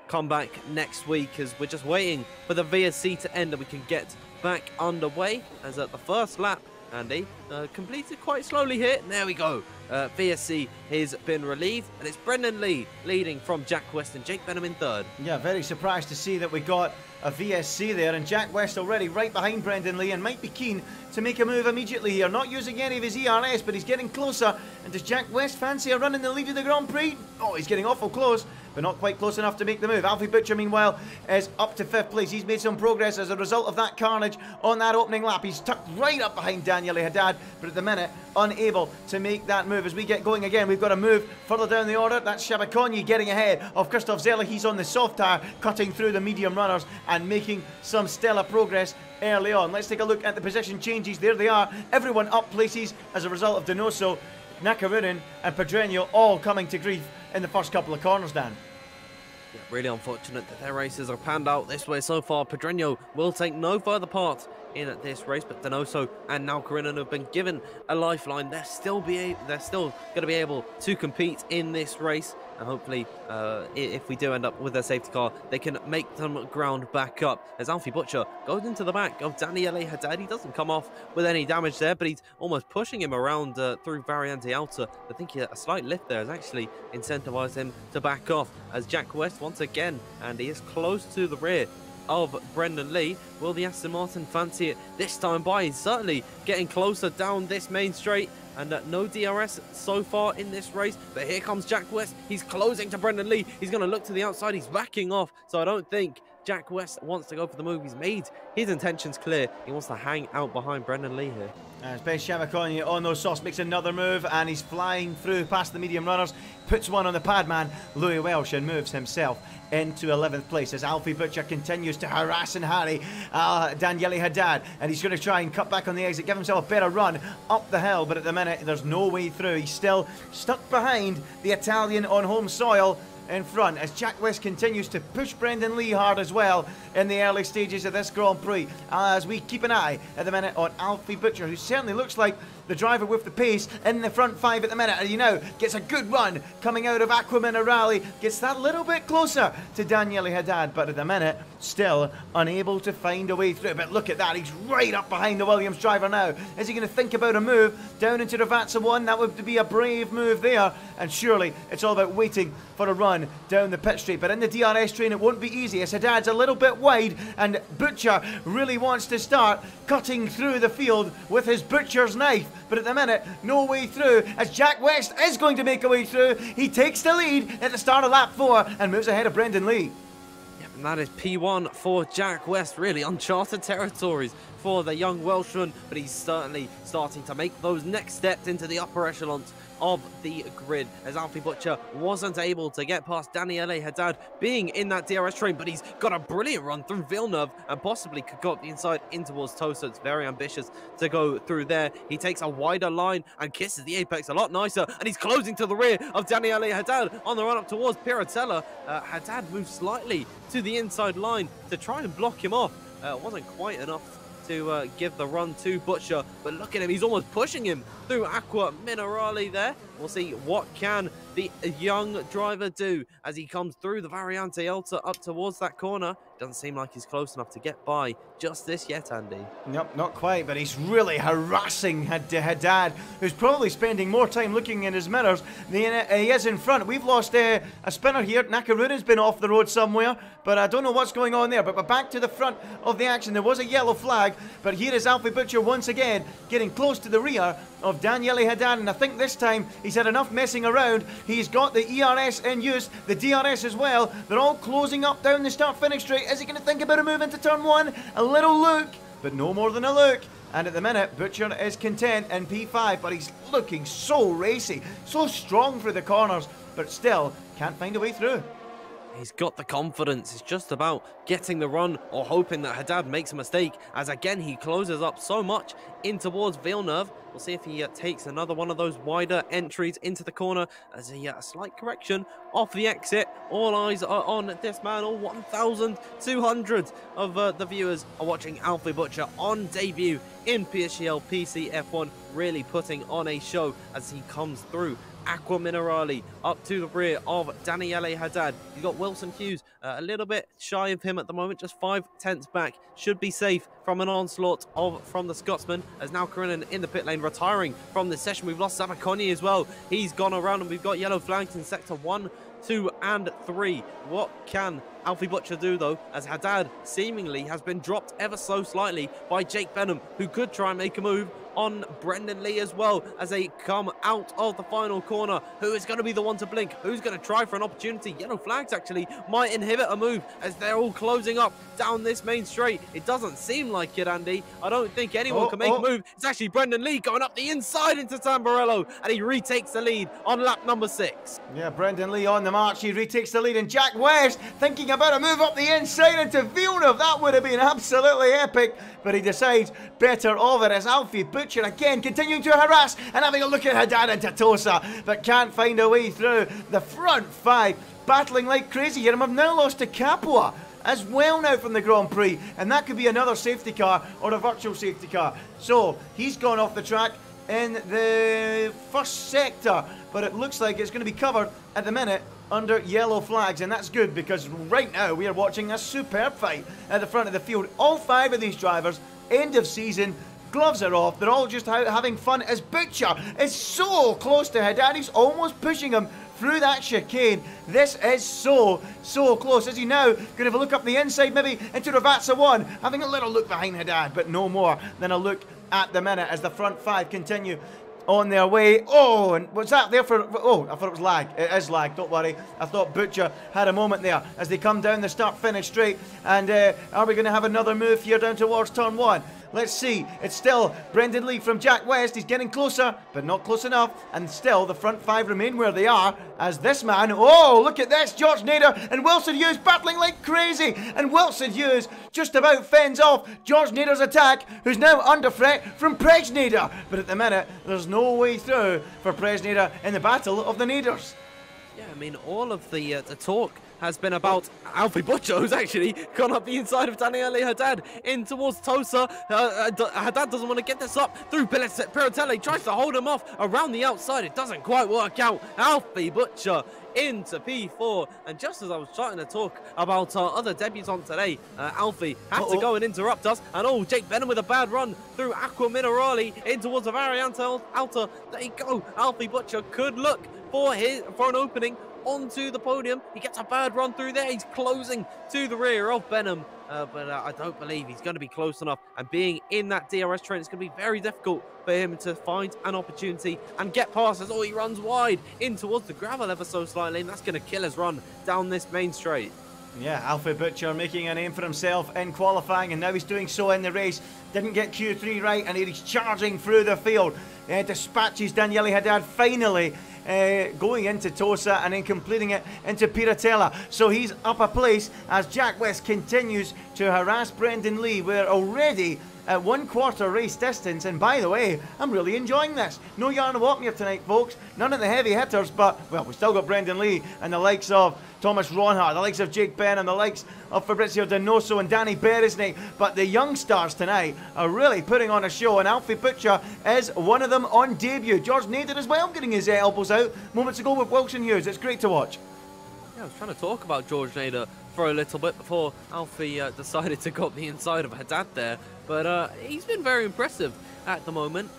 come back next week as we're just waiting for the VSC to end and we can get back underway. As at the first lap, Andy completed quite slowly here. There we go. VSC has been relieved, and it's Brendan Lee leading from Jack West and Jake Benham in 3rd. Yeah, very surprised to see that we got a VSC there, and Jack West already right behind Brendan Lee and might be keen to make a move immediately here. Not using any of his ERS, but he's getting closer. And does Jack West fancy a run in the lead of the Grand Prix? Oh, he's getting awful close, but not quite close enough to make the move. Alfie Butcher, meanwhile, is up to 5th place. He's made some progress as a result of that carnage on that opening lap. He's tucked right up behind Daniel Haddad, but at the minute, unable to make that move. As we get going again, we've got a move further down the order. That's Shabakonye getting ahead of Christoph Zeller. He's on the soft tyre, cutting through the medium runners and making some stellar progress early on. Let's take a look at the position changes. There they are. Everyone up places as a result of Donoso, Nakarinen and Pedreño all coming to grief in the first couple of corners, Dan. Yeah, really unfortunate that their races are panned out this way so far. Pedreño will take no further part in this race, but Donoso and now Karinen have been given a lifeline. They're still going to be able to compete in this race, and hopefully if we do end up with a safety car, they can make some ground back up. As Alfie Butcher goes into the back of Daniel Haddad, he doesn't come off with any damage there, but he's almost pushing him around through Variante Alta. I think a slight lift there has actually incentivized him to back off, as Jack West once again, and he is close to the rear of Brendan Lee. Will the Aston Martin fancy it this time by? He's certainly getting closer down this main straight, and no DRS so far in this race. But here comes Jack West. He's closing to Brendan Lee. He's going to look to the outside. He's backing off, so I don't think Jack West wants to go for the move. He's made his intentions clear. He wants to hang out behind Brendan Lee here. As Ben Shamakonya on those softs makes another move, and he's flying through past the medium runners, puts one on the pad man, Louis Welsh, and moves himself into 11th place as Alfie Butcher continues to harass and harry Daniele Haddad, and he's going to try and cut back on the exit, give himself a better run up the hill, but at the minute there's no way through. He's still stuck behind the Italian on home soil in front as Jack West continues to push Brendan Lee hard as well in the early stages of this Grand Prix, as we keep an eye at the minute on Alfie Butcher, who certainly looks like the driver with the pace in the front five at the minute, and you know, gets a good run coming out of Aqua Rally, gets that little bit closer to Daniele Haddad, but at the minute still unable to find a way through. But look at that, he's right up behind the Williams driver now. Is he going to think about a move down into Ravazza 1? That would be a brave move there, and surely it's all about waiting for a run down the pit straight. But in the DRS train it won't be easy as Haddad's a little bit wide, and Butcher really wants to start cutting through the field with his butcher's knife, but at the minute no way through as Jack West is going to make a way through. He takes the lead at the start of lap 4 and moves ahead of Brendan Lee. And that is P1 for Jack West. Really uncharted territories for the young Welshman, but he's certainly starting to make those next steps into the upper echelons of the grid, as Alfie Butcher wasn't able to get past Daniele Haddad being in that DRS train, but he's got a brilliant run through Villeneuve and possibly could go up the inside in towards Tosa. It's very ambitious to go through there. He takes a wider line and kisses the apex a lot nicer, and he's closing to the rear of Daniele Haddad on the run up towards Piratella. Haddad moves slightly to the inside line to try and block him off. It wasn't quite enough to give the run to Butcher, but look at him, he's almost pushing him through Aqua Minerale there. We'll see what can the young driver do as he comes through the Variante Alta up towards that corner. Doesn't seem like he's close enough to get by just this yet, Andy. Nope, not quite, but he's really harassing Haddad, who's probably spending more time looking in his mirrors than he is in front. We've lost a spinner here. Nakaruna's been off the road somewhere, but I don't know what's going on there. But we're back to the front of the action. There was a yellow flag, but here is Alfie Butcher once again getting close to the rear of Daniele Haddad, and I think this time he's had enough messing around. He's got the ERS in use, the DRS as well. They're all closing up down the start-finish straight. Is he going to think about a move into turn 1? A little look, but no more than a look. And at the minute, Butcher is content in P5, but he's looking so racy, so strong through the corners, but still can't find a way through. He's got the confidence. It's just about getting the run or hoping that Haddad makes a mistake, as again he closes up so much in towards Villeneuve. We'll see if he takes another one of those wider entries into the corner as a slight correction off the exit. All eyes are on this man. All 1,200 of the viewers are watching Alfie Butcher on debut in PSGL PC F1, really putting on a show as he comes through Aqua Minerale up to the rear of Daniele Haddad. You've got Wilson Hughes a little bit shy of him at the moment, just 5/10 back. Should be safe from an onslaught from the Scotsman, as now Karenin in the pit lane retiring from this session. We've lost Sabaconi as well. He's gone around, and we've got yellow flags in sector 1, 2 and 3. What can Alfie Butcher do though, as Haddad seemingly has been dropped ever so slightly by Jake Benham, who could try and make a move on Brendan Lee as well as they come out of the final corner. Who is going to be the one to blink? Who's going to try for an opportunity? Yellow flags actually might inhibit a move as they're all closing up down this main straight. It doesn't seem like it, Andy. I don't think anyone can make a move. It's actually Brendan Lee going up the inside into Tamburello, and he retakes the lead on lap number 6. Yeah, Brendan Lee on the march. He retakes the lead, and Jack West thinking about a move up the inside into Villeneuve. That would have been absolutely epic, but he decides better of it as Alfie Butcher again continuing to harass and having a look at Haddad and Tatosa, but can't find a way through. The front 5 battling like crazy here, and we've now lost to Capua as well now from the Grand Prix, and that could be another safety car or a virtual safety car. So he's gone off the track in the first sector, but it looks like it's going to be covered at the minute under yellow flags, and that's good because right now we are watching a superb fight at the front of the field. All 5 of these drivers, end of season, gloves are off, they're all just out having fun as Butcher is so close to Haddad. He's almost pushing him through that chicane. This is so close. Is he now going to have a look up the inside, maybe into Ravazza 1, having a little look behind Haddad, but no more than a look at the minute as the front 5 continue on their way. Oh, and was that there for... Oh, I thought it was lag. It is lag, don't worry. I thought Butcher had a moment there as they come down the start-finish straight. And are we going to have another move here down towards turn 1? Let's see. It's still Brendan Lee from Jack West. He's getting closer, but not close enough. And still, the front 5 remain where they are. As this man, oh, look at this. George Nader and Wilson Hughes battling like crazy. And Wilson Hughes just about fends off George Nader's attack, who's now under threat from Prez Nader. But at the minute, there's no way through for Prez Nader in the battle of the Naders. Yeah, I mean, all of the talk has been about Alfie Butcher, who's actually gone up the inside of Daniele Haddad in towards Tosa. Haddad doesn't want to get this up through Piratelli, tries to hold him off around the outside. It doesn't quite work out. Alfie Butcher into P4, and just as I was starting to talk about our other debutant today, Alfie had to go and interrupt us, and Jake Benham with a bad run through Aqua Minerali in towards the Variante Alta. There you go. Alfie Butcher could look for an opening onto the podium. He gets a bad run through there. He's closing to the rear of Benham, but I don't believe he's going to be close enough. And being in that DRS train, it's going to be very difficult for him to find an opportunity and get past as he runs wide in towards the gravel ever so slightly, and that's going to kill his run down this main straight. Yeah, Alfie Butcher making a name for himself in qualifying, and now he's doing so in the race. Didn't get Q3 right, and he's charging through the field. Dispatches Daniele Haddad finally, going into Tosa and then completing it into Piratella. So he's up a place as Jack West continues to harass Brendan Lee. We're already at 1/4 race distance, and by the way, I'm really enjoying this. No Jarno Walkmere tonight, folks. None of the heavy hitters, but, well, we still got Brendan Lee and the likes of Thomas Ronhart, the likes of Jake Benham, the likes of Fabrizio Donoso and Danny Beresney. But the young stars tonight are really putting on a show, and Alfie Butcher is one of them on debut. George Nader as well, getting his elbows out moments ago with Wilson Hughes. It's great to watch. Yeah, I was trying to talk about George Nader for a little bit before Alfie decided to go up the inside of Haddad there, but he's been very impressive at the moment.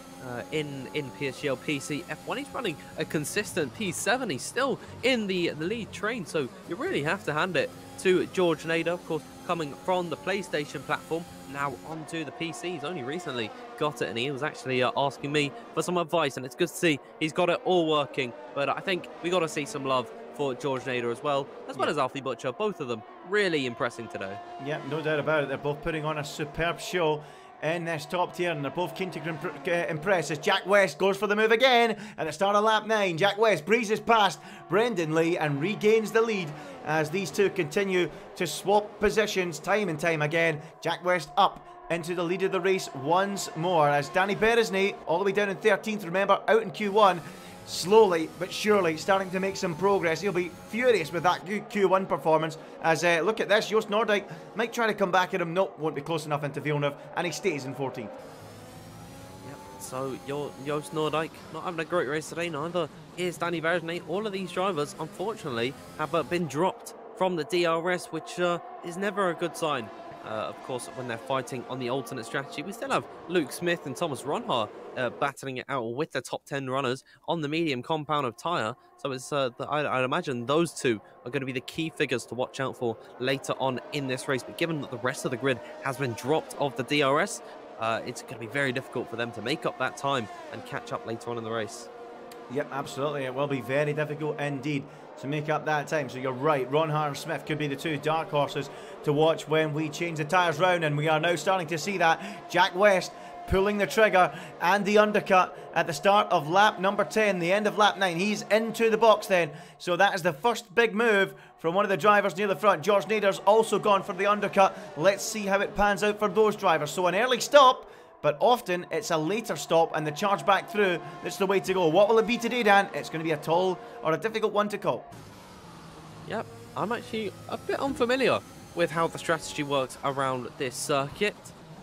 In PSGL PC F1, he's running a consistent P7. He's still in the lead train, so you really have to hand it to George Nader, of course, coming from the PlayStation platform now onto the PC. He's only recently got it, and he was actually asking me for some advice, and it's good to see he's got it all working. But I think we got to see some love for George Nader as well as Alfie Butcher. Both of them really impressing today. Yeah, no doubt about it. They're both putting on a superb show in this top tier, and they're both keen to impress as Jack West goes for the move again at the start of lap 9. Jack West breezes past Brendan Lee and regains the lead as these two continue to swap positions time and time again. Jack West up into the lead of the race once more as Danny Beresney, all the way down in 13th, remember, out in Q1, slowly but surely starting to make some progress. He'll be furious with that Q1 performance as, look at this, Joost Noordijk might try to come back at him. Nope, won't be close enough into Villeneuve, and he stays in 14th. Yep, so Joost Noordijk not having a great race today, neither is Danny Beresney. All of these drivers, unfortunately, have been dropped from the DRS, which is never a good sign. Of course, when they're fighting on the alternate strategy, we still have Luke Smith and Thomas Ronhart battling it out with the top 10 runners on the medium compound of tyre. So it's I'd imagine those two are going to be the key figures to watch out for later on in this race. But given that the rest of the grid has been dropped off the DRS, it's going to be very difficult for them to make up that time and catch up later on in the race. Yep, absolutely. It will be very difficult indeed to make up that time. So you're right, Ronhart and Smith could be the two dark horses to watch when we change the tyres round, and we are now starting to see that. Jack West pulling the trigger and the undercut at the start of lap number 10, the end of lap 9. He's into the box then. So that is the first big move from one of the drivers near the front. George Nader's also gone for the undercut. Let's see how it pans out for those drivers. So an early stop, but often it's a later stop and the charge back through that's the way to go. What will it be today, Dan? It's going to be a tall or a difficult one to call. Yep, I'm actually a bit unfamiliar with how the strategy works around this circuit,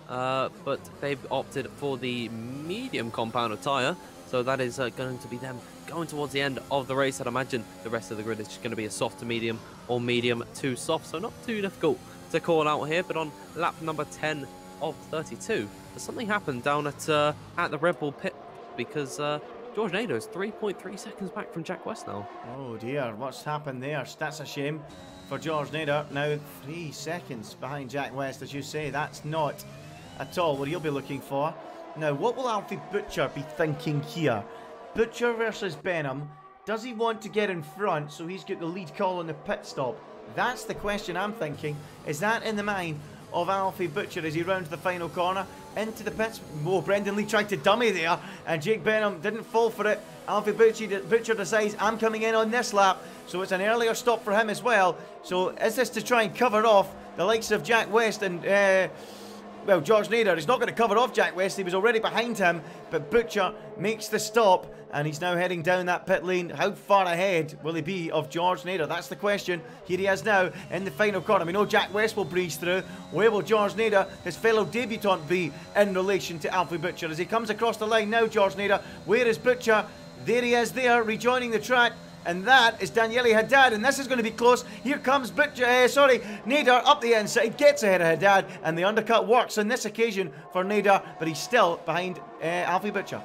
but they've opted for the medium compound of tyre, so that is going to be them going towards the end of the race. I'd imagine the rest of the grid is just going to be a soft to medium or medium to soft, so not too difficult to call out here. But on lap number 10 of 32, something happened down at the Red Bull pit, because George Nader is 3.3 seconds back from Jack West now. Oh dear, what's happened there? That's a shame for George Nader. Now 3 seconds behind Jack West, as you say. That's not at all what he'll be looking for. Now, what will Alfie Butcher be thinking here? Butcher versus Benham. Does he want to get in front so he's got the lead call on the pit stop? That's the question I'm thinking. Is that in the mind of Alfie Butcher as he rounds the final corner into the pits? Oh, Brendan Lee tried to dummy there, and Jake Benham didn't fall for it. Alfie Butcher decides, I'm coming in on this lap, so it's an earlier stop for him as well. So is this to try and cover off the likes of Jack West and well, George Nader? He's not going to cover off Jack West. He was already behind him, but Butcher makes the stop, and he's now heading down that pit lane. How far ahead will he be of George Nader? That's the question. Here he is now in the final corner. We know Jack West will breeze through. Where will George Nader, his fellow debutant, be in relation to Alfie Butcher? As he comes across the line now, George Nader. Where is Butcher? There he is there, rejoining the track. And that is Daniele Haddad, and this is going to be close. Here comes Nader up the inside, gets ahead of Haddad, and the undercut works on this occasion for Nader, but he's still behind Alfie Butcher.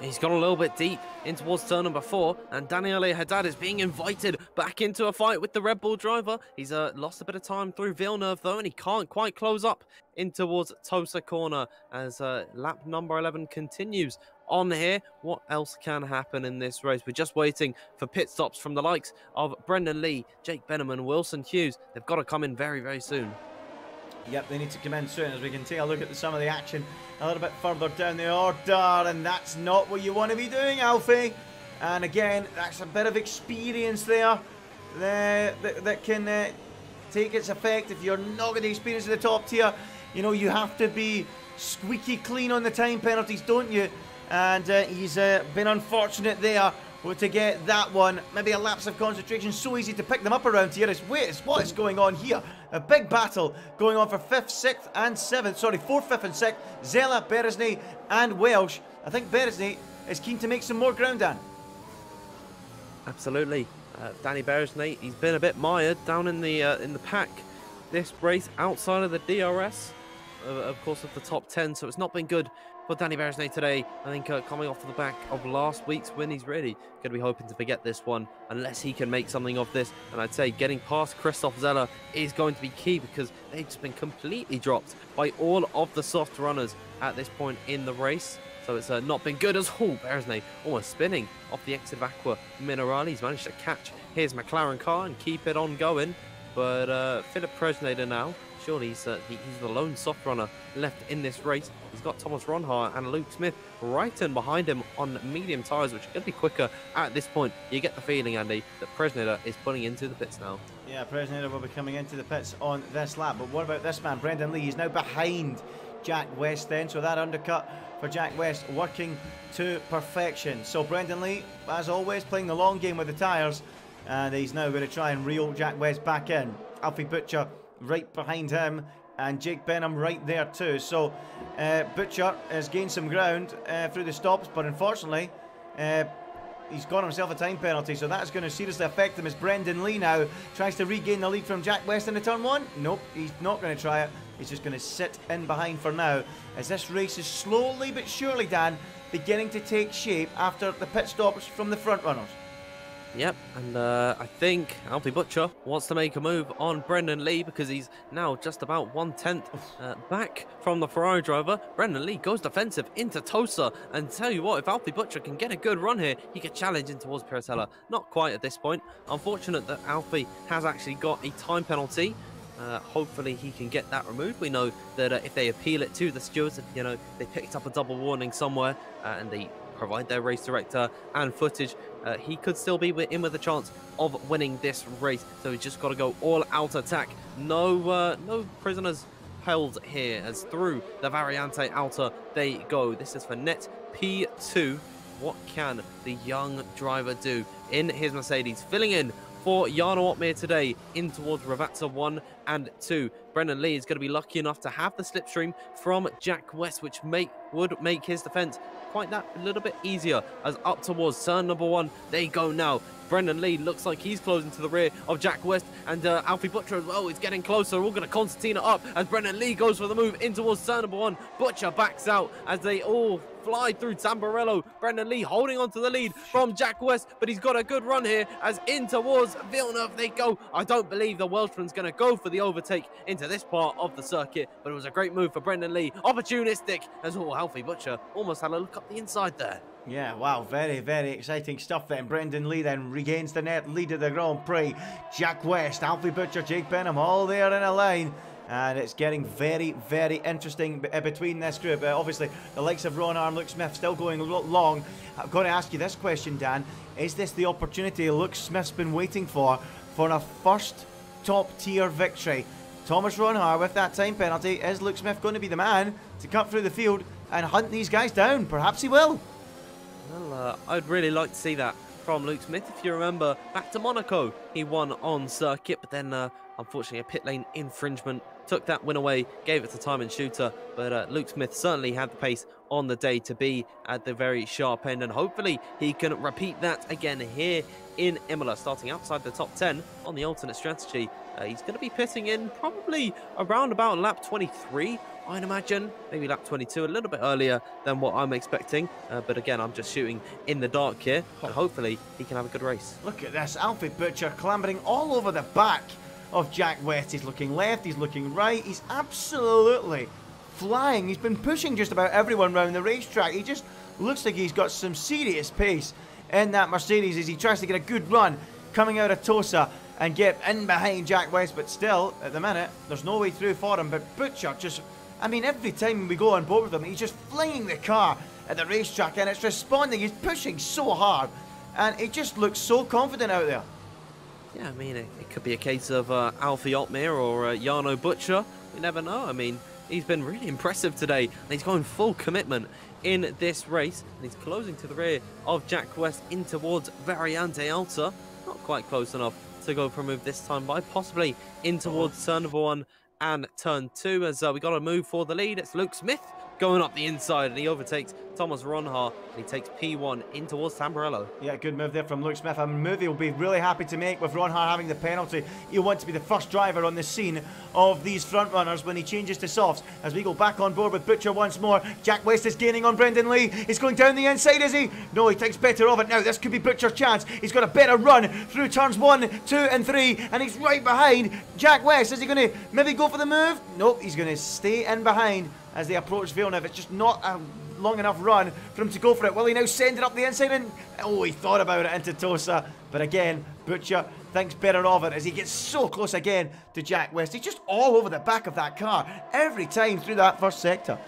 He's gone a little bit deep in towards turn number 4, and Daniele Haddad is being invited back into a fight with the Red Bull driver. He's lost a bit of time through Villeneuve though, and he can't quite close up in towards Tosa corner as lap number 11 continues on here. What else can happen in this race? We're just waiting for pit stops from the likes of Brendan Lee, Jake Benham and Wilson Hughes. They've got to come in very, very soon. Yep, they need to come in soon, as we can take a look at some of the action a little bit further down the order, and that's not what you want to be doing, Alfie. And again, that's a bit of experience there that can take its effect if you're not going to experience in the top tier. You know, you have to be squeaky clean on the time penalties, don't you? And he's been unfortunate there to get that one. Maybe a lapse of concentration. So easy to pick them up around here. What is going on here? A big battle going on for 5th, 6th and 7th. Sorry, 4th, 5th and 6th. Zella, Beresney and Welsh. I think Beresney is keen to make some more ground, Dan. Absolutely. Danny Beresney, he's been a bit mired down in the pack this race outside of the DRS. Of course, of the top 10, so it's not been good for Danny Beresney today. I think coming off the back of last week's win, he's really going to be hoping to forget this one unless he can make something of this. And I'd say getting past Christoph Zeller is going to be key because they've just been completely dropped by all of the soft runners at this point in the race. So it's not been good as all. Beresney almost spinning off the exit of Aqua Minerale. He's managed to catch his McLaren car and keep it on going. But Philip Presnader now, surely he's the lone soft runner left in this race. He's got Thomas Ronhart and Luke Smith right in behind him on medium tyres, which are going to be quicker at this point. You get the feeling, Andy, that Presnader is pulling into the pits now. Yeah, Presnader will be coming into the pits on this lap. But what about this man, Brendan Lee? He's now behind Jack West then, so that undercut for Jack West working to perfection. So Brendan Lee, as always, playing the long game with the tyres, and he's now going to try and reel Jack West back in. Alfie Butcher right behind him, and Jake Benham right there too. So Butcher has gained some ground through the stops, but unfortunately he's got himself a time penalty, so that's going to seriously affect him as Brendan Lee now tries to regain the lead from Jack West into turn 1. Nope, he's not going to try it. He's just going to sit in behind for now, as this race is slowly but surely, Dan, beginning to take shape after the pit stops from the front runners. Yep, and I think Alfie Butcher wants to make a move on Brendan Lee because he's now just about 1/10 back from the Ferrari driver. Brendan Lee goes defensive into Tosa, and tell you what, if Alfie Butcher can get a good run here, he could challenge in towards Piratella. Not quite at this point. Unfortunate that Alfie has actually got a time penalty. Hopefully he can get that removed. We know that if they appeal it to the stewards, you know, they picked up a double warning somewhere and they provide their race director and footage, he could still be in with a chance of winning this race. So he's just got to go all out attack. No prisoners held here, as through the Variante Alta they go. This is for net P2. What can the young driver do in his Mercedes? Filling in for Jarno Opmeer today in towards Ravazza 1 and 2. Brendan Lee is going to be lucky enough to have the slipstream from Jack West, which would make his defense quite that a little bit easier, as up towards turn number 1 they go now. Brendan Lee looks like he's closing to the rear of Jack West, and Alfie Butcher as well is getting closer. We're all going to concertina up as Brendan Lee goes for the move in towards turn number 1. Butcher backs out as they all fly through Tamburello. Brendan Lee holding on to the lead from Jack West, but he's got a good run here as in towards Villeneuve they go. I don't believe the Welshman's going to go for the overtake into this part of the circuit, but it was a great move for Brendan Lee. Opportunistic as well. Alfie Butcher almost had a look up the inside there. Yeah, wow, very, very exciting stuff then. Brendan Lee then regains the net lead of the Grand Prix. Jack West, Alfie Butcher, Jake Benham, all there in a line. And it's getting very, very interesting between this group. Obviously, the likes of Ron Arm, Luke Smith still going long. I've got to ask you this question, Dan. Is this the opportunity Luke Smith's been waiting for a first top-tier victory? Thomas Ronhar with that time penalty. Is Luke Smith going to be the man to cut through the field and hunt these guys down? Perhaps he will. Well, I'd really like to see that from Luke Smith. If you remember, back to Monaco, he won on circuit, but then unfortunately a pit lane infringement took that win away, gave it to Timon Shooter. But Luke Smith certainly had the pace on the day to be at the very sharp end, and hopefully he can repeat that again here in Imola, starting outside the top 10 on the alternate strategy. He's going to be pitting in probably around about lap 23, I'd imagine, maybe lap 22, a little bit earlier than what I'm expecting. But again, I'm just shooting in the dark here, and hopefully he can have a good race. Look at this, Alfie Butcher clambering all over the back of Jack West. He's looking left, he's looking right, he's absolutely flying. He's been pushing just about everyone around the racetrack. He just looks like he's got some serious pace in that Mercedes as he tries to get a good run coming out of Tosa and get in behind Jack West, but still, at the minute, there's no way through for him. But Butcher just, I mean, every time we go on board with him, he's just flinging the car at the racetrack and it's responding. He's pushing so hard and he just looks so confident out there. Yeah, I mean, it could be a case of Alfie Otmir or Jarno Butcher. You never know. I mean, he's been really impressive today, and he's going full commitment in this race, and he's closing to the rear of Jack West in towards Variante Alta. Not quite close enough to go for a move this time, but possibly in towards turn number 1 and turn 2 as we got a move for the lead. It's Luke Smith going up the inside, and he overtakes Thomas Ronhar, and he takes P1 in towards Tamburello. Yeah, good move there from Luke Smith. A move he'll be really happy to make with Ronhar having the penalty. He'll want to be the first driver on the scene of these front runners when he changes to softs. As we go back on board with Butcher once more, Jack West is gaining on Brendan Lee. He's going down the inside, is he? No, he takes better of it now. This could be Butcher's chance. He's got a better run through turns 1, 2 and 3, and he's right behind Jack West. Is he going to maybe go for the move? Nope, he's going to stay in behind as they approach Villeneuve. It's just not a long enough run for him to go for it. Will he now send it up the inside? And oh, he thought about it into Tosa. But again, Butcher thinks better of it as he gets so close again to Jack West. He's just all over the back of that car every time through that first sector.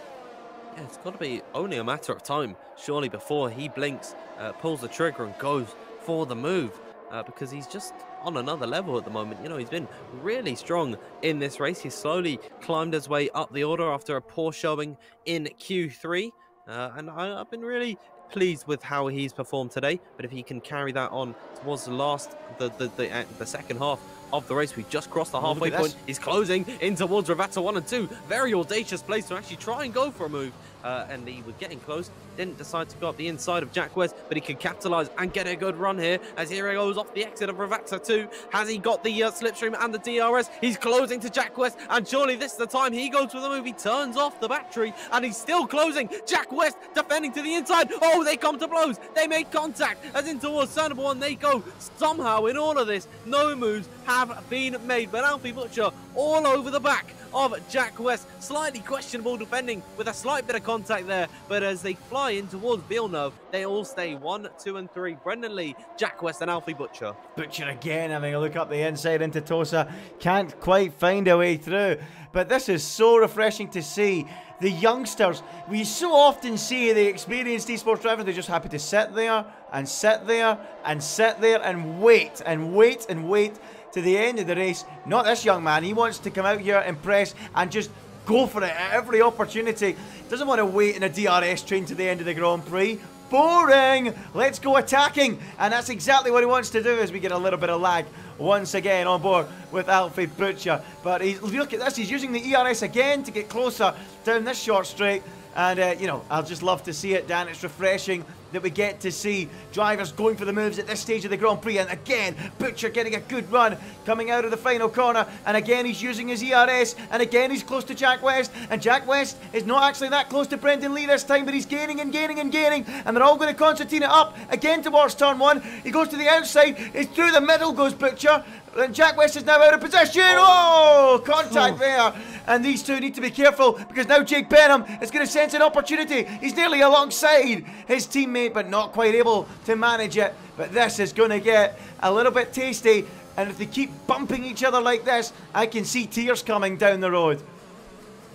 Yeah, it's got to be only a matter of time, surely, before he blinks, pulls the trigger and goes for the move. Because he's just on another level at the moment. You know, he's been really strong in this race. He's slowly climbed his way up the order after a poor showing in Q3. And I've been really pleased with how he's performed today. But if he can carry that on towards the second half of the race, we've just crossed the halfway point. He's closing in towards Ravata 1 and 2. Very audacious place to actually try and go for a move. And he was getting close, didn't decide to go up the inside of Jack West, but he can capitalise and get a good run here as here he goes off the exit of Ravata 2. Has he got the slipstream and the DRS? He's closing to Jack West, and surely this is the time he goes for the move. He turns off the battery, and he's still closing. Jack West defending to the inside. Oh, they come to blows. They make contact as in towards turn number 1 they go. Somehow in all of this, no moves have been made, but Alfie Butcher all over the back of Jack West. Slightly questionable defending with a slight bit of contact there, but as they fly in towards Villeneuve, they all stay 1, 2 and 3. Brendan Lee, Jack West and Alfie Butcher. Butcher again having a look up the inside into Tosa. Can't quite find a way through, but this is so refreshing to see. The youngsters, we so often see the experienced esports drivers, they're just happy to sit there and sit there and sit there and wait and wait and wait to the end of the race. Not this young man. He wants to come out here, impress, and just go for it at every opportunity. Doesn't want to wait in a DRS train to the end of the Grand Prix. Boring! Let's go attacking! And that's exactly what he wants to do as we get a little bit of lag once again on board with Alfie Butcher. But look at this, he's using the ERS again to get closer down this short straight. And, you know, I'll just love to see it, Dan. It's refreshing that we get to see drivers going for the moves at this stage of the Grand Prix. And again, Butcher getting a good run coming out of the final corner. And again, he's using his ERS. And again, he's close to Jack West. And Jack West is not actually that close to Brendan Lee this time, but he's gaining and gaining and gaining. And they're all going to concertina up again towards turn 1. He goes to the outside. It's through the middle goes Butcher. And Jack West is now out of position. Oh, contact there. And these two need to be careful because now Jake Benham is going to sense an opportunity. He's nearly alongside his teammate, but not quite able to manage it. But this is going to get a little bit tasty. And if they keep bumping each other like this, I can see tears coming down the road.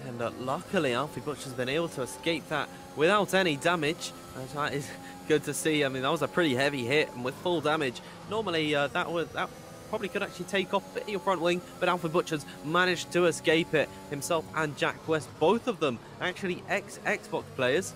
And luckily, Alfie Butcher's been able to escape that without any damage. That is good to see. I mean, that was a pretty heavy hit, and with full damage, normally that probably could actually take off a bit of your front wing, but Alfie Butcher's managed to escape it. Himself and Jack West, both of them actually ex-Xbox players.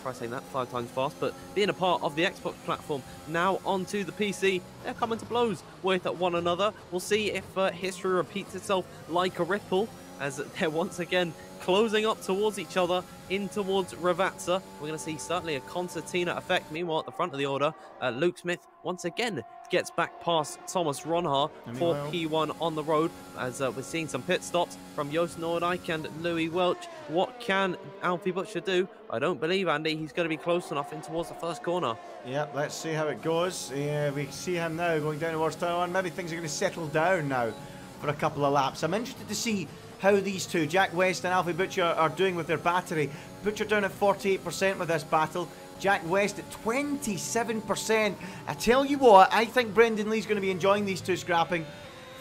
Try saying that 5 times fast, but being a part of the Xbox platform, now onto the PC, they're coming to blows with one another. We'll see if history repeats itself like a ripple, as they're once again closing up towards each other in towards Ravazza. We're going to see certainly a concertina effect. Meanwhile, at the front of the order, Luke Smith once again gets back past Thomas Ronhar for P1 on the road, as we're seeing some pit stops from Joost Noordijk and Louis Welch. What can Alfie Butcher do? I don't believe, Andy, he's going to be close enough in towards the first corner. Yeah, let's see how it goes. We see him now going down towards turn 1. Maybe things are going to settle down now for a couple of laps. I'm interested to see how these two, Jack West and Alfie Butcher, are doing with their battery. Butcher down at 48% with this battle. Jack West at 27%. I tell you what, I think Brendan Lee's going to be enjoying these two scrapping.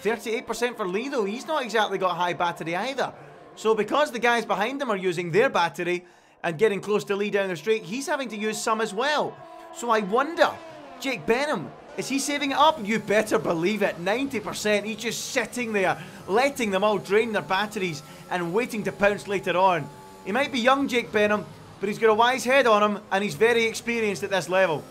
38% for Lee, though. He's not exactly got high battery either. So because the guys behind him are using their battery and getting close to Lee down the straight, he's having to use some as well. So I wonder, Jake Benham, is he saving it up? You better believe it. 90%. He's just sitting there, letting them all drain their batteries and waiting to pounce later on. He might be young, Jake Benham, but he's got a wise head on him and he's very experienced at this level.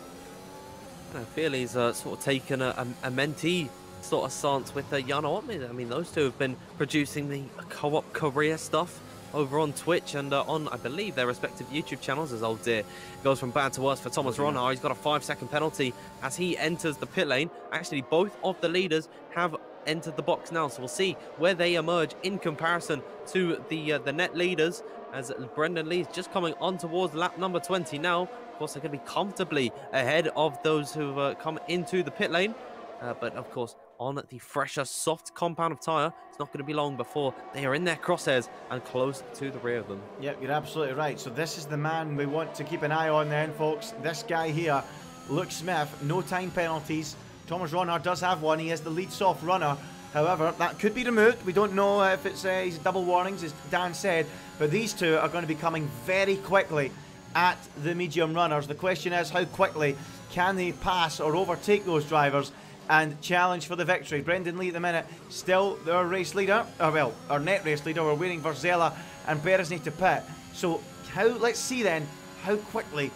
I feel he's sort of taken a mentee sort of stance with Jan Ortman. I mean, those two have been producing the co-op career stuff over on Twitch and on, I believe, their respective YouTube channels. As old dear goes from bad to worse for Thomas Ronhar. He's got a 5-second penalty as he enters the pit lane. Actually, both of the leaders have entered the box now, so we'll see where they emerge in comparison to the net leaders, as Brendan Lee's just coming on towards lap number 20 now. Of course, they're going to be comfortably ahead of those who've come into the pit lane, but of course, on the fresher, soft compound of tyre, it's not going to be long before they are in their crosshairs and close to the rear of them. Yep, you're absolutely right. So this is the man we want to keep an eye on then, folks. This guy here, Luke Smith, no time penalties. Thomas Ronhar does have one. He is the lead soft runner. However, that could be removed. We don't know if it's he's double warnings, as Dan said. But these two are going to be coming very quickly at the medium runners. The question is, how quickly can they pass or overtake those drivers and challenge for the victory? Brendan Lee at the minute, still their race leader, or well, our net race leader. We're waiting for Zella and Beresney to pit. So let's see then how quickly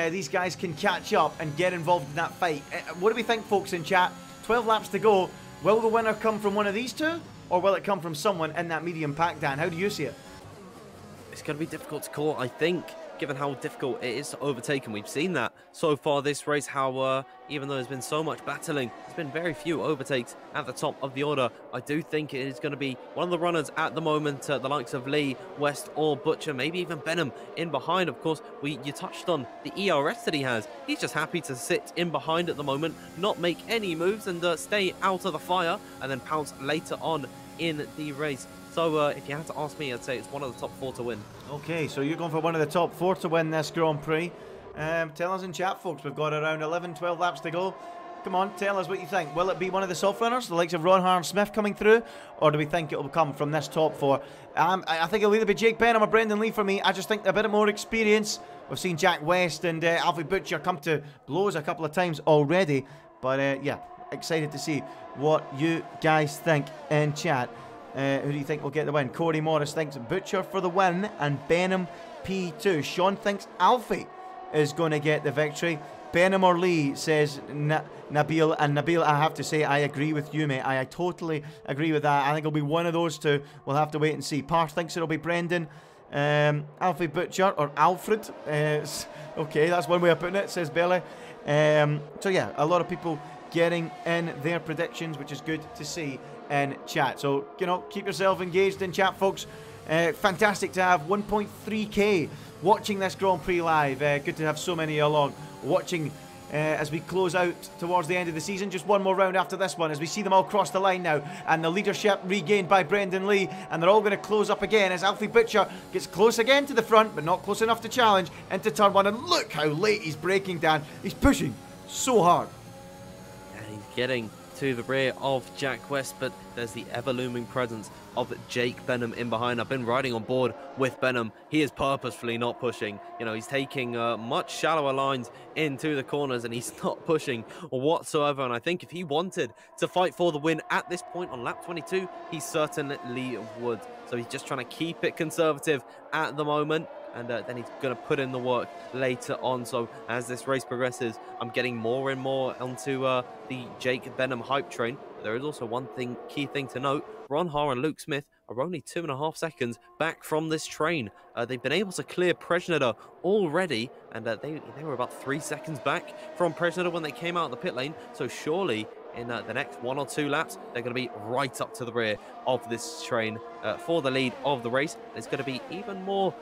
these guys can catch up and get involved in that fight. What do we think, folks in chat? 12 laps to go. Will the winner come from one of these two, or will it come from someone in that medium pack, Dan? How do you see it? It's going to be difficult to call, I think, given how difficult it is to overtake, and we've seen that so far this race, how even though there's been so much battling, there's been very few overtakes at the top of the order. I do think it is going to be one of the runners at the moment, the likes of Lee, West or Butcher, maybe even Benham in behind. Of course, you touched on the ERS that he has. He's just happy to sit in behind at the moment, not make any moves and stay out of the fire and then pounce later on in the race. So if you had to ask me, I'd say it's one of the top 4 to win. Okay, so you're going for one of the top 4 to win this Grand Prix. Tell us in chat, folks. We've got around 11, 12 laps to go. Come on, tell us what you think. Will it be one of the soft runners, the likes of Ronhar and Smith coming through? Or do we think it will come from this top 4? I think it'll either be Jake Benham or Brendan Lee for me. I just think a bit more experience. We've seen Jack West and Alfie Butcher come to blows a couple of times already. But yeah, excited to see what you guys think in chat. Who do you think will get the win? Corey Morris thinks Butcher for the win and Benham P2. Sean thinks Alfie is going to get the victory. Benham or Lee, says Nabil. And Nabil, I have to say, I agree with you, mate. I totally agree with that. I think it'll be one of those two. We'll have to wait and see. Parth thinks it'll be Brendan. Alfie Butcher or Alfred. Okay, that's one way of putting it, says Belly. So yeah, a lot of people getting in their predictions, which is good to see in chat. So, you know, keep yourself engaged in chat, folks. Fantastic to have 1.3k watching this Grand Prix live. Good to have so many along watching as we close out towards the end of the season. Just one more round after this one as we see them all cross the line now, and the leadership regained by Brendan Lee, and they're all going to close up again as Alfie Butcher gets close again to the front, but not close enough to challenge into turn one. And look how late he's braking down. He's pushing so hard. And he's getting to the rear of Jack West, but there's the ever-looming presence of Jake Benham in behind. I've been riding on board with Benham. He is purposefully not pushing. You know, he's taking much shallower lines into the corners, and he's not pushing whatsoever. And I think if he wanted to fight for the win at this point on lap 22, he certainly would. So he's just trying to keep it conservative at the moment, and then he's going to put in the work later on. So as this race progresses, I'm getting more and more onto the Jake Benham hype train. But there is also one key thing to note. Ron Haar and Luke Smith are only 2.5 seconds back from this train. They've been able to clear Presneder already, and they were about 3 seconds back from Presneder when they came out of the pit lane. So surely in the next 1 or 2 laps, they're going to be right up to the rear of this train for the lead of the race. It's going to be even more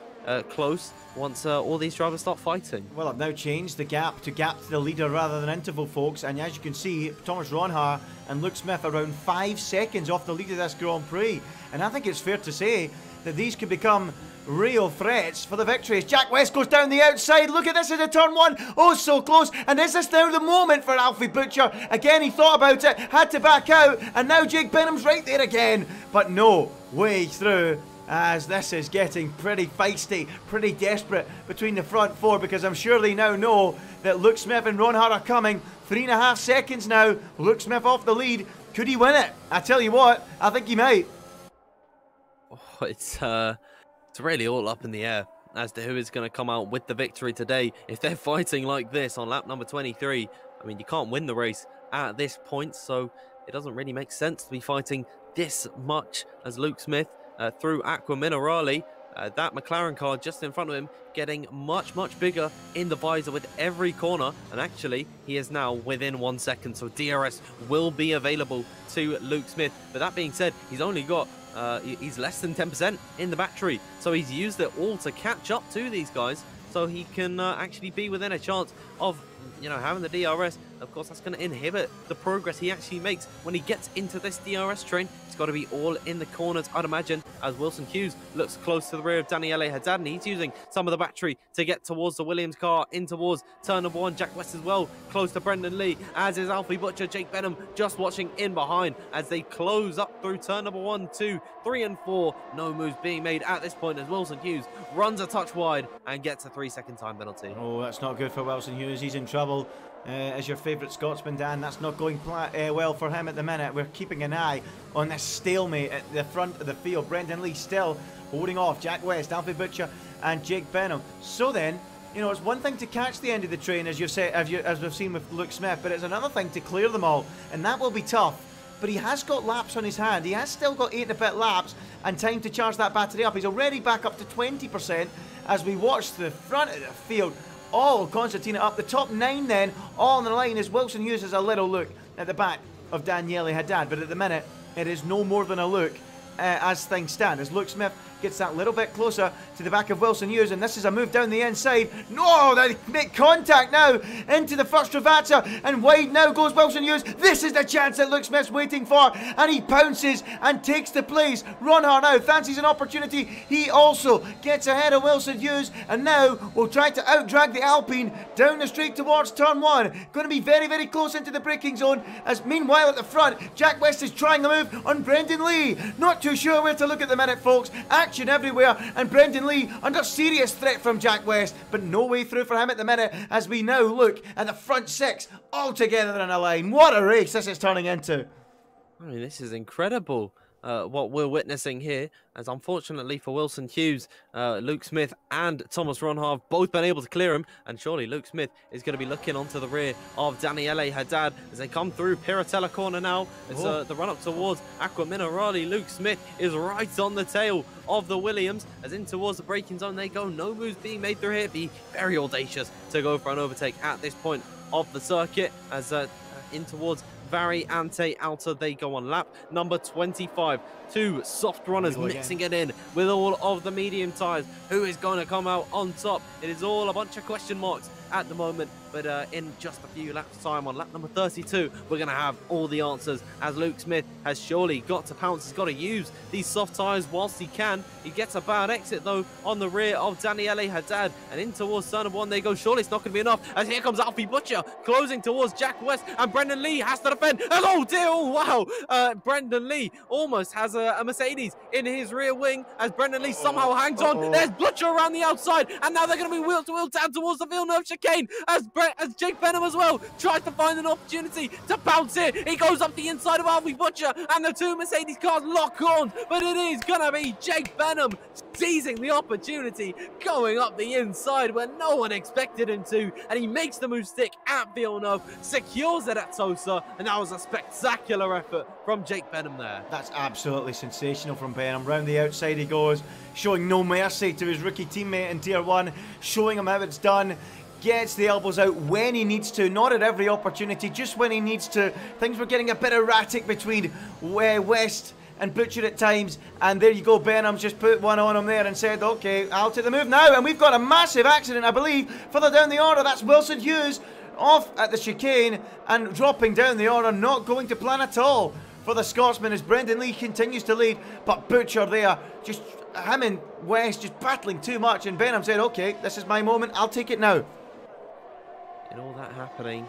close once all these drivers start fighting. Well, I've now changed the gap to the leader rather than interval, folks, and as you can see, Thomas Ronhaar and Luke Smith are around 5 seconds off the lead of this Grand Prix, and I think it's fair to say that these could become real threats for the victories. Jack West goes down the outside. Look at this at the turn one. Oh, so close. And is this now the moment for Alfie Butcher? Again, he thought about it, had to back out, and now Jake Benham's right there again. But no way through, as this is getting pretty feisty, pretty desperate between the front four, because I'm sure they now know that Luke Smith and Ronhaar are coming. 3.5 seconds now. Luke Smith off the lead. Could he win it? I tell you what, I think he might. Oh, it's really all up in the air as to who is going to come out with the victory today. If they're fighting like this on lap number 23, I mean, you can't win the race at this point, so it doesn't really make sense to be fighting this much as Luke Smith through Aqua Minerale. That McLaren car just in front of him getting much bigger in the visor with every corner, and actually he is now within 1 second, so DRS will be available to Luke Smith. But that being said, he's only got he's less than 10% in the battery, so he's used it all to catch up to these guys, so he can actually be within a chance of, you know, having the DRS. Of course, that's going to inhibit the progress he actually makes when he gets into this DRS train. It's got to be all in the corners, I'd imagine, as Wilson Hughes looks close to the rear of Daniele Haddad, and he's using some of the battery to get towards the Williams car, in towards turn number 1. Jack West as well, close to Brendan Lee, as is Alfie Butcher. Jake Benham just watching in behind as they close up through turn number 1, 2, 3 and 4. No moves being made at this point as Wilson Hughes runs a touch wide and gets a 3-second time penalty. Oh, that's not good for Wilson Hughes. He's in trouble. As your favourite Scotsman, Dan, that's not going well for him at the minute. We're keeping an eye on this stalemate at the front of the field. Brendan Lee still holding off Jack West, Alfie Butcher and Jake Benham. So then, you know, it's one thing to catch the end of the train, as you've said, as we've seen with Luke Smith, but it's another thing to clear them all, and that will be tough. But he has got laps on his hand. He has still got 8 and a bit laps and time to charge that battery up. He's already back up to 20% as we watch the front of the field all concertina up. The top 9 then, all on the line, as Wilson Hughes has a little look at the back of Daniele Haddad. But at the minute, it is no more than a look as things stand, as Luke Smith gets that little bit closer to the back of Wilson Hughes, and this is a move down the inside. No, they make contact now into the first Ravazza, and wide now goes Wilson Hughes. This is the chance that Luke Smith's waiting for, and he pounces and takes the place. Ronhaar now fancies an opportunity. He also gets ahead of Wilson Hughes, and now will try to outdrag the Alpine down the straight towards turn 1. Going to be very close into the braking zone, as meanwhile at the front, Jack West is trying the move on Brendan Lee. Not too sure where to look at the minute, folks. Action everywhere, and Brendan Lee under serious threat from Jack West, but no way through for him at the minute, as we now look at the front 6 all together in a line. What a race this is turning into. I mean, this is incredible. What we're witnessing here, as unfortunately for Wilson Hughes, Luke Smith and Thomas Ronhaar have both been able to clear him, and surely Luke Smith is going to be looking onto the rear of Daniele Haddad as they come through Piratella corner now. It's the run up towards Aqua Minerale. Luke Smith is right on the tail of the Williams, as in towards the braking zone they go. No moves being made through here. Be very audacious to go for an overtake at this point of the circuit, as in towards Variante Alta they go on lap number 25. 2 soft runners mixing it in with all of the medium tyres. Who is going to come out on top? It is all a bunch of question marks at the moment, but in just a few laps time on lap number 32, we're going to have all the answers, as Luke Smith has surely got to pounce. He's got to use these soft tyres whilst he can. He gets a bad exit though on the rear of Daniele Haddad, and in towards turn one they go. Surely it's not going to be enough, as here comes Alfie Butcher closing towards Jack West, and Brendan Lee has to defend. And oh dear, oh wow, Brendan Lee almost has a Mercedes in his rear wing, as Brendan Lee somehow hangs on. There's Butcher around the outside, and now they're going to be wheel to wheel down towards the Villeneuve chicane, as Jake Benham as well tries to find an opportunity to bounce it. He goes up the inside of Alfie Butcher, and the two Mercedes cars lock on, but it is going to be Jake Benham seizing the opportunity, going up the inside where no one expected him to, and he makes the move stick at Villeneuve, secures it at Tosa, and that was a spectacular effort from Jake Benham there. That's absolutely sensational from Benham. Round the outside he goes, showing no mercy to his rookie teammate in Tier 1, showing him how it's done. Gets the elbows out when he needs to, not at every opportunity, just when he needs to. Things were getting a bit erratic between West and Butcher at times, and there you go, Benham's just put one on him there and said, okay, I'll take the move now, and we've got a massive accident, I believe, further down the order. That's Wilson Hughes off at the chicane and dropping down the order, not going to plan at all for the Scotsman as Brendan Lee continues to lead, but Butcher there, just him and West just battling too much, and Benham said, okay, this is my moment, I'll take it now. In all that happening,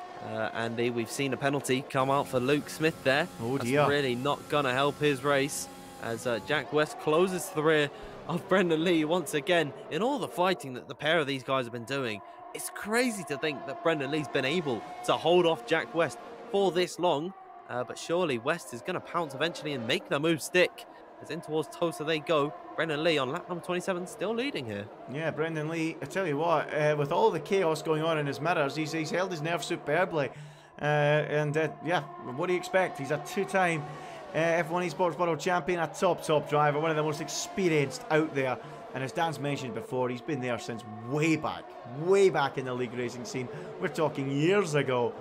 Andy, we've seen a penalty come out for Luke Smith there. Oh dear. That's really not going to help his race, as Jack West closes to the rear of Brendan Lee once again. In all the fighting that the pair of these guys have been doing, it's crazy to think that Brendan Lee's been able to hold off Jack West for this long, but surely West is going to pounce eventually and make the move stick. As in towards Tosa they go. Brendan Lee on lap number 27, still leading here. Yeah, Brendan Lee, I tell you what, with all the chaos going on in his mirrors, he's held his nerve superbly. Yeah, what do you expect? He's a two-time F1 Esports World Champion, a top driver, one of the most experienced out there. And as Dan's mentioned before, he's been there since way back in the league racing scene. We're talking years ago.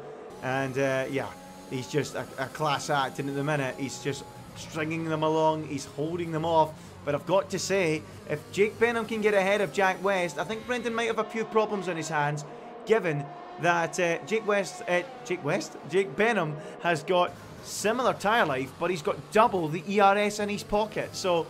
And yeah, he's just a class act, and at the minute, he's just stringing them along, he's holding them off. But I've got to say, if Jake Benham can get ahead of Jack West, I think Brendan might have a few problems on his hands, given that Jake Benham has got similar tyre life, but he's got double the ERS in his pocket. So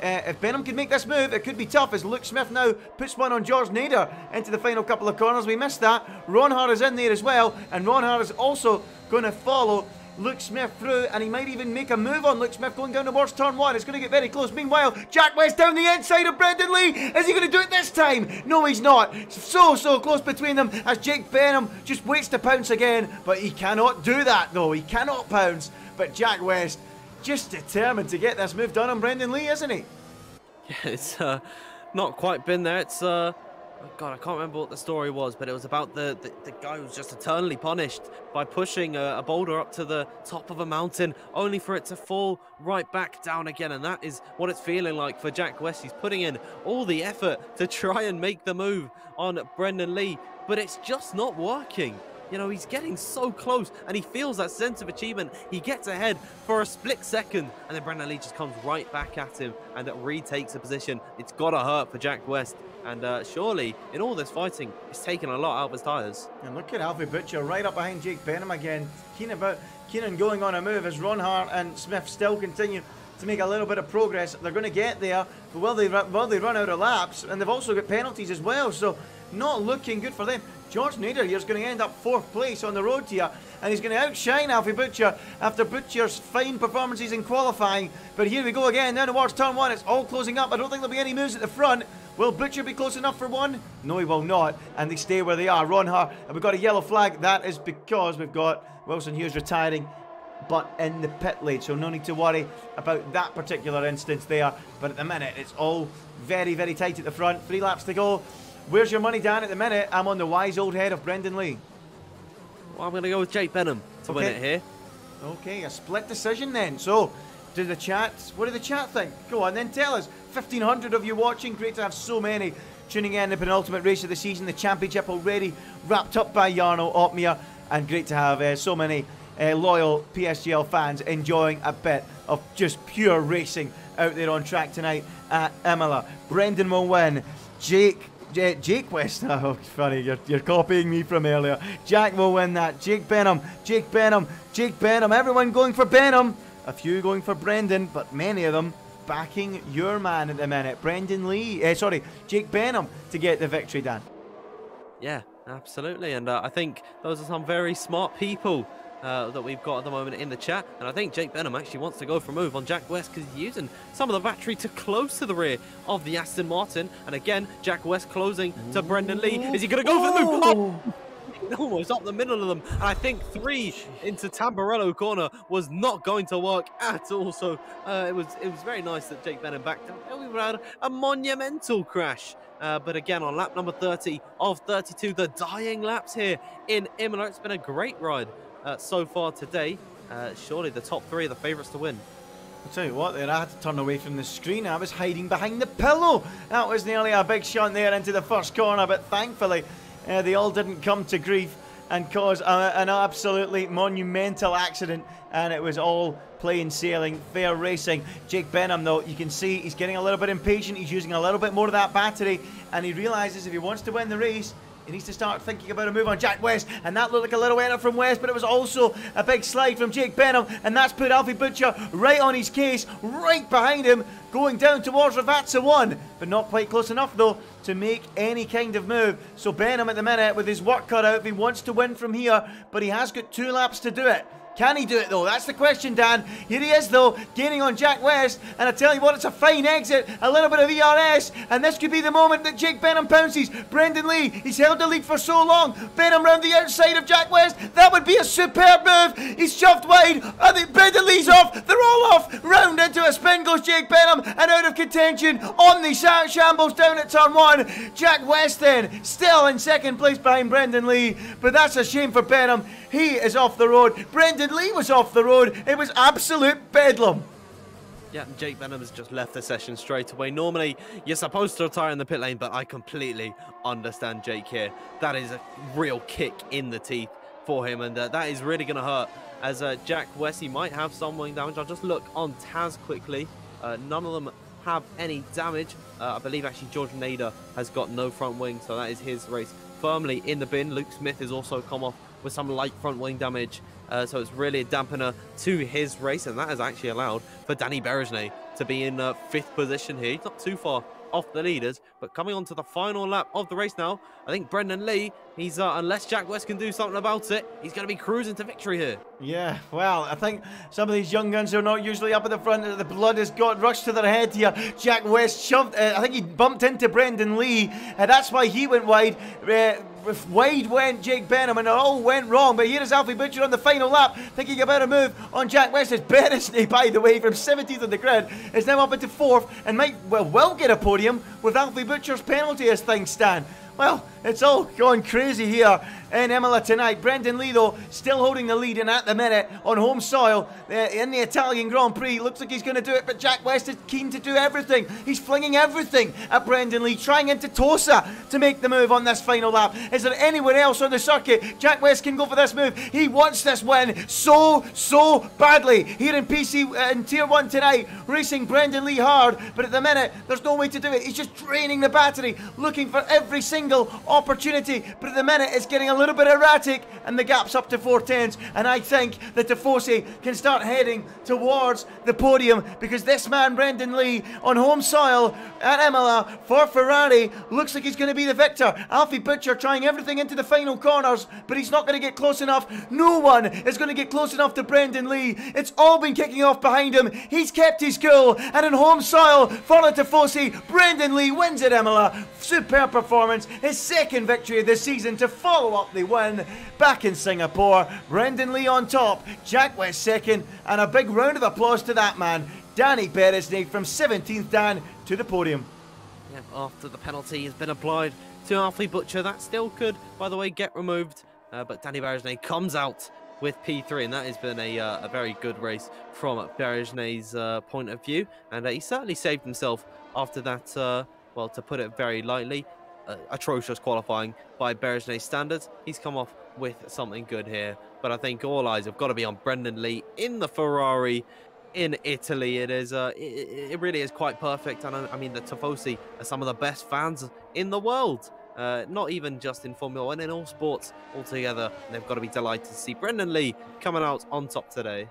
if Benham can make this move, it could be tough, as Luke Smith now puts one on George Nader into the final couple of corners. We missed that. Ron Hart is in there as well, and Ron Hart is also going to follow Luke Smith through, and he might even make a move on Luke Smith going down towards turn one. It's going to get very close. Meanwhile, Jack West down the inside of Brendan Lee. Is he going to do it this time? No, he's not. So close between them, as Jake Benham just waits to pounce again, but he cannot do that though. He cannot pounce, but Jack West just determined to get this move done on Brendan Lee, isn't he? Yeah, it's not quite been there. It's God, I can't remember what the story was, but it was about the guy who was just eternally punished by pushing a boulder up to the top of a mountain, only for it to fall right back down again. And that is what it's feeling like for Jack West. He's putting in all the effort to try and make the move on Brendan Lee, but it's just not working. You know, he's getting so close, and he feels that sense of achievement. He gets ahead for a split second, and then Brendan Lee just comes right back at him and retakes a position. It's got to hurt for Jack West. And surely, in all this fighting, it's taken a lot out of his tyres. And look at Alfie Butcher right up behind Jake Benham again. Keenan going on a move as Ron Hart and Smith still continue to make a little bit of progress. They're going to get there, but will they run out of laps? And they've also got penalties as well, so not looking good for them. George Nader here is going to end up 4th place on the road here, and he's going to outshine Alfie Butcher after Butcher's fine performances in qualifying. But here we go again, down towards turn one. It's all closing up. I don't think there'll be any moves at the front. Will Butcher be close enough for one? No, he will not, and they stay where they are. Ron Hart, and we've got a yellow flag. That is because we've got Wilson Hughes retiring, but in the pit lane, so no need to worry about that particular instance there. But at the minute, it's all very tight at the front. 3 laps to go. Where's your money, Dan? At the minute, I'm on the wise old head of Brendan Lee. Well, I'm going to go with Jake Benham to win it here. Okay, a split decision then. So, what do the chat think? Go on then, tell us. 1,500 of you watching. Great to have so many tuning in. The penultimate race of the season, the championship already wrapped up by Jarno Opmeer, and great to have so many loyal PSGL fans enjoying a bit of just pure racing out there on track tonight at Imola. Brendan will win. Jake Jake West. Oh, funny, you're copying me from earlier. Jack will win that. Jake Benham, Jake Benham, Jake Benham. Everyone going for Benham. A few going for Brendan, but many of them backing your man at the minute. Brendan Lee, Jake Benham to get the victory, Dan. Yeah, absolutely. And I think those are some very smart people that we've got at the moment in the chat. And I think Jake Benham actually wants to go for a move on Jack West because he's using some of the battery to close to the rear of the Aston Martin. And again, Jack West closing to Brendan Lee. Is he going to go for the move? Oh! Almost up the middle of them, and I think 3 into Tamburello corner was not going to work at all. So it was very nice that Jake Benham backed up. We had a monumental crash, but again on lap number 30 of 32, the dying laps here in Imola. It's been a great ride so far today. Surely the top 3 are the favourites to win. I'll tell you what, there, I had to turn away from the screen. I was hiding behind the pillow. That was nearly a big shot there into the first corner, but thankfully they all didn't come to grief and cause an absolutely monumental accident, and it was all plain sailing, fair racing. Jake Benham, though, you can see he's getting a little bit impatient. He's using a little bit more of that battery, and he realises if he wants to win the race, he needs to start thinking about a move on Jack West, and that looked like a little winner from West, but it was also a big slide from Jake Benham, and that's put Alfie Butcher right on his case, right behind him, going down towards Ravazza 1, but not quite close enough, though, to make any kind of move. So Benham at the minute with his work cut out if he wants to win from here, but he has got 2 laps to do it. Can he do it, though? That's the question, Dan. Here he is, though, gaining on Jack West. And I tell you what, it's a fine exit. A little bit of ERS. And this could be the moment that Jake Benham pounces. Brendan Lee, he's held the lead for so long. Benham round the outside of Jack West. That would be a superb move. He's shoved wide. Brendan Lee's off. They're all off. Round into a spin goes Jake Benham. And out of contention on the shambles down at turn 1. Jack West then, still in second place behind Brendan Lee. But that's a shame for Benham. He is off the road. Brendan Lee was off the road. It was absolute bedlam. Yeah, Jake Benham has just left the session straight away. Normally, you're supposed to retire in the pit lane, but I completely understand Jake here. That is a real kick in the teeth for him, and that is really going to hurt. As Jack West, he might have some wing damage. I'll just look on Taz quickly. None of them have any damage. I believe actually George Nader has got no front wing, so that is his race firmly in the bin. Luke Smith has also come off with some light front wing damage, so it's really a dampener to his race, and that has actually allowed for Danny Berejnay to be in 5th position here. He's not too far off the leaders, but coming on to the final lap of the race now, I think Brendan Lee, he's unless Jack West can do something about it, he's going to be cruising to victory here. Yeah, well, I think some of these young guns are not usually up at the front. The blood has got rushed to their head here. Jack West shoved, I think he bumped into Brendan Lee, and that's why he went wide. Wide went Jake Benham, and it all went wrong. But here is Alfie Butcher on the final lap, thinking about a move on Jack West. As Berejnay, by the way, from 17th on the grid, is now up into 4th, and might well get a podium with Alfie Butcher's penalty as things stand. Well, it's all gone crazy here in Imola tonight. Brendan Lee, though, still holding the lead, and at the minute, on home soil, in the Italian Grand Prix, looks like he's going to do it, but Jack West is keen to do everything. He's flinging everything at Brendan Lee, trying into Tosa to make the move on this final lap. Is there anywhere else on the circuit? Jack West can go for this move. He wants this win so badly. Here in PC, in Tier 1 tonight, racing Brendan Lee hard, but at the minute, there's no way to do it. He's just draining the battery, looking for every single opportunity, but at the minute it's getting a little bit erratic, and the gap's up to 4/10, and I think that Tifosi can start heading towards the podium, because this man Brendan Lee on home soil at Imola for Ferrari looks like he's going to be the victor. Alfie Butcher trying everything into the final corners, but he's not going to get close enough. No one is going to get close enough to Brendan Lee. It's all been kicking off behind him. He's kept his cool, and in home soil for Tifosi, Brendan Lee wins at Imola. Superb performance. His 2nd victory of the season to follow up the win back in Singapore. Brendan Lee on top, Jack West 2nd, and a big round of applause to that man, Danny Berejnay, from 17th Dan to the podium. Yeah, after the penalty has been applied to Alfie Butcher, that still could, by the way, get removed, but Danny Berejnay comes out with P3, and that has been a very good race from Berejnay's point of view, and he certainly saved himself after that, well, to put it very lightly, atrocious qualifying by Berejnay's standards. He's come off with something good here, but I think all eyes have got to be on Brendan Lee in the Ferrari. in Italy. It is it really is quite perfect. And I mean, the Tifosi are some of the best fans in the world. Not even just in Formula One, in all sports altogether. And they've got to be delighted to see Brendan Lee coming out on top today.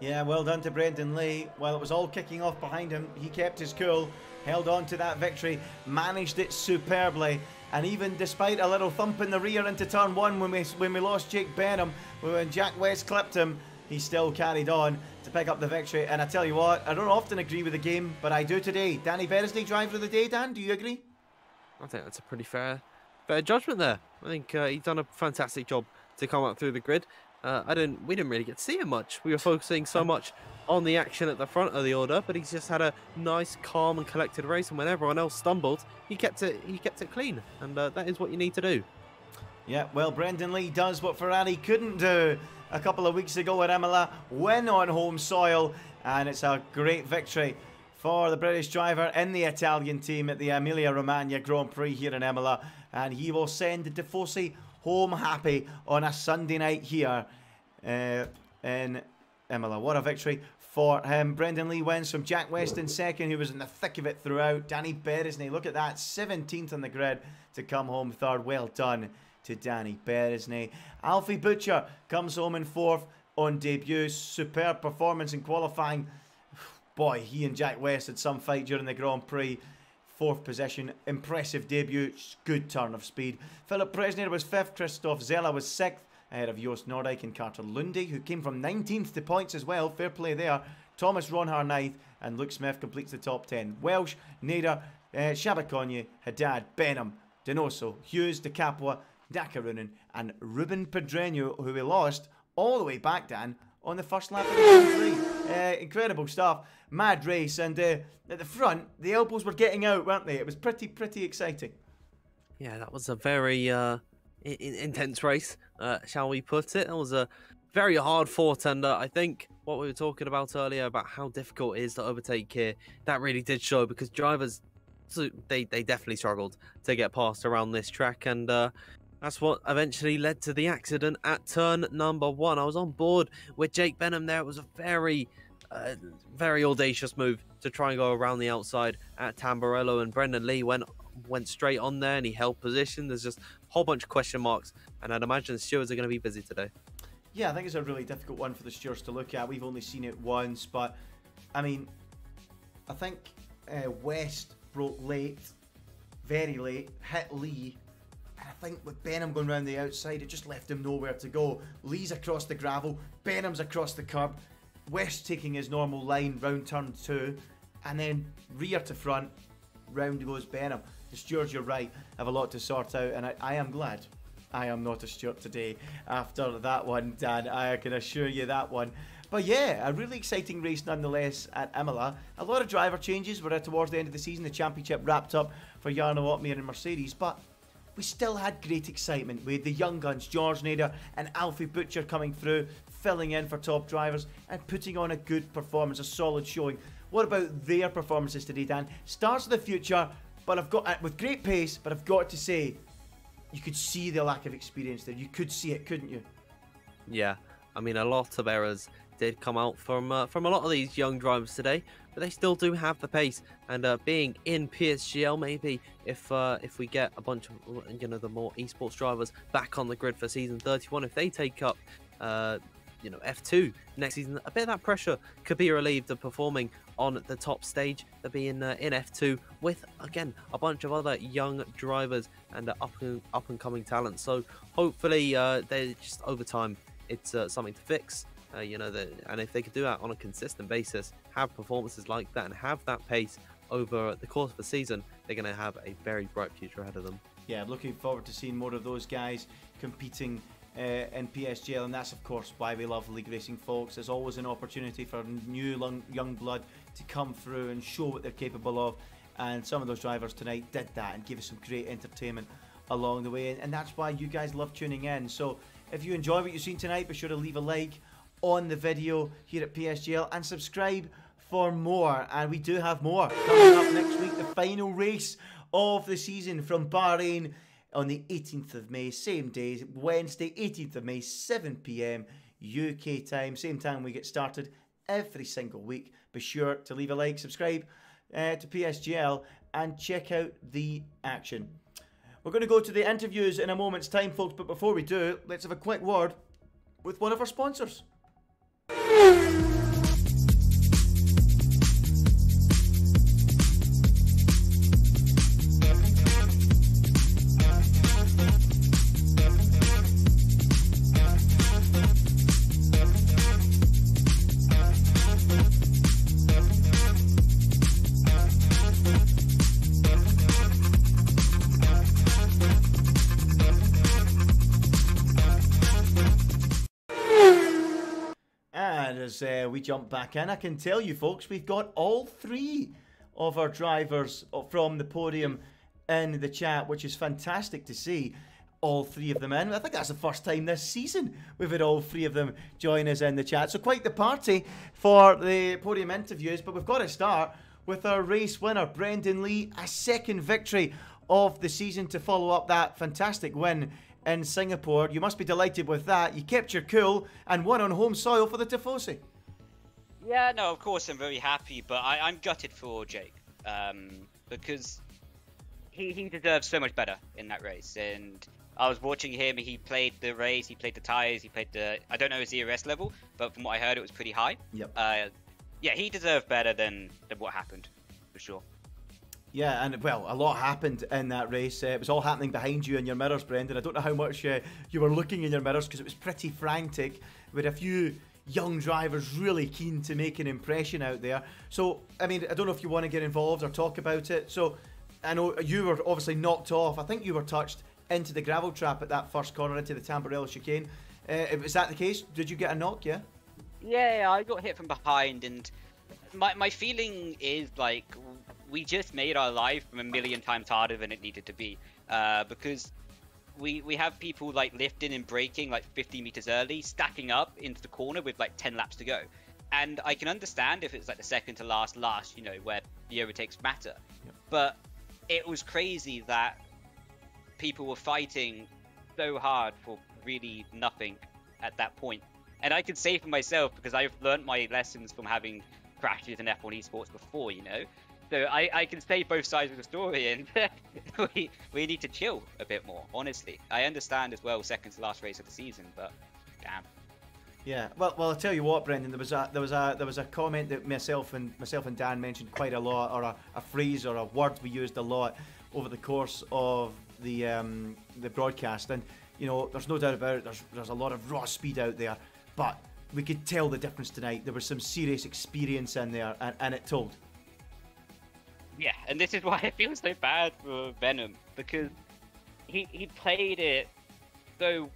Yeah, well done to Brendan Lee. While it was all kicking off behind him, he kept his cool, held on to that victory, managed it superbly, and even despite a little thump in the rear into turn one when we lost Jake Benham, when Jack West clipped him, he still carried on to pick up the victory. And I tell you what, I don't often agree with the game, but I do today. Danny Beresney, driver of the day. Dan, do you agree? I think that's a pretty fair judgment there. I think he's done a fantastic job to come up through the grid. We didn't really get to see him much. We were focusing so much on the action at the front of the order, but he's just had a nice, calm and collected race. And when everyone else stumbled, he kept it clean, and that is what you need to do. Yeah, well, Brendan Lee does what Ferrari couldn't do a couple of weeks ago at Imola, win on home soil, and it's a great victory for the British driver in the Italian team at the Emilia-Romagna Grand Prix here in Imola, and he will send the Tifosi home happy on a Sunday night here in Imola. What a victory for him. Brendan Lee wins from Jack West in second, who was in the thick of it throughout. Danny Beresney, look at that, 17th on the grid to come home third. Well done to Danny Beresney. Alfie Butcher comes home in fourth on debut. Superb performance in qualifying. Boy, he and Jack West had some fight during the Grand Prix. Fourth position, impressive debut, good turn of speed. Philip Presner was fifth, Christoph Zella was sixth, ahead of Joost Noordijk and Carter Lundy, who came from 19th to points as well, fair play there. Thomas Ronhaar ninth, and Luke Smith completes the top 10. Welsh, Nader, Shabakonye, Haddad, Benham, Donoso, Hughes, De Capua, Dakarunen, and Ruben Pedreño, who we lost all the way back, Dan, on the first lap of the Grand Prix. Incredible stuff. Mad race. And at the front, the elbows were getting out, weren't they? It was pretty exciting. Yeah, that was a very intense race, shall we put it. It was a very hard fought, and I think what we were talking about earlier about how difficult it is to overtake here, that really did show, because drivers, they definitely struggled to get past around this track, and that's what eventually led to the accident at turn number 1. I was on board with Jake Benham there. It was a very audacious move to try and go around the outside at Tamburello, and Brendan Lee went straight on there and he held position. There's just a whole bunch of question marks, and I'd imagine the stewards are going to be busy today. Yeah, I think it's a really difficult one for the stewards to look at. We've only seen it once, but I mean, I think West broke late, very late, hit Lee. I think with Benham going round the outside, it just left him nowhere to go. Lee's across the gravel, Benham's across the curb, West taking his normal line round turn 2, and then rear to front, round goes Benham. The stewards, you're right, have a lot to sort out, and I am glad I am not a steward today after that one, Dan. I can assure you that one. But yeah, a really exciting race nonetheless at Imola. A lot of driver changes. We're towards the end of the season. The championship wrapped up for Jarno Opmeer and Mercedes, but we still had great excitement with the young guns, George Nader and Alfie Butcher coming through, filling in for top drivers and putting on a good performance, a solid showing. What about their performances today, Dan? Stars of the future, but I've got with great pace, but I've got to say, you could see the lack of experience there. You could see it, couldn't you? Yeah, I mean, a lot of errors did come out from a lot of these young drivers today, but they still do have the pace. And being in PSGL, maybe if we get a bunch of the more esports drivers back on the grid for season 31, if they take up F2 next season, a bit of that pressure could be relieved of performing on the top stage. They'll be in F2 with, again, a bunch of other young drivers and up and coming talent. So hopefully they just over time it's something to fix. And if they could do that on a consistent basis, have performances like that and have that pace over the course of the season, they're going to have a very bright future ahead of them. Yeah, I'm looking forward to seeing more of those guys competing in PSGL, and that's of course why we love league racing, folks. There's always an opportunity for new young blood to come through and show what they're capable of, and some of those drivers tonight did that and gave us some great entertainment along the way, and that's why you guys love tuning in. So if you enjoy what you've seen tonight, be sure to leave a like on the video here at PSGL and subscribe for more. And we do have more coming up next week, the final race of the season from Bahrain on the 18th of May, same day, Wednesday 18th of May, 7 PM UK time, same time we get started every single week. Be sure to leave a like, subscribe to PSGL, and check out the action. We're going to go to the interviews in a moment's time, folks, but before we do, let's have a quick word with one of our sponsors. As we jump back in, I can tell you folks, we've got all three of our drivers from the podium in the chat, which is fantastic to see all three of them in. I think that's the first time this season we've had all three of them join us in the chat. So quite the party for the podium interviews, but we've got to start with our race winner, Brendan Lee, a second victory of the season to follow up that fantastic win in Singapore. You must be delighted with that. You kept your cool and won on home soil for the Tifosi. Yeah, no, of course I'm very happy, but I'm gutted for Jake because he deserves so much better in that race. And I was watching him. He played the race, he played the tyres, he played the, I don't know his ERS level, but from what I heard, it was pretty high. Yep. Yeah, he deserved better than what happened, for sure. Yeah, and well, a lot happened in that race. It was all happening behind you in your mirrors, Brendan. I don't know how much you were looking in your mirrors because it was pretty frantic. We had a few young drivers really keen to make an impression out there. So, I mean, I don't know if you want to get involved or talk about it. So, I know you were obviously knocked off. I think you were touched into the gravel trap at that first corner into the Tamborello chicane. Is that the case? Did you get a knock, yeah? Yeah, I got hit from behind, and my feeling is like we just made our life a million times harder than it needed to be, because we have people like lifting and braking like 50 meters early, stacking up into the corner with like 10 laps to go. And I can understand if it's like the second to last, you know, where the overtakes matter. Yep. But it was crazy that people were fighting so hard for really nothing at that point. And I can say for myself, because I've learned my lessons from having crashes in F1 esports before, you know. So I can say both sides of the story, and we need to chill a bit more, honestly. I understand as well, second to last race of the season, but damn. Yeah, well, I'll tell you what, Brendan. There was a comment that myself and Dan mentioned quite a lot, or a phrase or a word we used a lot over the course of the broadcast. And you know, there's no doubt about it. There's a lot of raw speed out there, but we could tell the difference tonight. There was some serious experience in there, and it told. Yeah, and this is why I feel so bad for Venom, because he played it so,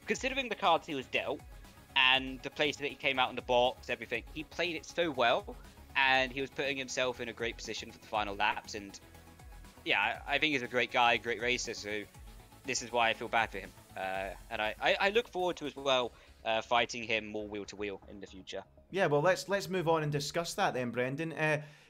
considering the cards he was dealt and the place that he came out in the box, everything, he played it so well, and he was putting himself in a great position for the final laps. And yeah, I think he's a great guy, great racer, so this is why I feel bad for him. And I look forward to as well fighting him more wheel to wheel in the future. Yeah, well, let's move on and discuss that then, Brendan.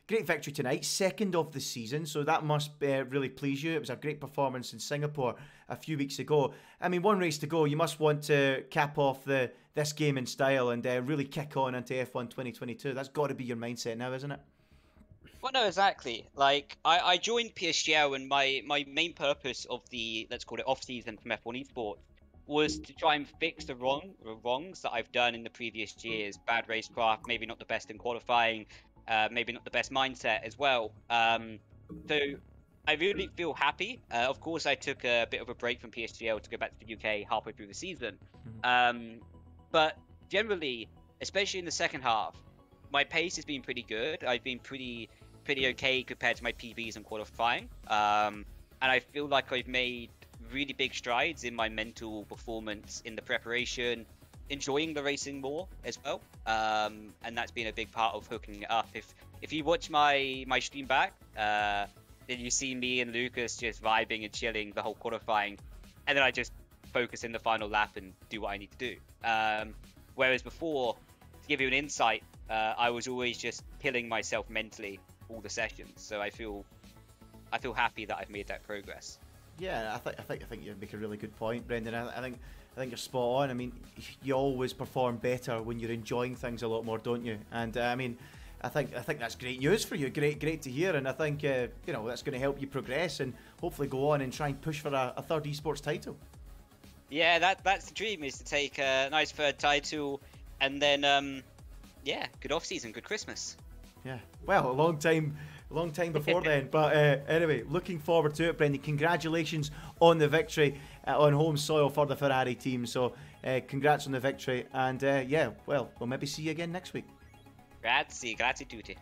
Great victory tonight, second of the season, so that must really please you. It was a great performance in Singapore a few weeks ago. I mean, one race to go, you must want to cap off this game in style and really kick on into F1 2022. That's got to be your mindset now, isn't it? Well, no, exactly. Like, I joined PSGL, and my main purpose of the, let's call it, off-season from F1 esports was to try and fix the wrongs that I've done in the previous years. Bad racecraft, maybe not the best in qualifying, maybe not the best mindset as well. So I really feel happy. Of course, I took a bit of a break from PSGL to go back to the UK halfway through the season. But generally, especially in the second half, my pace has been pretty good. I've been pretty okay compared to my PBs in qualifying. And I feel like I've made really big strides in my mental performance in the preparation, enjoying the racing more as well. And that's been a big part of hooking it up. If you watch my stream back, then you see me and Lucas just vibing and chilling the whole qualifying, and then I just focus in the final lap and do what I need to do. Whereas before, to give you an insight, I was always just killing myself mentally all the sessions. So I feel happy that I've made that progress. Yeah, I think you make a really good point, Brendan. I think you're spot on. I mean, you always perform better when you're enjoying things a lot more, don't you? And I mean, I think that's great news for you. Great to hear. And I think you know, that's going to help you progress and hopefully go on and try and push for a third esports title. Yeah, that's the dream, is to take a nice third title, and then yeah, good off season, good Christmas. Yeah, well, a long time before then. But anyway, looking forward to it, Brendan. Congratulations on the victory on home soil for the Ferrari team. So congrats on the victory, and yeah, well, we'll maybe see you again next week. Grazie tutti.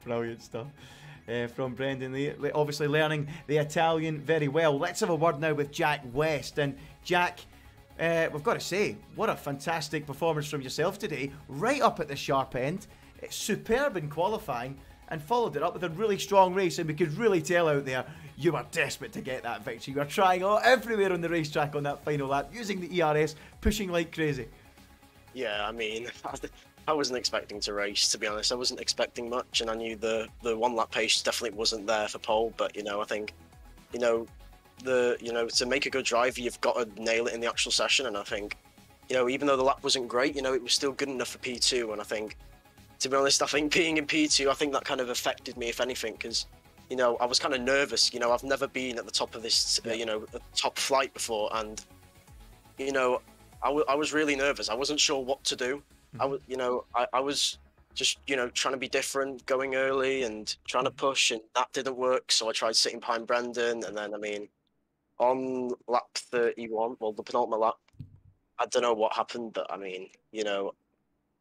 Brilliant stuff from Brendan Lee. Obviously learning the Italian very well. Let's have a word now with Jack West. And Jack, we've got to say, what a fantastic performance from yourself today. Right up at the sharp end. It's superb in qualifying, and followed it up with a really strong race, and we could really tell out there you were desperate to get that victory. You were trying everywhere on the racetrack on that final lap, using the ERS, pushing like crazy. Yeah, I mean, I wasn't expecting to race, to be honest. I wasn't expecting much, and I knew the one lap pace definitely wasn't there for pole. But you know, I think, you know, to make a good drive, you've got to nail it in the actual session. And I think, you know, even though the lap wasn't great, you know, it was still good enough for P2. And I think, to be honest, I think being in P2, I think that kind of affected me, if anything, because, you know, I was kind of nervous. You know, I've never been at the top of this, you know, top flight before, and, you know, I was really nervous. I wasn't sure what to do. I was just, you know, trying to be different, going early and trying to push, and that didn't work. So I tried sitting behind Brendan, and then, I mean, on lap 31, well, the penultimate lap, I don't know what happened, but I mean, you know,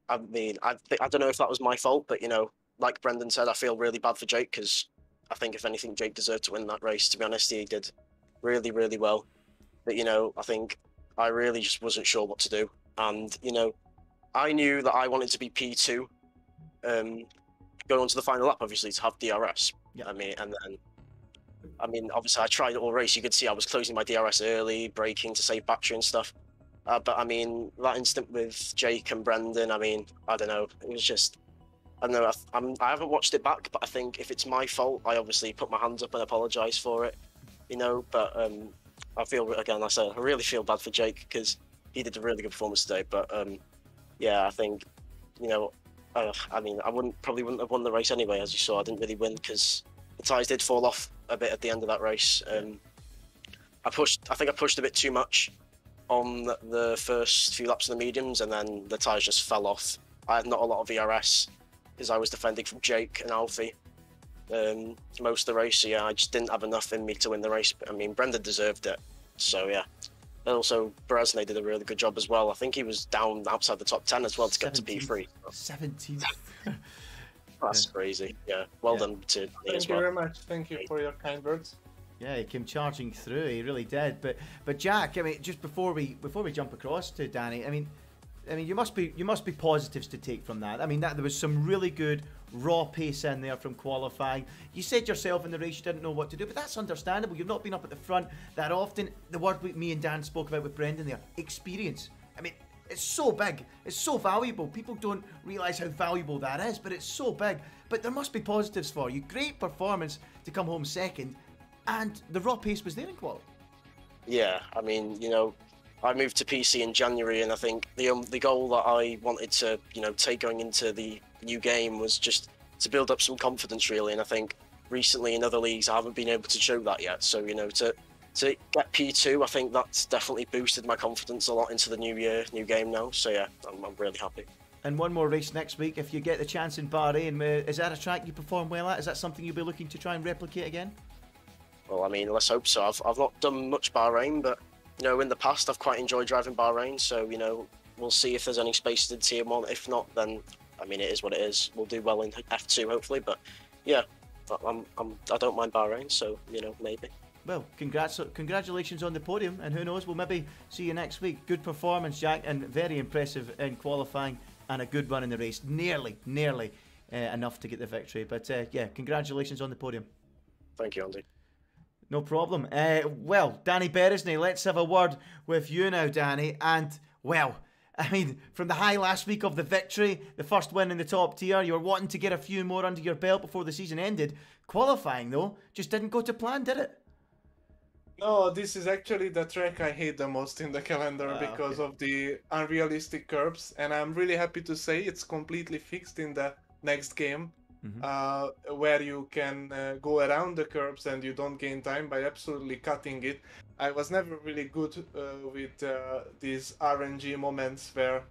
I don't know if that was my fault, but, you know, like Brendan said, I feel really bad for Jake, because I think, if anything, Jake deserved to win that race. To be honest, he did really, really well. But, you know, I think I really just wasn't sure what to do. And, you know, I knew that I wanted to be P2, going on to the final lap, obviously, to have DRS. Yeah. I mean, and then, I mean, obviously, I tried all race. You could see I was closing my DRS early, braking to save battery and stuff. But I mean, that instant with Jake and Brendan, I mean, I don't know. It was just, I don't know. I haven't watched it back, but I think if it's my fault, I obviously put my hands up and apologise for it, you know. But I feel, again, I said, I really feel bad for Jake, because he did a really good performance today. But yeah, I think, you know, I mean, probably wouldn't have won the race anyway, as you saw. I didn't really win because the tyres did fall off a bit at the end of that race. I think I pushed a bit too much on the first few laps of the mediums, and then the tyres just fell off. I had not a lot of ERS because I was defending from Jake and Alfie most of the race. So yeah, I just didn't have enough in me to win the race. But I mean, Brendan deserved it. So yeah. And also, Brezne did a really good job as well. I think he was down outside the top 10 as well to get to P3. 17th. That's crazy. Yeah, well done to me as Thank you well. very much. Thank you for your kind words. Yeah, he came charging through. He really did. But Jack, I mean, just before we jump across to Danny, I mean, you must be positives to take from that. I mean, there was some really good raw pace in there from qualifying. You said yourself in the race you didn't know what to do, but that's understandable. You've not been up at the front that often. The word me and Dan spoke about with Brendan there, experience. I mean, it's so big. It's so valuable. People don't realise how valuable that is, but it's so big. But there must be positives for you. Great performance to come home second, and the raw pace was there in quality. Yeah, I mean, you know, I moved to PC in January, and I think the goal that I wanted to, you know, take going into the new game was just to build up some confidence, really. And I think recently in other leagues I haven't been able to show that yet. So, you know, to get P2, I think that's definitely boosted my confidence a lot into the new year, new game now. So yeah, I'm really happy. And one more race next week if you get the chance in Bahrain. Is that a track you perform well at? Is that something you'll be looking to try and replicate again? Well, I mean, let's hope so. I've not done much Bahrain, but, you know, in the past I've quite enjoyed driving Bahrain. So, you know, we'll see if there's any space to Tier 1. If not, then, I mean, it is what it is. We'll do well in F2, hopefully. But, yeah, I don't mind Bahrain, so, you know, maybe. Well, congratulations on the podium, and who knows, we'll maybe see you next week. Good performance, Jack, and very impressive in qualifying, and a good run in the race. Nearly enough to get the victory. But, yeah, congratulations on the podium. Thank you, Andy. No problem. Well, Danny Beresney, let's have a word with you now, Danny. And, well, I mean, from the high last week of the victory, the first win in the top tier, you were wanting to get a few more under your belt before the season ended. Qualifying, though, just didn't go to plan, did it? No, this is actually the track I hate the most in the calendar because okay. of the unrealistic curbs, and I'm really happy to say it's completely fixed in the next game, where you can go around the curbs and you don't gain time by absolutely cutting it. I was never really good with these RNG moments where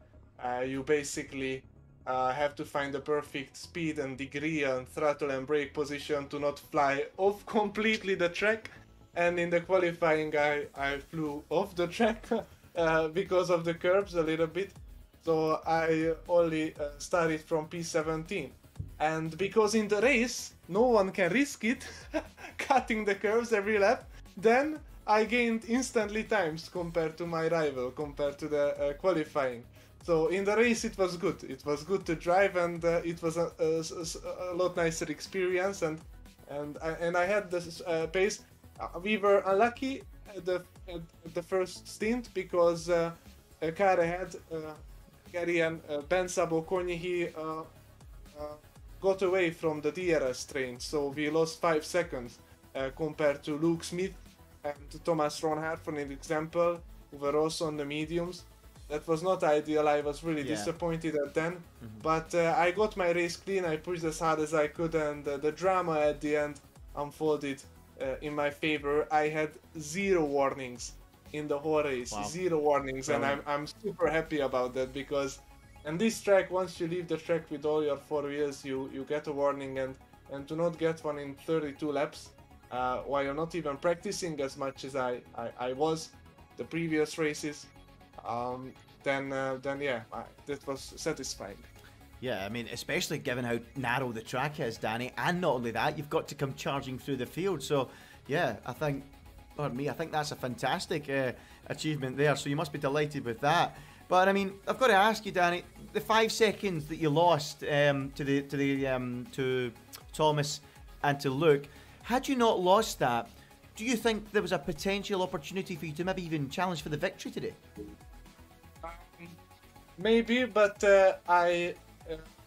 you basically have to find the perfect speed and degree and throttle and brake position to not fly off completely the track. And in the qualifying, I flew off the track because of the curbs a little bit. So I only started from P17. And because in the race, no one can risk it, cutting the curves every lap, then I gained instantly times compared to my rival, compared to the qualifying. So in the race it was good. It was good to drive, and it was a lot nicer experience. And I had this pace. We were unlucky at the first stint because a car ahead, Gary and Ben Sabokonyi, he got away from the DRS train, so we lost 5 seconds compared to Luke Smith and Thomas Ronhard, for an example, who were also on the mediums. That was not ideal. I was really disappointed at then, but I got my race clean. I pushed as hard as I could, and the drama at the end unfolded in my favor. I had 0 warnings in the whole race. Wow. 0 warnings. Brilliant. And I'm super happy about that, because in this track, once you leave the track with all your 4 wheels, you get a warning, and to not get one in 32 laps while you're not even practicing as much as I was the previous races, then yeah, that was satisfying. Yeah, I mean, especially given how narrow the track is, Danny, and not only that, you've got to come charging through the field. So, yeah, I think that's a fantastic achievement there. So you must be delighted with that. But I mean, I've got to ask you, Danny, the 5 seconds that you lost to Thomas and to Luke, had you not lost that, do you think there was a potential opportunity for you to maybe even challenge for the victory today? Maybe, but I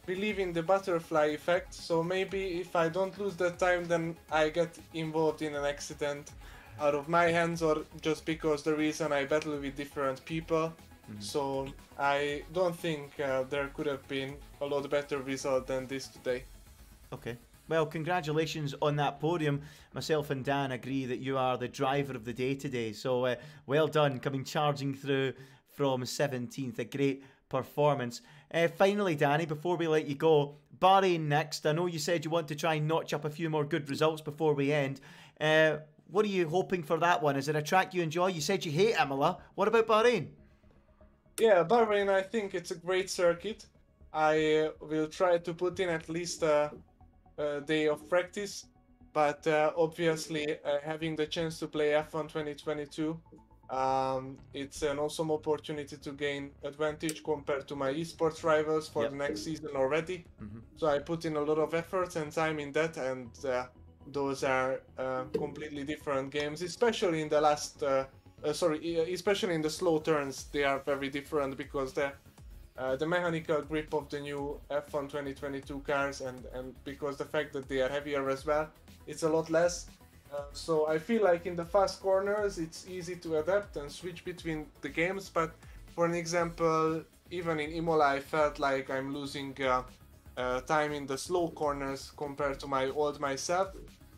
believe in the butterfly effect, so maybe if I don't lose that time, then I get involved in an accident out of my hands, or just because the reason I battle with different people. So I don't think there could have been a lot better result than this today. Okay. Well, congratulations on that podium. Myself and Dan agree that you are the driver of the day today. So well done, coming charging through from 17th. A great performance. Finally, Danny, before we let you go, Bahrain next. I know you said you want to try and notch up a few more good results before we end. What are you hoping for that one? Is it a track you enjoy? You said you hate Imola. What about Bahrain? Yeah, Bahrain, I think it's a great circuit. I will try to put in at least a day of practice, but obviously having the chance to play F1 2022, it's an awesome opportunity to gain advantage compared to my esports rivals for the next season already. So I put in a lot of effort and time in that, and those are completely different games, especially in the last especially in the slow turns. They are very different because the mechanical grip of the new F1 2022 cars, and because the fact that they are heavier as well, it's a lot less. So I feel like in the fast corners it's easy to adapt and switch between the games, but for an example, even in Imola I felt like I'm losing time in the slow corners compared to my old myself.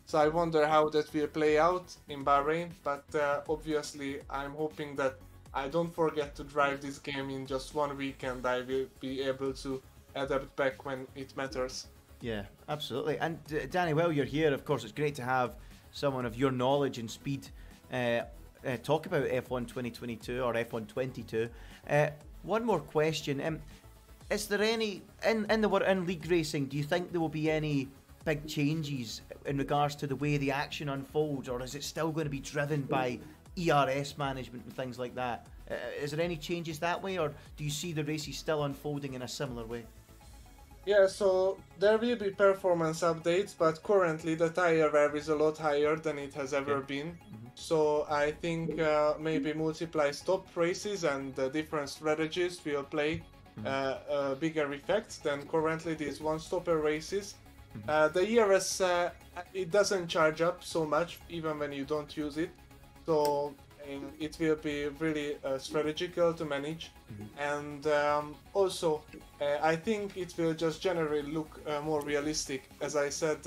So I wonder how that will play out in Bahrain, but obviously I'm hoping that I don't forget to drive this game in just 1 week, and I will be able to adapt back when it matters. Yeah, absolutely. And Danny, while you're here, of course, it's great to have someone of your knowledge and speed talk about F1 2022 or F1 22. One more question. Is there any, in league racing, do you think there will be any big changes in regards to the way the action unfolds, or is it still going to be driven by ERS management and things like that? Is there any changes that way, or do you see the races still unfolding in a similar way? Yeah, so there will be performance updates, but currently the tire wear is a lot higher than it has ever been. So I think maybe multiply stop races and different strategies will play a bigger effect than currently these one-stopper races. The ERS, it doesn't charge up so much even when you don't use it. So it will be really strategical to manage, and also I think it will just generally look more realistic. As I said,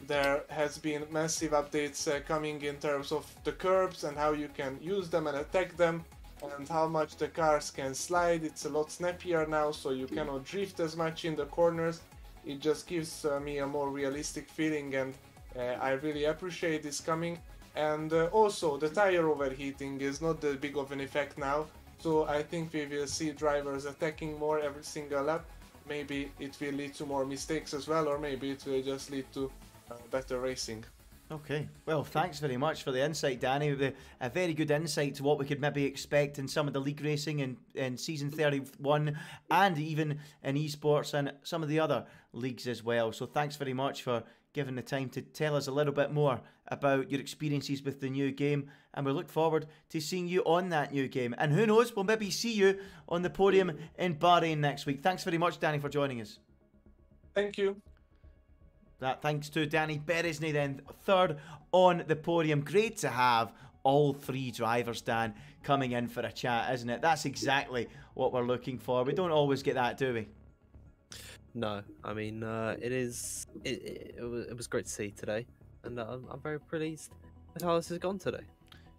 there has been massive updates coming in terms of the curbs and how you can use them and attack them, and how much the cars can slide. It's a lot snappier now, so you cannot drift as much in the corners. It just gives me a more realistic feeling, and I really appreciate this coming. And also the tire overheating is not that big of an effect now, so I think we will see drivers attacking more every single lap. Maybe it will lead to more mistakes as well, or maybe it will just lead to better racing. Okay, well, thanks very much for the insight, Danny. A very good insight to what we could maybe expect in some of the league racing in Season 31 and even in esports and some of the other leagues as well. So thanks very much for giving the time to tell us a little bit more about your experiences with the new game, and we look forward to seeing you on that new game. And who knows, we'll maybe see you on the podium in Bahrain next week. Thanks very much, Danny, for joining us. Thank you. That thanks to Danny Beresney, then third on the podium. Great to have all three drivers, Dan, coming in for a chat, isn't it? That's exactly what we're looking for. We don't always get that, do we? No, I mean it was great to see today, and I'm very pleased with how this has gone today.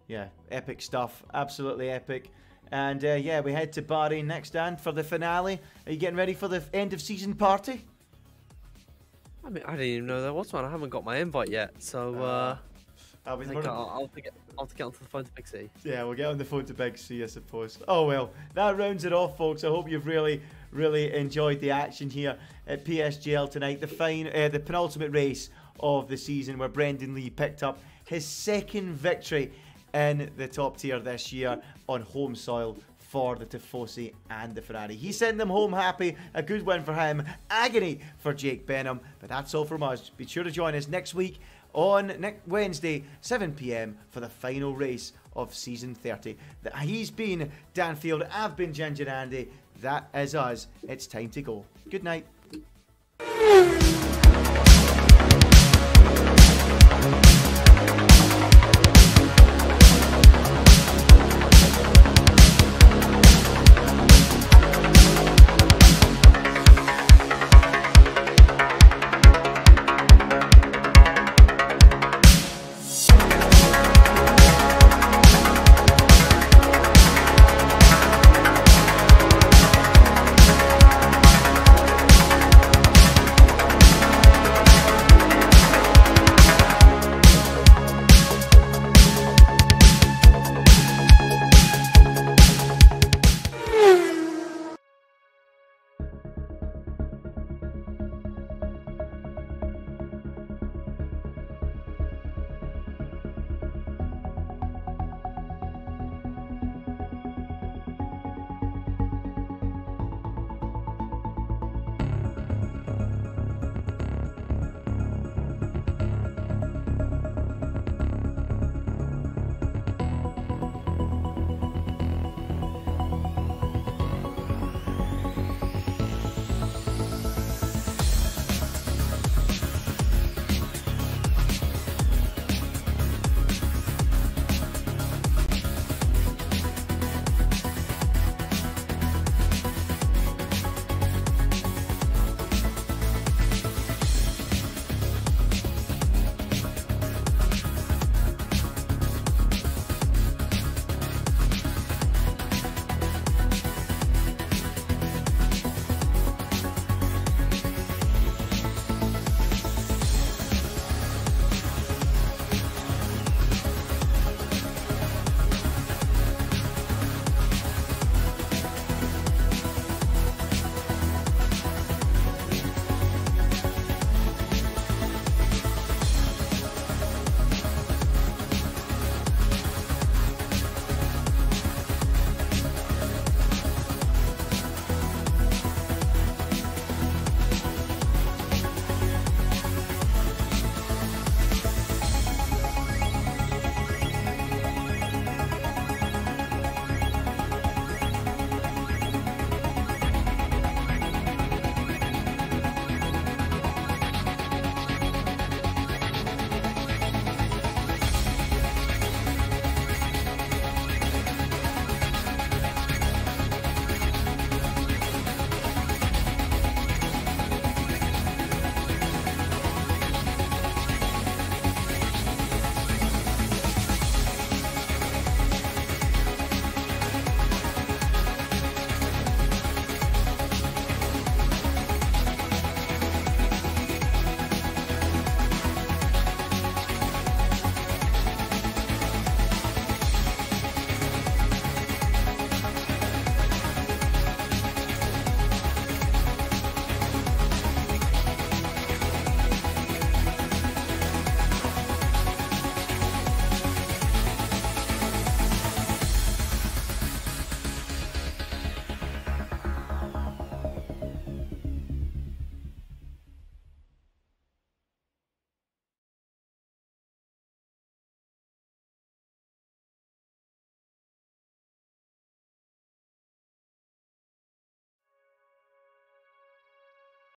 Yeah, epic stuff, absolutely epic. And yeah, we head to Bahrain next, Dan, for the finale. Are you getting ready for the end of season party? I mean, I didn't even know there was one. I haven't got my invite yet, so I'll have to get onto the phone to Big C. Yeah, we'll get on the phone to Big C, I suppose. Oh well, that rounds it off, folks. I hope you've really enjoyed the action here at PSGL tonight. The penultimate race of the season, where Brendan Lee picked up his second victory in the top tier this year on home soil for the Tifosi and the Ferrari. He sent them home happy. A good win for him. Agony for Jake Benham. But that's all from us. Be sure to join us next week on next Wednesday, 7 PM for the final race of season 30. He's been Dan Field. I've been Ginger Andy. That is us. It's time to go. Good night.